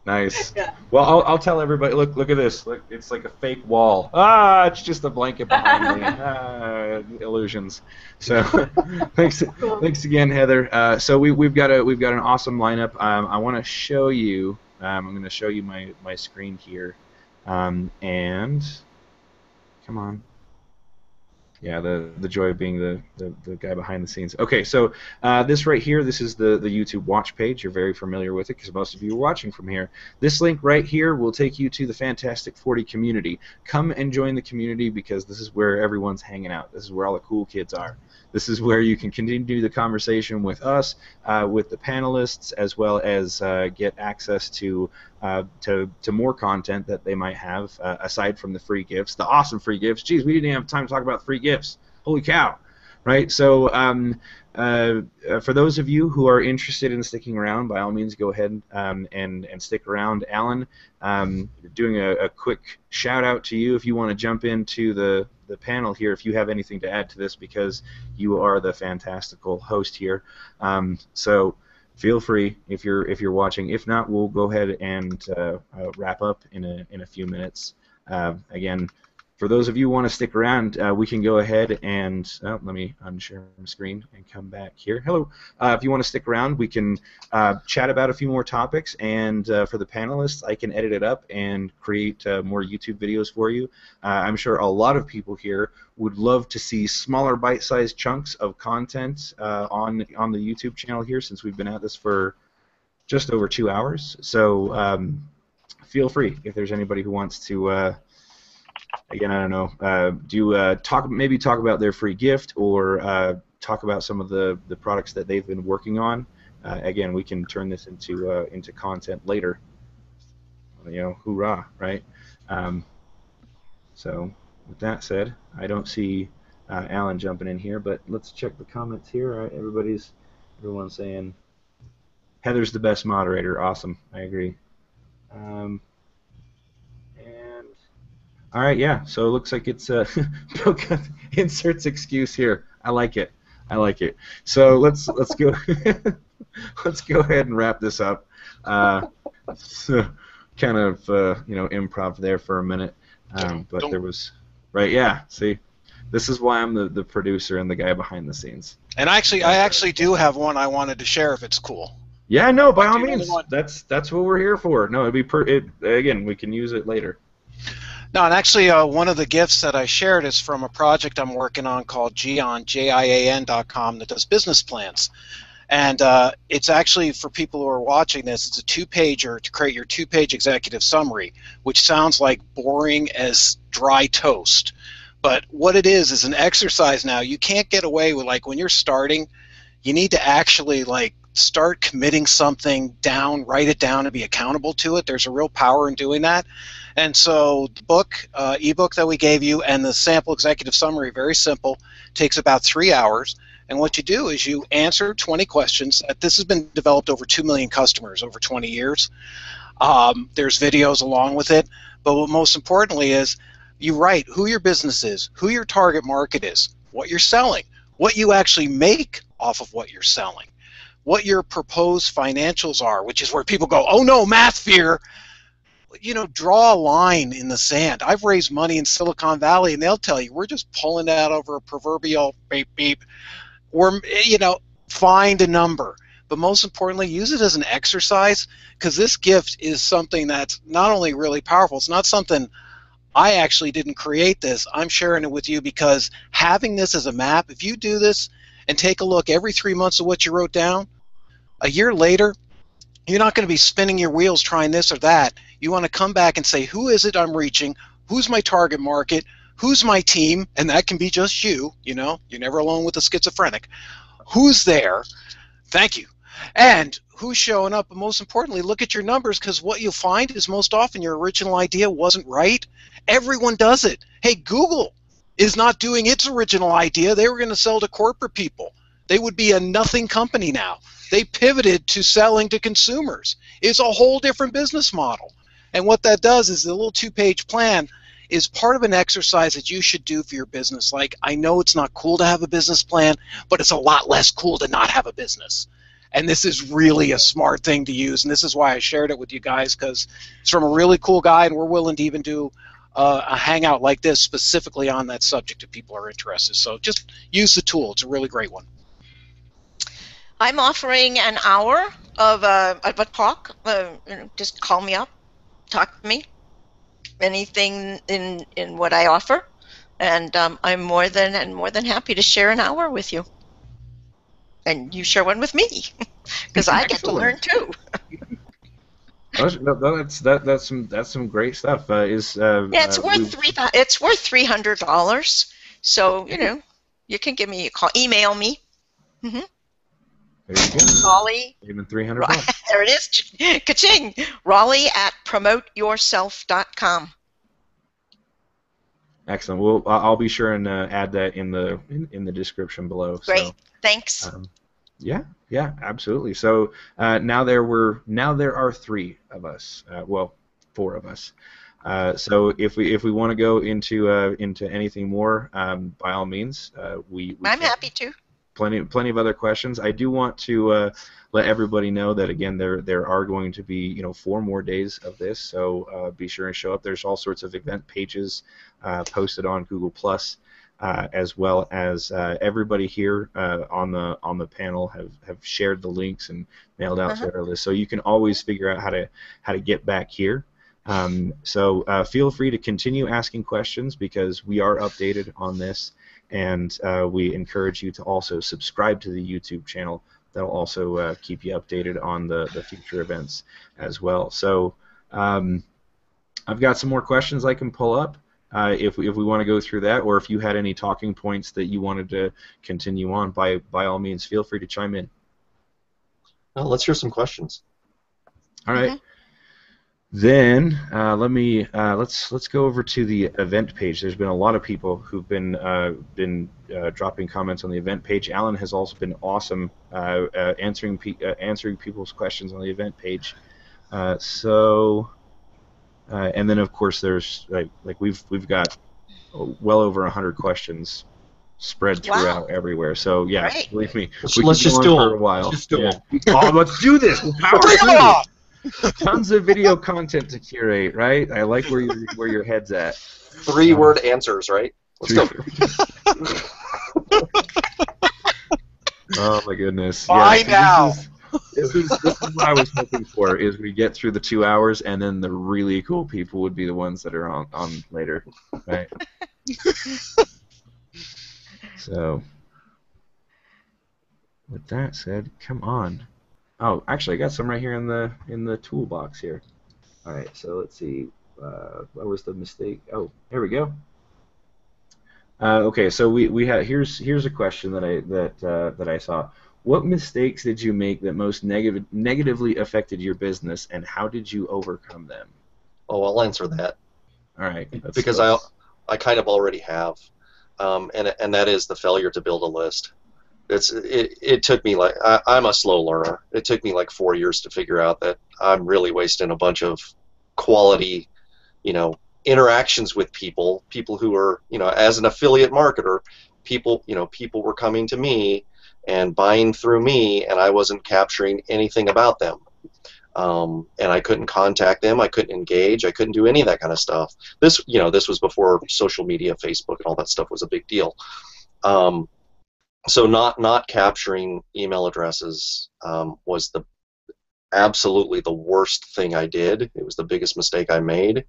Nice. Yeah. Well, I'll tell everybody. Look at this. Look, it's like a fake wall. It's just a blanket behind me. Illusions. So, thanks again, Heather. So we've got an awesome lineup. I want to show you. I'm going to show you my screen here, and come on. Yeah, the joy of being the guy behind the scenes. Okay, so this right here, this is the YouTube watch page. You're very familiar with it because most of you are watching from here. This link right here will take you to the Fantastic 40 community. Come and join the community because this is where everyone's hanging out. This is where all the cool kids are. This is where you can continue the conversation with us, with the panelists, as well as get access to more content that they might have aside from the free gifts, the awesome free gifts. Geez, we didn't have time to talk about free gifts. Holy cow, right? So for those of you who are interested in sticking around, by all means, go ahead and stick around. Alan, doing a quick shout out to you if you want to jump into the panel here, if you have anything to add to this, because you are the fantastical host here. So feel free if you're watching. If not, we'll go ahead and wrap up in a few minutes. Again, for those of you who want to stick around, we can go ahead and let me unshare my screen and come back here. Hello. If you want to stick around, we can chat about a few more topics, and for the panelists, I can edit it up and create more YouTube videos for you. I'm sure a lot of people here would love to see smaller bite-sized chunks of content on the YouTube channel here, since we've been at this for just over 2 hours. So feel free if there's anybody who wants to. Again, I don't know. Maybe talk about their free gift, or talk about some of the products that they've been working on. Again, we can turn this into content later. Hoorah, right? So, with that said, I don't see Alan jumping in here, but let's check the comments here. All right, everyone's saying Heather's the best moderator. Awesome, I agree. All right, yeah. So it looks like it's Bill inserts excuse here. I like it. So let's go let's go ahead and wrap this up. So kind of improv there for a minute, but there was yeah. See, this is why I'm the producer and the guy behind the scenes. And I actually do have one I wanted to share if it's cool. Yeah, no, by all means. That's what we're here for. No, it'd be again. We can use it later. No, and actually, one of the gifts that I shared is from a project I'm working on called Gian, JIAN.com, that does business plans. And it's actually, for people who are watching this, it's a 2-pager to create your 2-page executive summary, which sounds like boring as dry toast. But what it is an exercise now. You can't get away with, like, when you're starting, you need to actually, like, start committing something down, write it down, and be accountable to it. There's a real power in doing that. And so the book, ebook that we gave you, and the sample executive summary, very simple, takes about 3 hours. And what you do is you answer 20 questions. This has been developed over 2 million customers over 20 years. There's videos along with it. But what most importantly is you write who your business is, who your target market is, what you're selling, what you actually make off of what you're selling, what your proposed financials are, which is where people go, oh no, math fear. Draw a line in the sand. I've raised money in Silicon Valley, and they'll tell you, we're just pulling that over a proverbial beep, beep. Or, find a number. But most importantly, use it as an exercise, because this gift is something that's not only really powerful, it's not something I actually didn't create this. I'm sharing it with you because having this as a map, if you do this and take a look every 3 months of what you wrote down, a year later, You're not going to be spinning your wheels trying this or that. You want to come back and say, who is it I'm reaching? Who's my target market? Who's my team? And that can be just you, you know. You're never alone with a schizophrenic. Who's there? Thank you. And who's showing up? But most importantly, look at your numbers, because what you'll find is most often your original idea wasn't right. Everyone does it. Hey, Google is not doing its original idea. They were going to sell to corporate people. They would be a nothing company now. They pivoted to selling to consumers. It's a whole different business model. And what that does is the little 2-page plan is part of an exercise that you should do for your business. Like, I know it's not cool to have a business plan, but it's a lot less cool to not have a business. And this is really a smart thing to use, and this is why I shared it with you guys, because it's from a really cool guy, and we're willing to even do a hangout like this specifically on that subject if people are interested. So just use the tool. It's a really great one. I'm offering an hour of a talk. Just call me up, talk to me. Anything in what I offer, and I'm more than happy to share an hour with you. And you share one with me, because I get to learn too. That's some great stuff. It's worth $300. So you can give me a call, email me. Mm-hmm. There you go. Raleigh. Even $300. There it is. Ka-ching. Raleigh@promoteyourself.com. Excellent. Well, I'll be sure and add that in the description below. Great. So, Thanks. Yeah, absolutely. So now there are 3 of us. Well, 4 of us. So if we want to go into anything more, by all means, I'm happy to. Plenty of other questions. I do want to let everybody know that, again, there are going to be 4 more days of this, so be sure and show up. There's all sorts of event pages posted on Google+, as well as everybody here on the panel have shared the links and mailed out to our list, so you can always figure out how to get back here. So feel free to continue asking questions, because we are updated on this. And we encourage you to also subscribe to the YouTube channel. That'll also keep you updated on the future events as well. So I've got some more questions I can pull up if we want to go through that, or if you had any talking points that you wanted to continue on, by all means, feel free to chime in. Well, let's hear some questions. All right. Then let's go over to the event page. There's been a lot of people who've been dropping comments on the event page. Alan has also been awesome answering people's questions on the event page. And then of course there's like we've got well over 100 questions spread throughout everywhere. So yeah, believe me, let's just do it for a while. Let's do it. Oh, let's do this. Power through. Tons of video content to curate, right? I like where your head's at. 3-word answers, right? Let's go. Oh my goodness! Bye now. This is what I was hoping for. Is we get through the 2 hours, and then the really cool people would be the ones that are on later, right? So, with that said, come on. Oh, actually, I got some right here in the toolbox here. All right, so let's see. What was the mistake? Oh, here we go. Okay, so we had here's a question that I saw. What mistakes did you make that most negatively affected your business, and how did you overcome them? Oh, I'll answer that. All right. Because I kind of already have, and that is the failure to build a list. It took me I'm a slow learner. It took me like 4 years to figure out that I'm really wasting a bunch of quality, interactions with people who are, as an affiliate marketer, people were coming to me and buying through me, and I wasn't capturing anything about them. And I couldn't contact them, I couldn't engage, I couldn't do any of that kind of stuff. This was before social media, Facebook, and all that stuff was a big deal. So not capturing email addresses was absolutely the worst thing I did. It was the biggest mistake I made.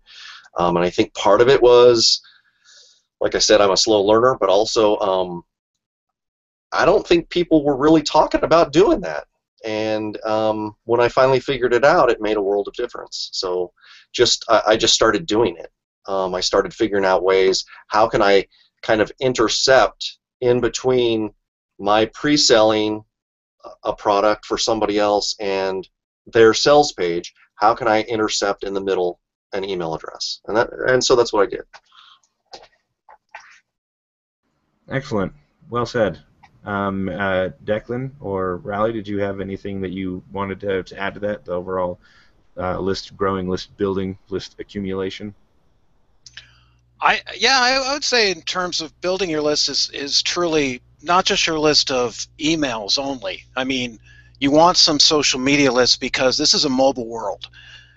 And I think part of it was, like I said, I'm a slow learner, but also I don't think people were really talking about doing that. And when I finally figured it out, it made a world of difference. So I just started doing it. I started figuring out ways, how can I kind of intercept in between my pre-selling a product for somebody else and their sales page? How can I intercept in the middle an email address? And so that's what I did. Excellent. Well said. Declan or Raleigh, did you have anything that you wanted to add to that, the overall list growing, list building, list accumulation? I would say in terms of building your list is truly not just your list of emails only. I mean, you want some social media lists because this is a mobile world.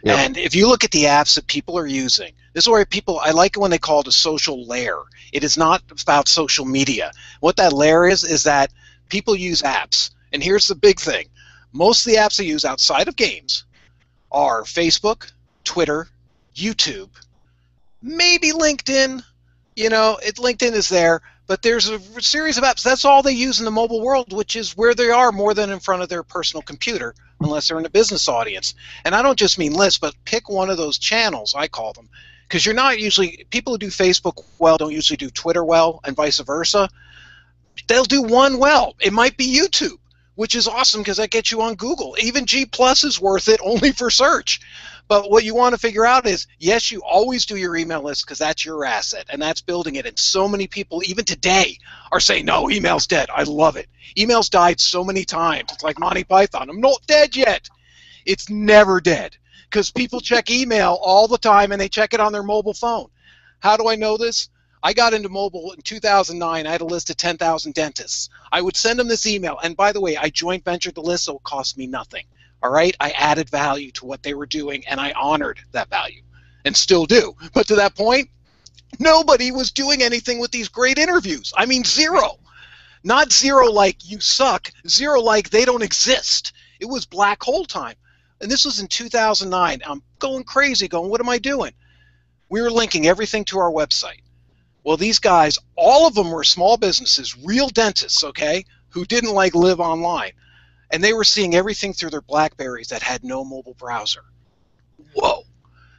Yep. And if you look at the apps that people are using, this is where I like it when they call it a social layer. It is not about social media. What that layer is that people use apps. And here's the big thing. Most of the apps they use outside of games are Facebook, Twitter, YouTube, maybe LinkedIn. LinkedIn is there, but there's a series of apps. That's all they use in the mobile world, which is where they are more than in front of their personal computer, unless they're in a business audience. And I don't just mean lists, but pick one of those channels, I call them, because you're not usually, people who do Facebook well don't usually do Twitter well, and vice versa. They'll do one well. It might be YouTube, which is awesome because that gets you on Google. Even G+ is worth it only for search. But what you want to figure out is, yes, you always do your email list because that's your asset, and that's building it. And so many people, even today, are saying, no, email's dead. I love it. Email's died so many times. It's like Monty Python. I'm not dead yet. It's never dead because people check email all the time, and they check it on their mobile phone. How do I know this? I got into mobile in 2009. I had a list of 10,000 dentists. I would send them this email. And by the way, I joint ventured the list, so it cost me nothing. All right, I added value to what they were doing, and I honored that value, and still do. But to that point, nobody was doing anything with these great interviews. I mean, zero. Not zero like you suck, zero like they don't exist. It was black hole time. And this was in 2009. I'm going crazy, going, what am I doing? We were linking everything to our website. Well, these guys, all of them were small businesses, real dentists, okay, who didn't live online. And they were seeing everything through their BlackBerries that had no mobile browser. Whoa.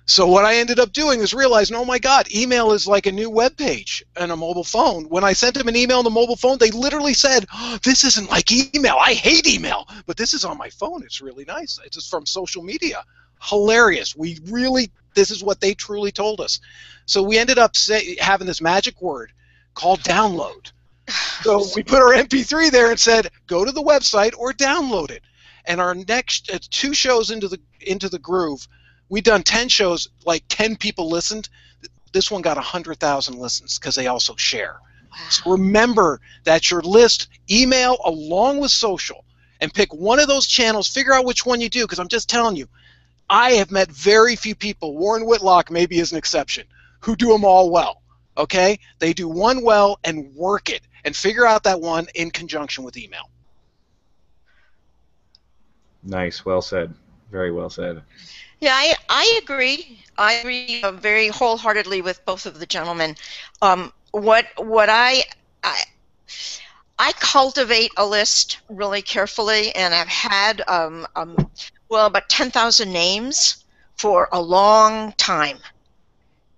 So what I ended up doing is realizing, oh my God, email is like a new web page on a mobile phone. When I sent them an email on the mobile phone, they literally said, oh, this isn't like email. I hate email. But this is on my phone. It's really nice. It's just from social media. Hilarious. This is what they truly told us. So we ended up having this magic word called download. So we put our MP3 there and said, go to the website or download it. And our next 2 shows into the groove, we'd done 10 shows, like 10 people listened. This one got 100,000 listens because they also share. Wow. So remember that your list, email along with social, and pick one of those channels, figure out which one you do, because I'm just telling you, I have met very few people, Warren Whitlock maybe is an exception, who do them all well. Okay? They do one well and work it. And figure out that one in conjunction with email. Nice. Well said. Very well said. Yeah, I agree. I agree very wholeheartedly with both of the gentlemen. What I cultivate a list really carefully, and I've had about 10,000 names for a long time.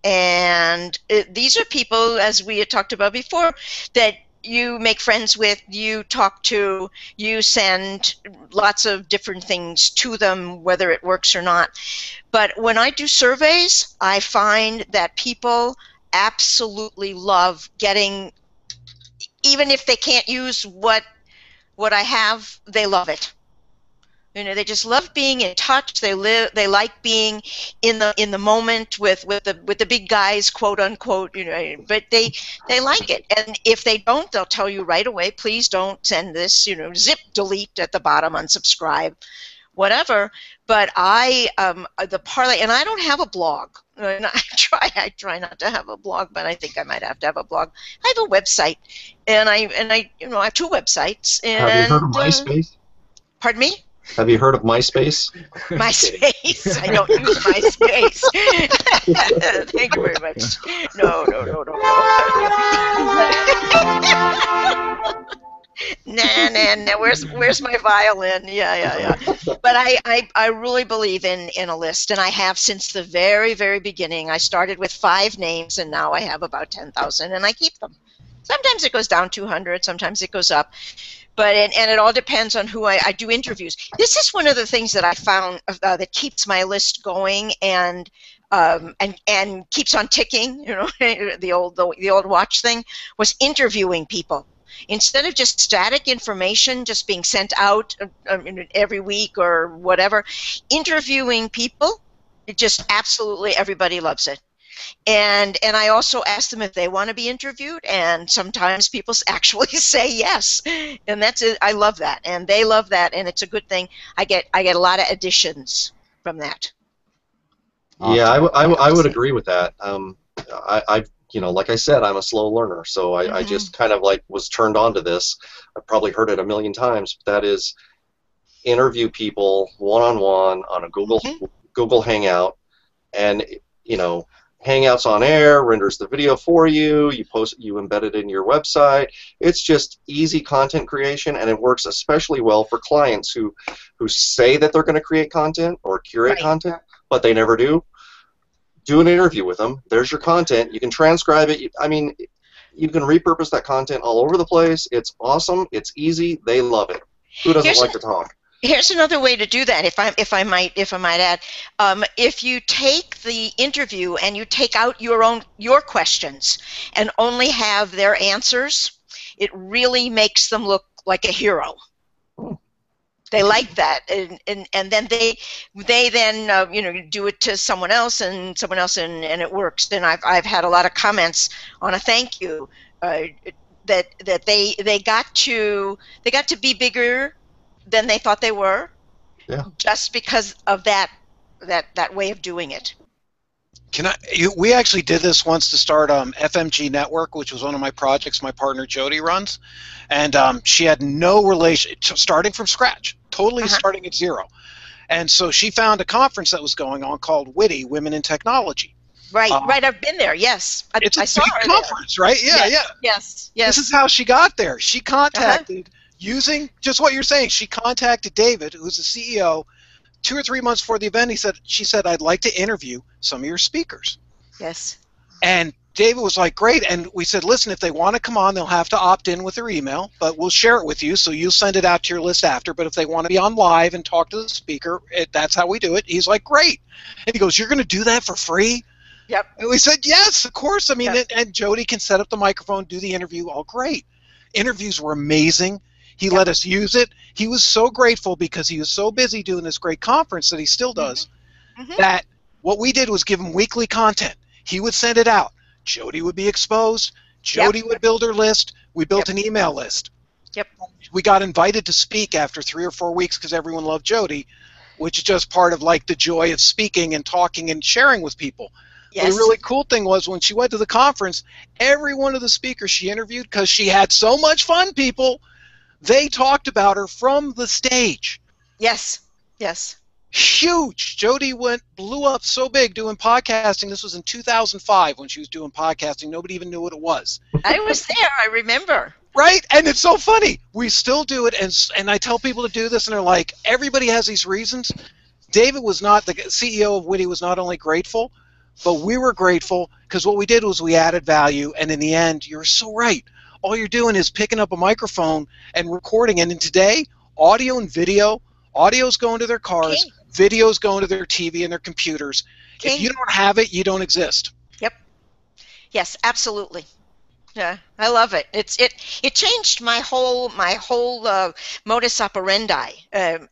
And these are people, as we had talked about before, that you make friends with, you talk to, you send lots of different things to them, whether it works or not. But when I do surveys, I find that people absolutely love getting, even if they can't use what I have, they love it. They just love being in touch. They like being in the moment with the big guys, quote unquote. But they like it. And if they don't, they'll tell you right away. Please don't send this. Zip, delete at the bottom, unsubscribe, whatever. But the parlay, and I don't have a blog. And I try not to have a blog, but I think I might have to have a blog. I have a website, and I have 2 websites. And, have you heard of MySpace? Pardon me? Have you heard of MySpace? MySpace? I don't use MySpace. Thank you very much. No. Nah. Where's my violin? Yeah. But I really believe in a list, and I have since the very, very beginning. I started with 5 names, and now I have about 10,000, and I keep them. Sometimes it goes down 200, sometimes it goes up. But and it all depends on who I do interviews. This is one of the things that I found that keeps my list going and keeps on ticking. You know, the old watch thing was interviewing people. Instead of just static information just being sent out every week or whatever, interviewing people, it just absolutely everybody loves it. And I also ask them if they want to be interviewed, and sometimes people actually say yes, and that's it. I love that, and they love that, and it's a good thing. I get a lot of additions from that. Awesome. Yeah, I would agree with that. I like I said, I'm a slow learner, so I just kind of like was turned on to this. I've probably heard it a million times, but that is interview people one-on-one on a Google Hangout, and Hangouts on Air renders the video for you. You embed it in your website. It's just easy content creation, and it works especially well for clients who say that they're going to create content or curate content, but they never do. Do an interview with them. There's your content. You can transcribe it. You can repurpose that content all over the place. It's awesome. It's easy. They love it. Who doesn't like to talk? Here's another way to do that, if I might add. If you take the interview and you take out your questions and only have their answers, it really makes them look like a hero. They like that, and then they then do it to someone else, and it works. And I've had a lot of comments on a thank you that they got to be bigger than they thought they were, just because of that way of doing it. We actually did this once to start FMG Network, which was one of my projects my partner Jody runs, and she had no relation, starting from scratch, totally starting at zero. And so she found a conference that was going on called WITI, Women in Technology. Right. I've been there. Yes, it's a big conference, there. Right? Yeah. Yes. This is how she got there. She contacted. Using just what you're saying, she contacted David, who's the CEO, 2 or 3 months before the event. She said, I'd like to interview some of your speakers. Yes. And David was like, great. And we said, listen, if they want to come on, they'll have to opt in with their email, but we'll share it with you, so you'll send it out to your list after. But if they want to be on live and talk to the speaker, that's how we do it. He's like, great. And he goes, you're going to do that for free? Yep. And we said, yes, of course. I mean, and Jody can set up the microphone, do the interview. All great. Interviews were amazing. He let us use it. He was so grateful because he was so busy doing this great conference that he still does, that what we did was give him weekly content. He would send it out. Jody would be exposed. Jody would build her list. We built an email list. Yep. We got invited to speak after 3 or 4 weeks because everyone loved Jody, which is just part of like the joy of speaking and talking and sharing with people. Yes. The really cool thing was when she went to the conference, every one of the speakers she interviewed, because she had so much fun, people, they talked about her from the stage. Yes. Huge. Jody blew up so big doing podcasting. This was in 2005 when she was doing podcasting. Nobody even knew what it was. I was there. I remember. Right? And it's so funny. We still do it, and I tell people to do this, and they're like, everybody has these reasons. David was not, the CEO of WITI was not only grateful, but we were grateful because what we did was we added value, and in the end, you're so right. All you're doing is picking up a microphone and recording. And today, audio and video, audio's going to their cars, video's going to their TV and their computers. If you don't have it, you don't exist. Yep. Yes, absolutely. Yeah, I love it. It changed my whole modus operandi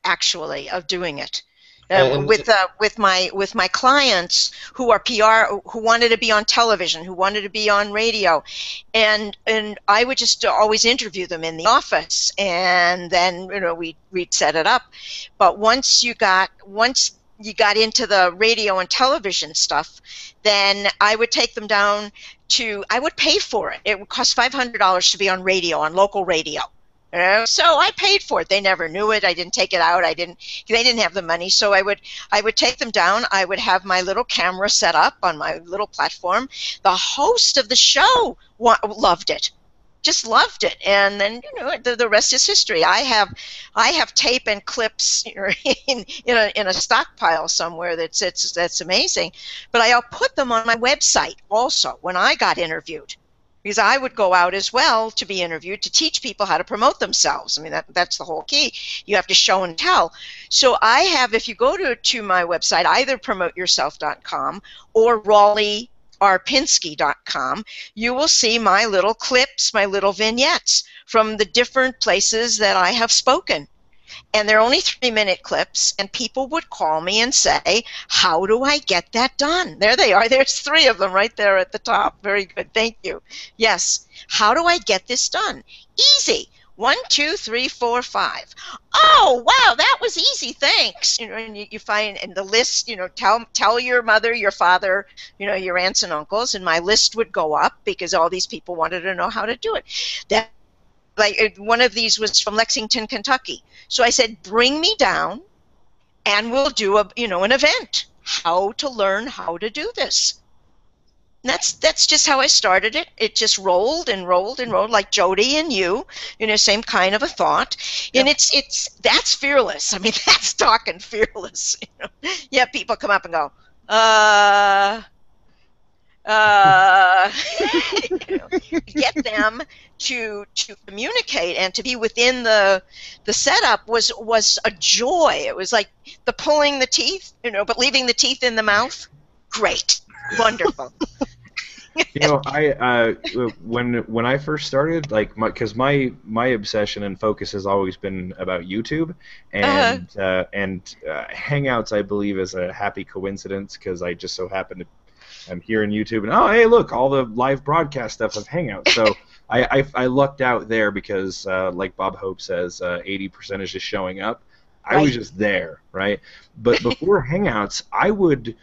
actually of doing it. With my clients who are PR, who wanted to be on television, who wanted to be on radio, and I would just always interview them in the office, and then we'd set it up. But once you got into the radio and television stuff, then I would take them down to, I would pay for it. It would cost $500 to be on radio, on local radio. So I paid for it. They never knew it. I didn't take it out. They didn't have the money. So I would take them down. I would have my little camera set up on my little platform. The host of the show loved it. just loved it, and then the rest is history. I have tape and clips in a stockpile somewhere that's amazing, but I'll put them on my website also when I got interviewed, because I would go out as well to be interviewed to teach people how to promote themselves. I mean, that's the whole key. You have to show and tell. So I have, if you go to my website, either promoteyourself.com or RaleighPinskey.com, you will see my little clips, my little vignettes from the different places that I have spoken. And they're only 3-minute clips, and people would call me and say, how do I get that done? There they are. There's 3 of them right there at the top. Very good. Thank you. Yes. How do I get this done? Easy. 1, 2, 3, 4, 5. Oh, wow, that was easy. Thanks. And you find in the list, tell your mother, your father, your aunts and uncles, and my list would go up because all these people wanted to know how to do it. Like one of these was from Lexington, Kentucky. So I said, bring me down, and we'll do an event. How to learn how to do this. And that's just how I started it. It just rolled and rolled and rolled, like Jody and you, same kind of a thought. Yep. And that's fearless. I mean, that's talking fearless. Yeah, people come up and go, get them to communicate and to be within the setup was a joy. It was like the pulling the teeth, but leaving the teeth in the mouth. Great, wonderful. I when I first started, because my obsession and focus has always been about YouTube, and Hangouts, I believe, is a happy coincidence because I just so happen to. I'm here on YouTube, and hey, look, all the live broadcast stuff of Hangouts. So I lucked out there because, like Bob Hope says, 80% is just showing up. I was just there, right? But before Hangouts, I would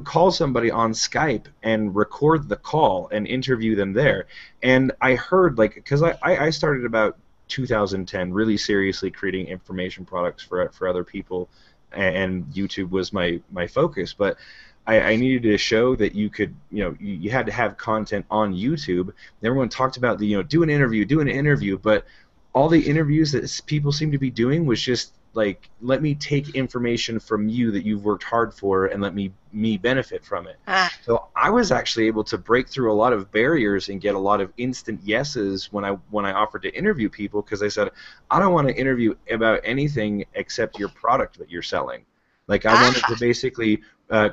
call somebody on Skype and record the call and interview them there. And I heard, because I started about 2010, really seriously creating information products for other people, and YouTube was my focus, but I needed to show that you could, you had to have content on YouTube. Everyone talked about do an interview, but all the interviews that people seem to be doing was just like, let me take information from you that you've worked hard for and let me benefit from it. So I was actually able to break through a lot of barriers and get a lot of instant yeses when I offered to interview people, because I said, I don't want to interview about anything except your product that you're selling. Like, I wanted to basically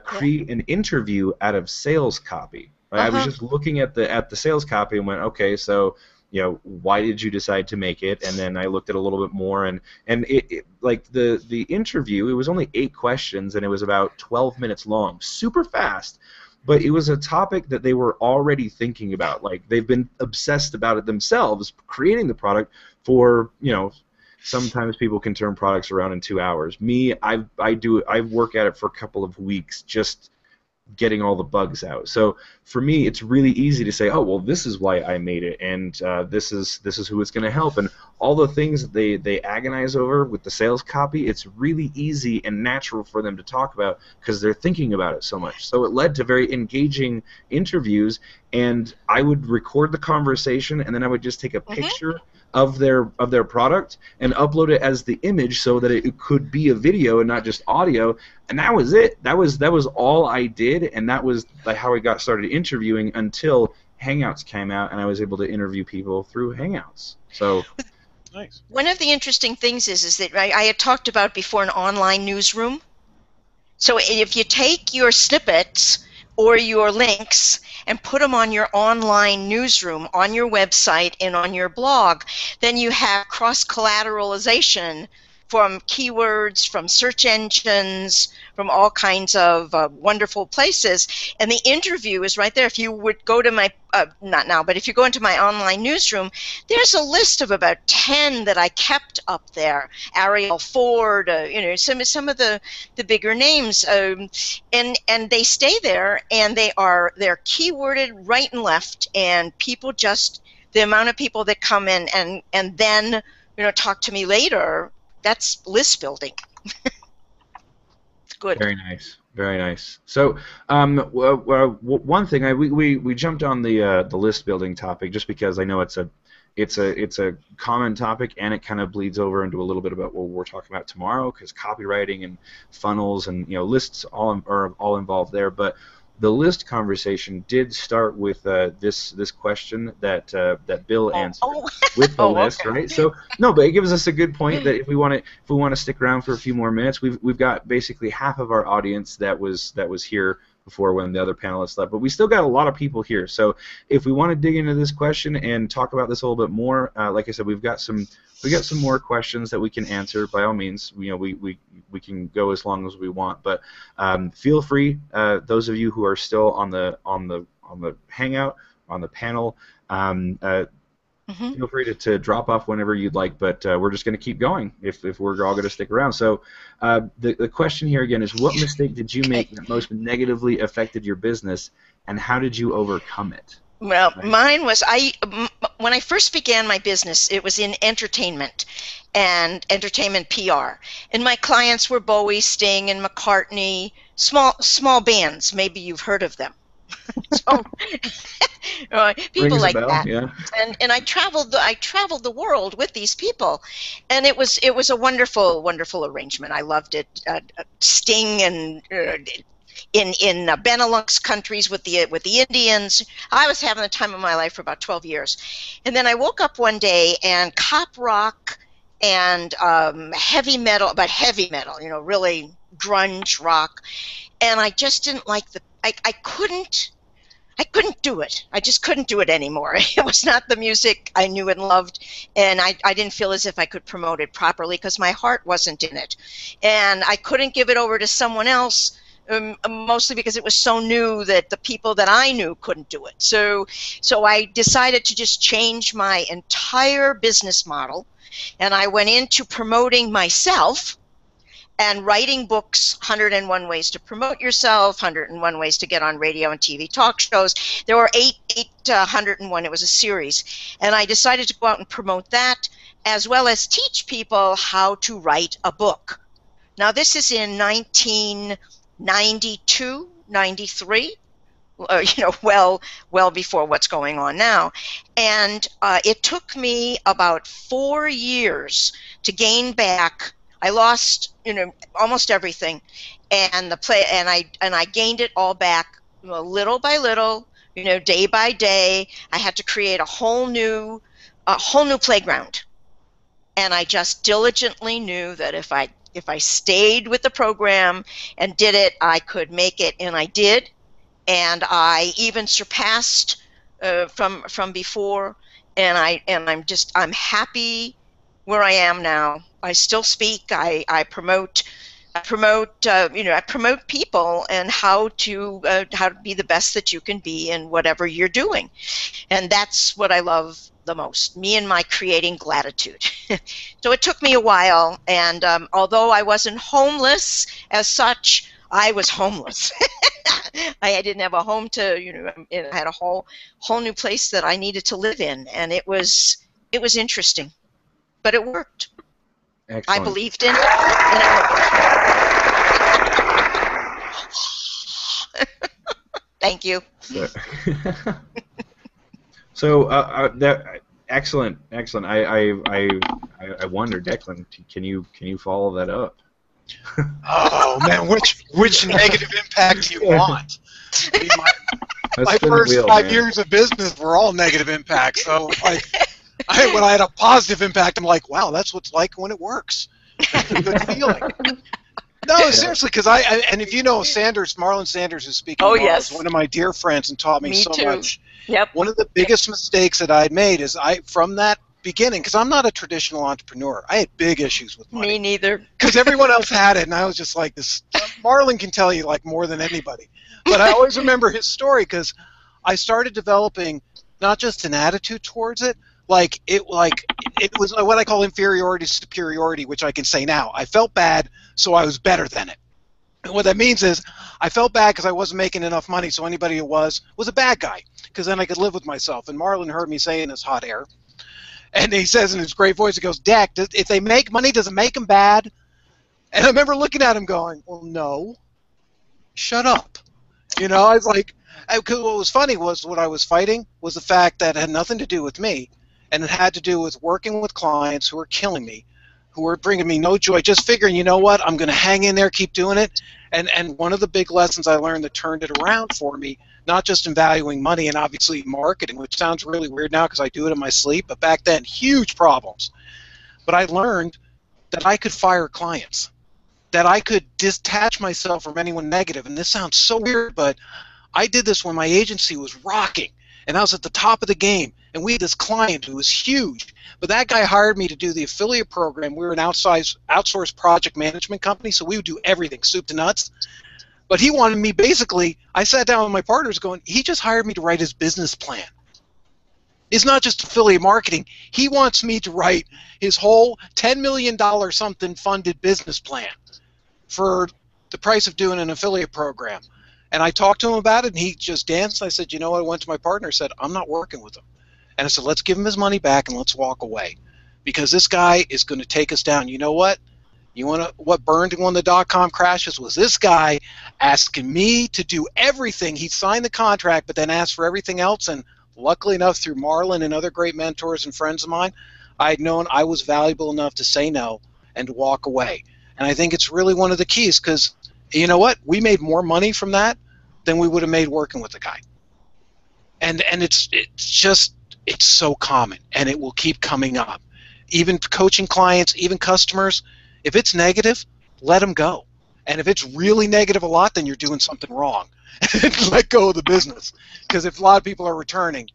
create an interview out of sales copy. Right? I was just looking at the sales copy and went, okay, so why did you decide to make it? And then I looked at a little bit more, and it like the interview, it was only 8 questions, and it was about 12 minutes long, super fast. But it was a topic that they were already thinking about. Like, they've been obsessed about it themselves, creating the product for, sometimes people can turn products around in 2 hours. Me, I work at it for a couple of weeks, just getting all the bugs out. So for me, it's really easy to say, oh, well, this is why I made it, and this is who it's going to help, and all the things that they agonize over with the sales copy. It's really easy and natural for them to talk about because they're thinking about it so much. So it led to very engaging interviews, and I would record the conversation, and then I would just take a picture of their product and upload it as the image so that it could be a video and not just audio, and that was it. That was all I did, and that was like how I got started interviewing until Hangouts came out, and I was able to interview people through Hangouts. So nice. One of the interesting things is that I had talked about before an online newsroom. So if you take your snippets or your links and put them on your online newsroom, on your website, and on your blog, then you have cross-collateralization from keywords, from search engines, from all kinds of wonderful places. And the interview is right there. If you would go to my, not now, but if you go into my online newsroom, there's a list of about 10 that I kept up there. Ariel Ford, some of the bigger names. And they stay there, and they're keyworded right and left, and people just, the amount of people that come in and then talk to me later, that's list building. It's good. Very nice. Very nice. So, one thing we jumped on the list building topic just because I know it's it's a common topic, and it kind of bleeds over into a little bit about what we're talking about tomorrow, because copywriting and funnels and lists are all involved there. But the list conversation did start with this question that Bill answered with the list, okay. right? So no, but it gives us a good point that if we want to stick around for a few more minutes, we've got basically half of our audience that was here before when the other panelists left, but we still got a lot of people here. So if we want to dig into this question and talk about this a little bit more, like I said, we got some more questions that we can answer. By all means, we can go as long as we want, but feel free, those of you who are still on the hangout, on the panel, feel free to drop off whenever you'd like, but we're just going to keep going if we're all going to stick around. So the question here again is, what mistake did you make that most negatively affected your business, and how did you overcome it? Well, mine was, when I first began my business, it was in entertainment and entertainment PR. And my clients were Bowie, Sting, and McCartney, small bands. Maybe you've heard of them. So, people like that. Yeah. And I traveled the world with these people, and it was a wonderful arrangement. I loved it. Sting and in Benelux countries with the Indians. I was having the time of my life for about 12 years. And then I woke up one day and cop rock and heavy metal, really grunge rock, and I just didn't like I couldn't do it. I just couldn't do it anymore. It was not the music I knew and loved, and I didn't feel as if I could promote it properly because my heart wasn't in it. And I couldn't give it over to someone else, mostly because it was so new that the people that I knew couldn't do it. So I decided to just change my entire business model, and I went into promoting myself and writing books, 101 Ways to Promote Yourself, 101 Ways to Get on Radio and TV Talk Shows. There were 801. It was a series. And I decided to go out and promote that, as well as teach people how to write a book. Now, this is in 1992, 93, well before what's going on now. And it took me about 4 years to gain back. I lost, almost everything, and I gained it all back, little by little, day by day. I had to create a whole new playground, and I just diligently knew that if I stayed with the program and did it, I could make it, and I did, and I even surpassed from before, and I'm happy where I am now. I still speak. I promote people and how to be the best that you can be in whatever you're doing, and that's what I love the most. Me and my creating gratitude. So it took me a while, and although I wasn't homeless as such, I was homeless. I didn't have a home to, I had a whole new place that I needed to live in, and it was interesting, but it worked. Excellent. I believed in it, and it worked. Thank you. So that excellent. I wonder, Declan, can you follow that up? Oh man, which negative impact do you want? My first 5 years of business were all negative impacts. So when I had a positive impact, I'm like, wow, that's what it's like when it works. It's a good feeling. No, seriously, because and if you know Sanders, Marlon Sanders, who's speaking, is one of my dear friends and taught me so much. Yep. One of the biggest mistakes that I'd made is from that beginning, because I'm not a traditional entrepreneur. I had big issues with money. Me neither. Because everyone else had it, and I was just like this. Marlon can tell you like more than anybody. But I always remember his story because I started developing not just an attitude towards it, it was what I call inferiority superiority, which I can say now. I felt bad, so I was better than it. And what that means is I felt bad because I wasn't making enough money, so anybody who was a bad guy, because then I could live with myself. And Marlon heard me say in his hot air, and he says in his great voice, he goes, Dak, if they make money, does it make them bad? And I remember looking at him going, well, no. Shut up. I was like, because what was funny was what I was fighting was the fact that it had nothing to do with me. and it had to do with working with clients who were killing me, who were bringing me no joy, just figuring, you know what, I'm going to hang in there, keep doing it. And one of the big lessons I learned that turned it around for me, not just in valuing money and obviously marketing, which sounds really weird now because I do it in my sleep, but back then, huge problems. But I learned that I could fire clients, that I could detach myself from anyone negative. And this sounds so weird, but I did this when my agency was rocking, and I was at the top of the game, and we had this client who was huge. But that guy hired me to do the affiliate program. We were an outsourced project management company, so we would do everything, soup to nuts. But he wanted me, basically, I sat down with my partners going, he just hired me to write his business plan. It's not just affiliate marketing. He wants me to write his whole $10 million something funded business plan for the price of doing an affiliate program. And I talked to him about it, and he just danced. I said, you know what? I went to my partner and said, I'm not working with him. And I said, let's give him his money back and let's walk away, because this guy is going to take us down. You know what? What burned when the dot-com crashes was this guy asking me to do everything. He signed the contract, but then asked for everything else. And luckily enough, through Marlon and other great mentors and friends of mine, I had known I was valuable enough to say no and to walk away. And I think it's really one of the keys, because you know what? We made more money from that than we would have made working with the guy. And it's so common, and it will keep coming up. Even coaching clients, even customers, if it's negative, let them go. And if it's really negative a lot, then you're doing something wrong. Let go of the business. Because if a lot of people are returning,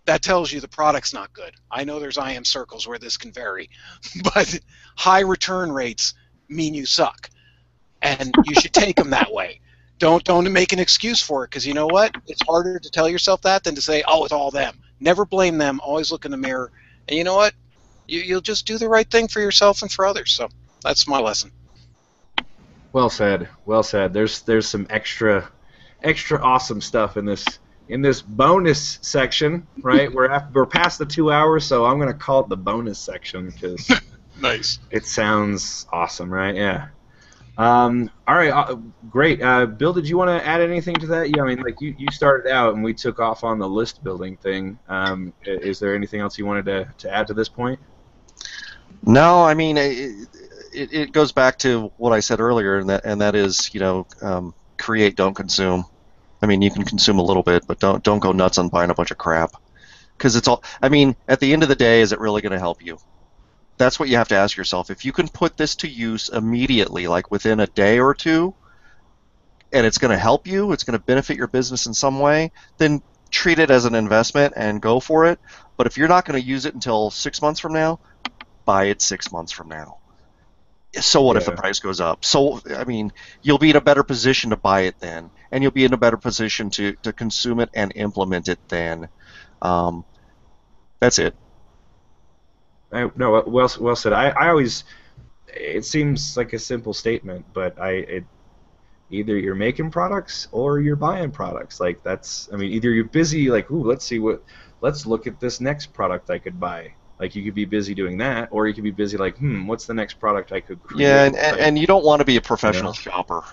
that tells you the product's not good. I know there's IM circles where this can vary, but high return rates mean you suck. And you should take them that way. Don't make an excuse for it, because you know what? It's harder to tell yourself that than to say, oh, it's all them. Never blame them. Always look in the mirror. And you know what? You'll just do the right thing for yourself and for others. So that's my lesson. Well said. Well said. There's some extra awesome stuff in this bonus section, right? We're past the 2 hours, so I'm gonna call it the bonus section because nice. It sounds awesome, right? Yeah. All right, great. Bill, did you want to add anything to that? Yeah, I mean, like you started out and we took off on the list building thing. Is there anything else you wanted to add to this point? No, I mean, it goes back to what I said earlier, and that is, create, don't consume. I mean, you can consume a little bit, but don't go nuts on buying a bunch of crap, because it's all. I mean, at the end of the day, is it really going to help you? That's what you have to ask yourself. If you can put this to use immediately, like within a day or two, and it's going to help you, it's going to benefit your business in some way, then treat it as an investment and go for it. But if you're not going to use it until 6 months from now, buy it 6 months from now. So what if the price goes up? So, I mean, you'll be in a better position to buy it then, and you'll be in a better position to consume it and implement it then. That's it. No, well said. I always, it seems like a simple statement, but either you're making products or you're buying products. Like that's, I mean, either you're busy, like, ooh, let's look at this next product I could buy. Like you could be busy doing that, or you could be busy like, what's the next product I could create? Yeah, and you don't want to be a professional shopper.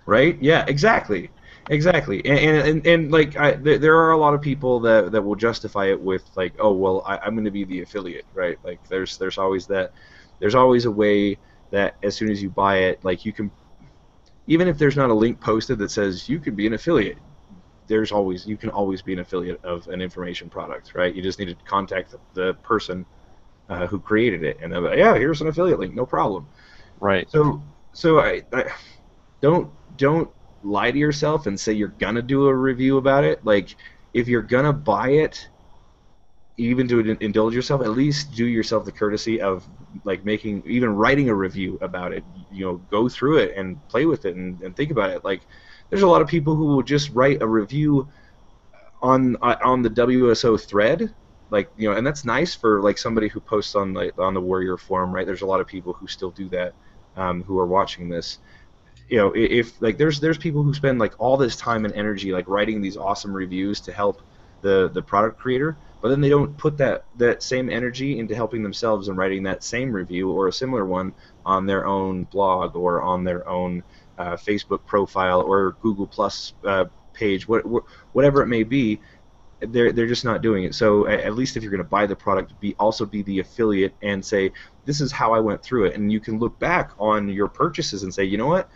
Right? Yeah, exactly. Exactly, and like there are a lot of people that will justify it with like, oh well, I'm going to be the affiliate, right? Like there's always that, there's always a way that as soon as you buy it, like you can, even if there's not a link posted that says you could be an affiliate, you can always be an affiliate of an information product, right? You just need to contact the person who created it, and they're like, yeah, here's an affiliate link, no problem. Right. So I don't lie to yourself and say you're gonna do a review about it. Like if you're gonna buy it, even to indulge yourself, at least do yourself the courtesy of like writing a review about it. Go through it and play with it and think about it. Like there's a lot of people who will just write a review on the WSO thread, like and that's nice for like somebody who posts on the Warrior forum, right? There's a lot of people who still do that, who are watching this. If like there's people who spend like all this time and energy like writing these awesome reviews to help the product creator, but then they don't put that same energy into helping themselves and writing that same review or a similar one on their own blog or on their own Facebook profile or Google Plus page, whatever it may be. they're just not doing it. So at least if you're going to buy the product, also be the affiliate and say, this is how I went through it, and you can look back on your purchases and say, you know what,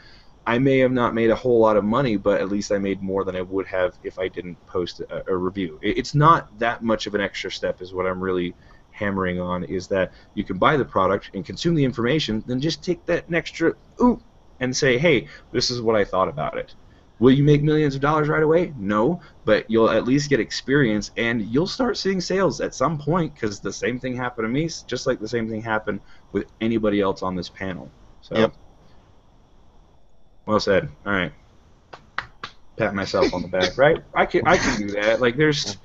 I may have not made a whole lot of money, but at least I made more than I would have if I didn't post a review. It's not that much of an extra step, is what I'm really hammering on, is that you can buy the product and consume the information, then just take that extra ooh and say, hey, this is what I thought about it. Will you make millions of dollars right away? No, but you'll at least get experience, and you'll start seeing sales at some point, because the same thing happened to me, just like the same thing happened with anybody else on this panel. So, yep. Well said. All right. Pat myself on the back, right? I can do that. Like, there's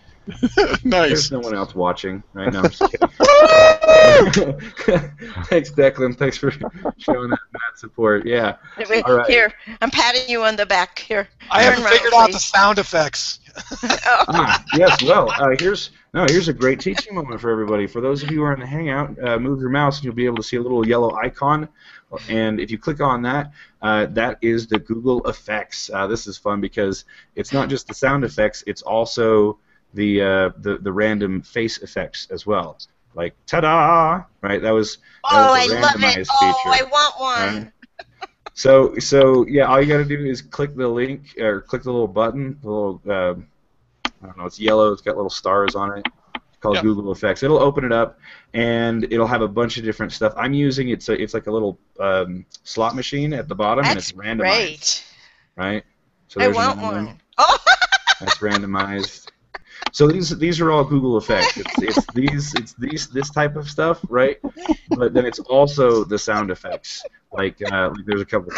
Nice. There's no one else watching right now. I'm just kidding. Thanks, Declan. Thanks for showing that support. Yeah. All right. Here, I'm patting you on the back. Here. I haven't figured out the sound effects. Yes. Well, here's a great teaching moment for everybody. For those of you who are in the Hangout, move your mouse and you'll be able to see a little yellow icon. And if you click on that, that is the Google Effects. This is fun because it's not just the sound effects; it's also the random face effects as well. Like ta-da! Right? That was I the love randomized it. feature. Oh, I want one. Right? So yeah, all you got to do is click the link or click the little button. The little I don't know. It's yellow. It's got little stars on it. It's called Google Effects. It'll open it up and it'll have a bunch of different stuff. I'm using it's like a little slot machine at the bottom, and it's randomized. Great. Right. So I want one. Oh. That's randomized. So these are all Google Effects. It's this type of stuff, right? But then it's also the sound effects. Like there's a couple.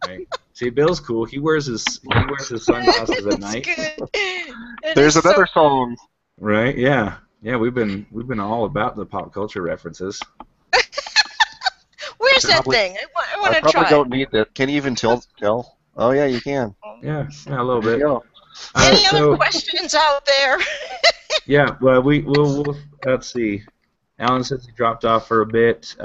Right. See, Bill's cool. He wears his sunglasses at night. There's another song. Right? Yeah. Yeah. We've been all about the pop culture references. Where's that thing? I want to try. I probably don't need that. Can you even tell? Oh, yeah, you can. Yeah, a little bit. Any other questions out there? Yeah, well, we'll let's see. Alan says he dropped off for a bit.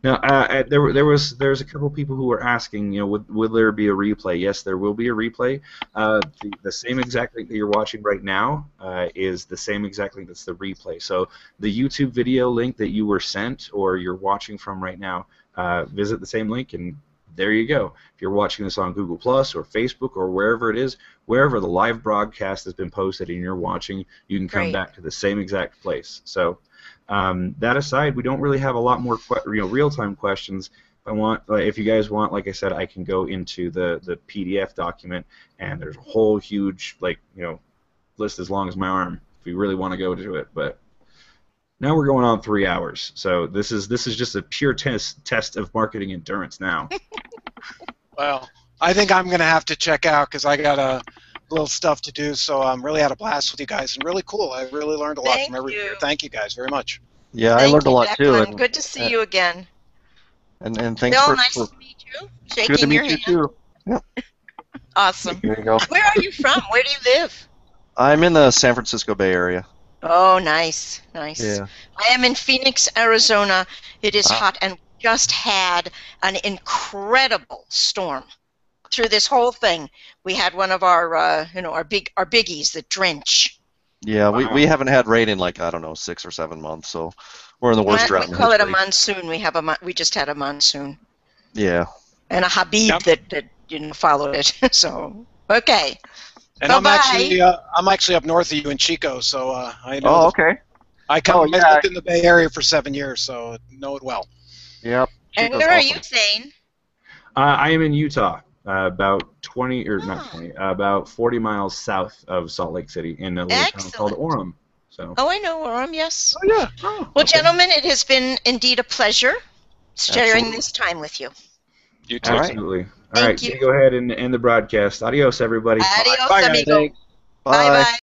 There's a couple people who were asking, will there be a replay? Yes, there will be a replay. The same exact link that you're watching right now is the same exact link that's the replay. So the YouTube video link that you were sent or you're watching from right now, visit the same link and there you go. If you're watching this on Google Plus or Facebook or wherever it is, wherever the live broadcast has been posted and you're watching, you can come back to the same exact place. So that aside, we don't really have a lot more real-time questions. If you guys want, like I said, I can go into the PDF document, and there's a whole huge list as long as my arm if you really want to go to it. But now we're going on 3 hours, so this is just a pure test of marketing endurance now. Well, I think I'm going to have to check out because I got a little stuff to do, so I'm really had a blast with you guys and really cool. I really learned a lot from everybody. Thank you guys very much. Yeah, I learned a lot too. And good to see you again. And thanks Bill, for nice to meet you. Good to meet you too. Yep. Awesome. There you go. Where are you from? Where do you live? I'm in the San Francisco Bay Area. Oh, nice. Yeah. I am in Phoenix, Arizona. It is hot, and just had an incredible storm through this whole thing. We had one of our our biggies, the drench. Yeah, we haven't had rain in 6 or 7 months, so we're in the worst drought. We call it a monsoon. We just had a monsoon. Yeah. And a Habib that followed it. So okay. And I'm actually up north of you in Chico, so I know. Oh, okay. I lived in the Bay Area for 7 years, so know it well. Yep. And where are you, Zane? I am in Utah, about 40 miles south of Salt Lake City, in a little town called Orem. So. Oh, I know Orem. Yes. Oh yeah. Well, gentlemen, it has been indeed a pleasure sharing this time with you. You too. Absolutely. All right, go ahead and end the broadcast. Adios, everybody. Adios, Bye, amigo. Bye. Bye.